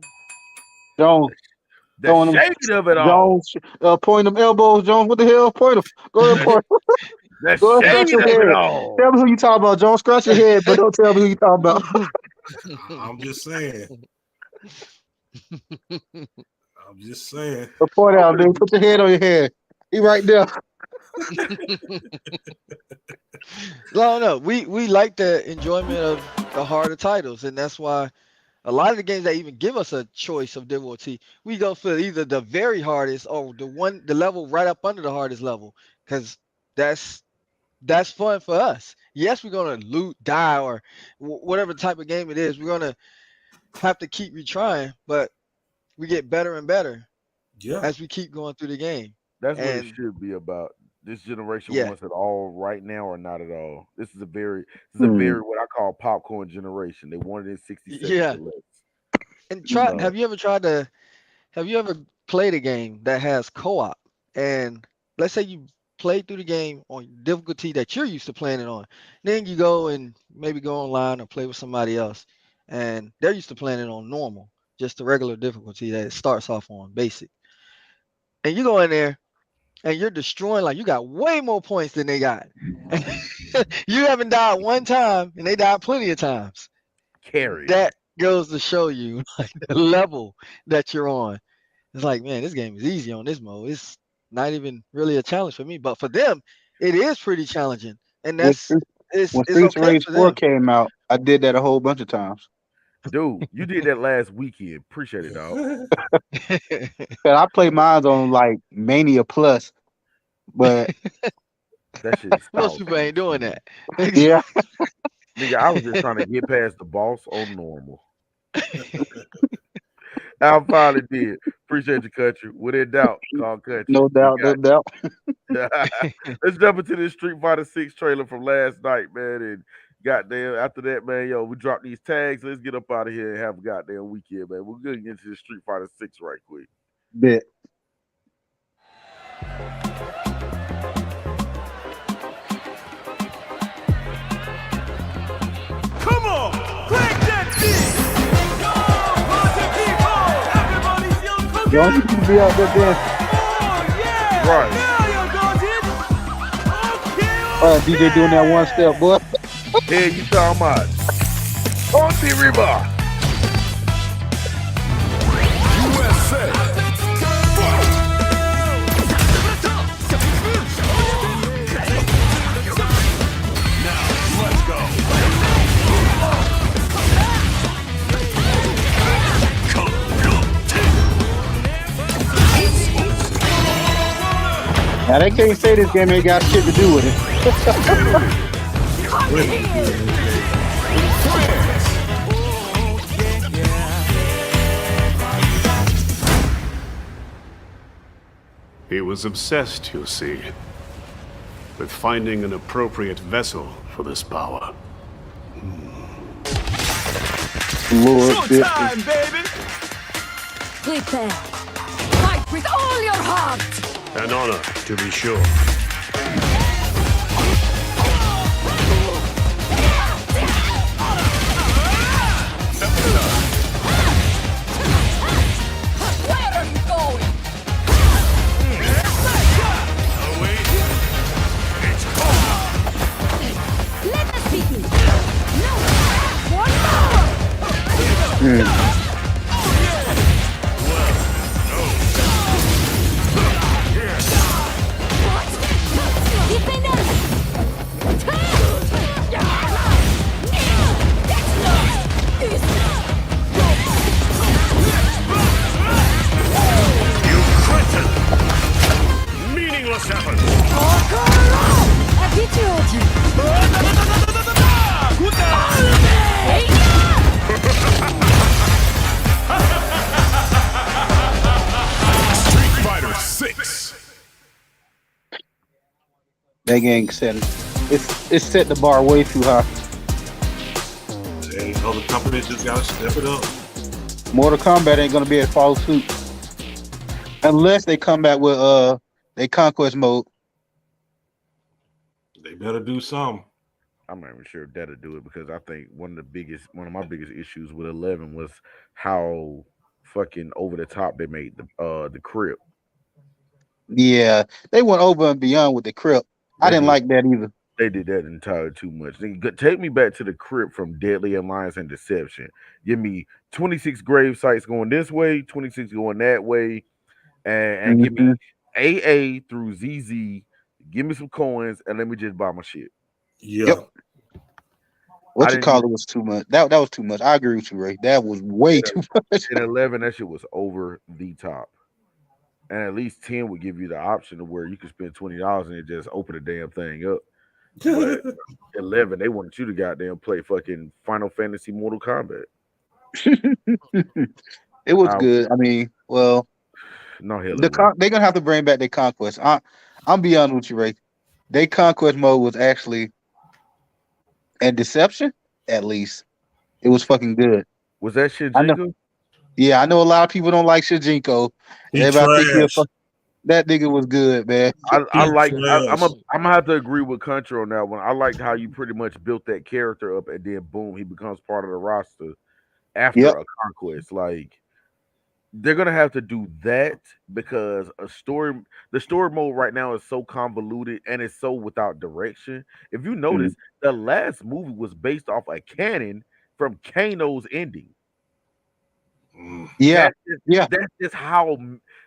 Jones the throwing them. shade of it all. Jones, point them elbows. Jones, what the hell? Point them. Go ahead, The, point. the Go ahead, scratch shade your of it head. all. Tell me who you talking about, Jones. Scratch your head, but don't tell me who you talking about. I'm just saying. I'm just saying. Point out, dude. Put your head on your head. He right there. No, we like the enjoyment of the harder titles, and that's why a lot of the games that even give us a choice of difficulty, we go for either the very hardest or the level right up under the hardest level, because that's fun for us. Yes, we're gonna loot, die, or whatever type of game it is. We're gonna have to keep retrying, but we get better and better Yeah, as we keep going through the game. That's what it And should be about. This generation yeah, wants it all right now or not at all. This is a very Hmm. what I call popcorn generation. They want it in 60 seconds yeah. or less. And So have you ever tried to have you ever played a game that has co-op? And let's say you play through the game on difficulty that you're used to playing it on. Then you go and maybe go online or play with somebody else. And they're used to playing it on normal, just the regular difficulty that it starts off on, basic. And you go in there and you're destroying, like you got way more points than they got. You haven't died one time and they died plenty of times. carrying. That goes to show you like the level that you're on. It's like, man, this game is easy on this mode. It's not even really a challenge for me, but for them, it is pretty challenging, and When that's it's when it's Streets okay Rage for 4 them. came out, I did that a whole bunch of times. Dude, you did that last weekend. Appreciate it, dog. And I play mine on like Mania Plus, but That shit is Most salty. people ain't doing that. yeah, Nigga, I was just trying to get past the boss on normal. I finally did. Appreciate you, Country. With in doubt, call Country. no We doubt, no doubt. got Let's jump into this Street Fighter 6 trailer from last night, man. And goddamn, after that, man, yo, we dropped these tags. Let's get up out of here and have a goddamn weekend, man. We're gonna get into this Street Fighter 6 right quick. Bit. Come on, crank that beat! Yo, party people! Everybody's young Y'all cooking! need to be out there dancing. Oh, yeah! Right. Now you're going! Okay, DJ doing that one step, boy. Here you talking about on the river. USA! Now, let's go! Now they can't say this game ain't got shit to do with it. He was obsessed, you see, with finding an appropriate vessel for this power. Lord, shit. Showtime, baby! Prepare. Fight with all your heart. An honor, to be sure. Where are you going? Let us begin. No. One more. That gang setting it's set the bar way too high. Hey, other companies just gotta step it up. Mortal Kombat ain't gonna be able to follow suit unless they come back with they conquest mode. They better do something. I'm not even sure if that'll do it because I think one of my biggest issues with 11 was how fucking over the top they made the crypt. Yeah, they went over and beyond with the Crip. I They didn't did like that either. they did that entirely too much. Take me back to the crypt from Deadly Alliance and Deception. Give me 26 grave sites going this way, 26 going that way, and give me Hmm. AA through ZZ. Give me some coins and let me just buy my shit. Yep. Yeah. I What you didn't need call it was too much. That was too much. I agree with you, Ray. That was way in, too much. in 11. That shit was over the top. And at least 10 would give you the option of where you could spend $20 and it just open the damn thing up. But 11, they wanted you to goddamn play fucking Final Fantasy Mortal Kombat. It was I good. I mean, well, no hell it wasn't. they're gonna have to bring back their conquest. I'm beyond with you, Ray. Their conquest mode was actually and deception. At least it was fucking good. Was that shit I know. Jingle? Yeah, I know a lot of people don't like Shijinko. He Everybody think trash. that nigga was good, man. I He like trash. I'm gonna have to agree with Country on that one. I liked how you pretty much built that character up and then boom, he becomes part of the roster after Yep. a conquest. Like they're gonna have to do that because the story mode right now is so convoluted and it's so without direction. If you Mm. notice, the last movie was based off a canon from Kano's ending. Mm. Yeah. That's just, Yeah.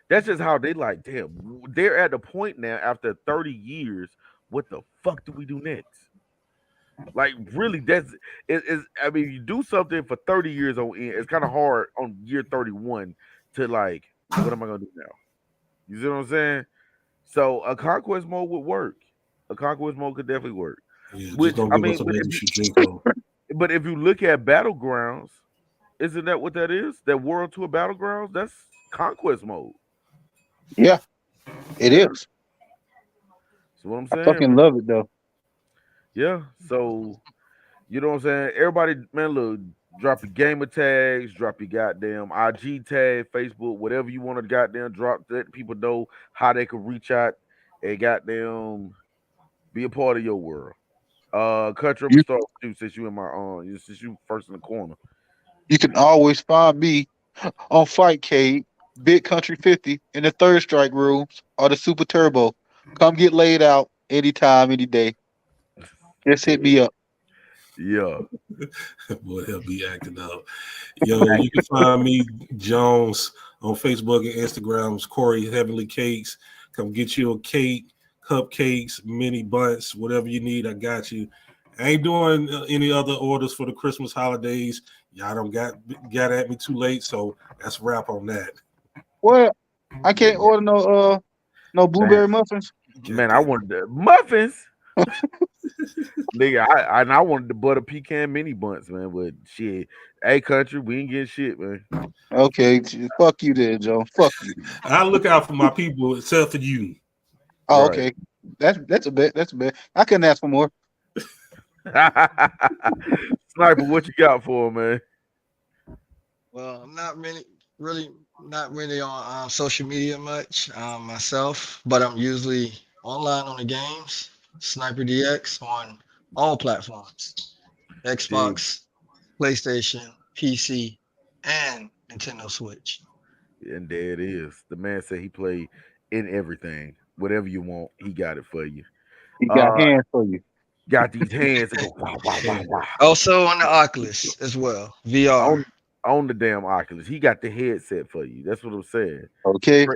that's just how they like. Damn, they're at the point now after 30 years. What the fuck do we do next? Like, really, is. I mean, you do something for 30 years on end. It's kind of hard on year 31 to like, what am I gonna do now? You see what I'm saying? So a conquest mode would work. A conquest mode could definitely work. Yeah, just Which don't I give us mean, another Shujinko. but if you look at battlegrounds, isn't that what that is? That World Tour battlegrounds? That's conquest mode. Yeah. It Yeah. is. That's what I'm I saying, fucking man. love it though. Yeah. So you know what I'm saying? Everybody, man, look, drop your gamer tags, drop your goddamn IG tag, Facebook, whatever you want to goddamn drop. Let people know how they can reach out and goddamn be a part of your world. Country, I'm gonna You start with you since you in my since you first in the corner. you can always find me on Fightcade, Big Country 50 in the third strike rooms or the Super Turbo. Come get laid out anytime, any day. Just hit Dead. me up. Yeah. Boy, he'll be acting up. Yo, you can find me, Jones, on Facebook and Instagrams, Corey Heavenly Cakes. Come get you a cake, cupcakes, mini buns, whatever you need. I got you. I ain't doing any other orders for the Christmas holidays. Y'all don't got at me too late, so that's a wrap on that. Well, I Yeah, can't order no damn. blueberry muffins. God Man, I damn wanted the muffins. Nigga, I wanted the butter pecan mini buns, man. But shit, hey, country, we ain't getting shit, man. Okay, fuck you there, Joe. Fuck you. I look out for my people, except for you. Oh, Right. okay. That's a bet. That's a bet. I couldn't ask for more. Sniper, what you got for him, man? Well, I'm not not really on social media much myself, but I'm usually online on the games. Sniper DX on all platforms: Dig. Xbox, PlayStation, PC, and Nintendo Switch. And there it is. The man said he played in everything. Whatever you want, he got it for you. He got Uh, hands for you. got these hands that go wow, wow, wow, wow. Also on the Oculus as well, VR. On on the damn Oculus. He got the headset for you. That's what I'm saying. Okay.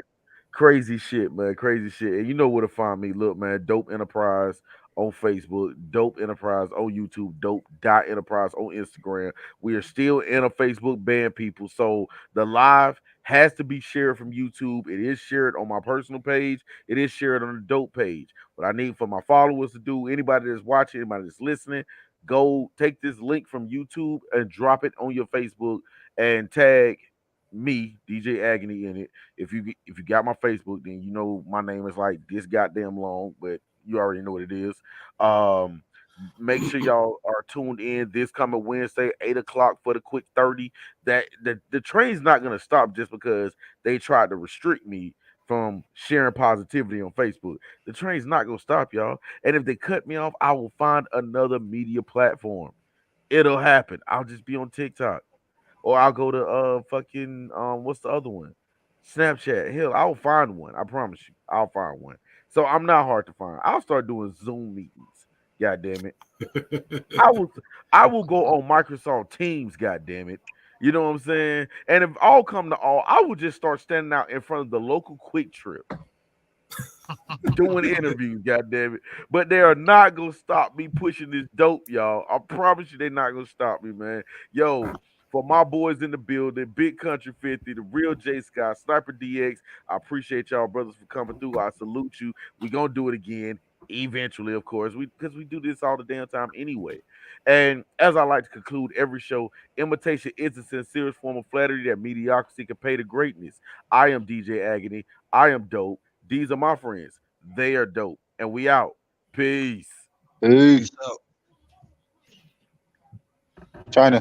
Crazy shit, man. Crazy shit. And you know where to find me. Look, man, Dope Enterprise on Facebook, Dope Enterprise on YouTube, Dope Dot Enterprise on Instagram. We are still in a Facebook ban, people. So the live has to be shared from YouTube. It is shared on my personal page. It is shared on the Dope page. What I need for my followers to do, anybody that's watching, anybody that's listening, go take this link from YouTube and drop it on your Facebook and tag me, DJ Agony, in it. If you got my Facebook, then you know my name is like this goddamn long, but you already know what it is. Um, Make sure y'all are tuned in this coming Wednesday, 8 o'clock for the quick 30. That the train's not gonna stop just because they tried to restrict me from sharing positivity on Facebook. The train's not gonna stop, y'all. And if they cut me off, I will find another media platform. It'll happen. I'll just be on TikTok. Or I'll go to fucking what's the other one? Snapchat. Hell, I'll find one. I promise you. I'll find one. So I'm not hard to find. I'll start doing Zoom meetings. God damn it. I will I will go on Microsoft Teams, god damn it. You know what I'm saying? And if all come to all, I will just start standing out in front of the local quick trip doing interviews, god damn it. But they are not gonna stop me pushing this dope, y'all. I promise you they're not gonna stop me, man. Yo, for my boys in the building, Big Country 50, the real J Scott, Sniper DX. I appreciate y'all brothers for coming through. I salute you. We gonna do it again. Eventually, of course, we because we do this all the damn time anyway. And as I like to conclude every show, imitation is the sincerest form of flattery that mediocrity can pay to greatness. I am DJ Agony. I am dope. These are my friends. They are dope. And we out. Peace. Peace. So China.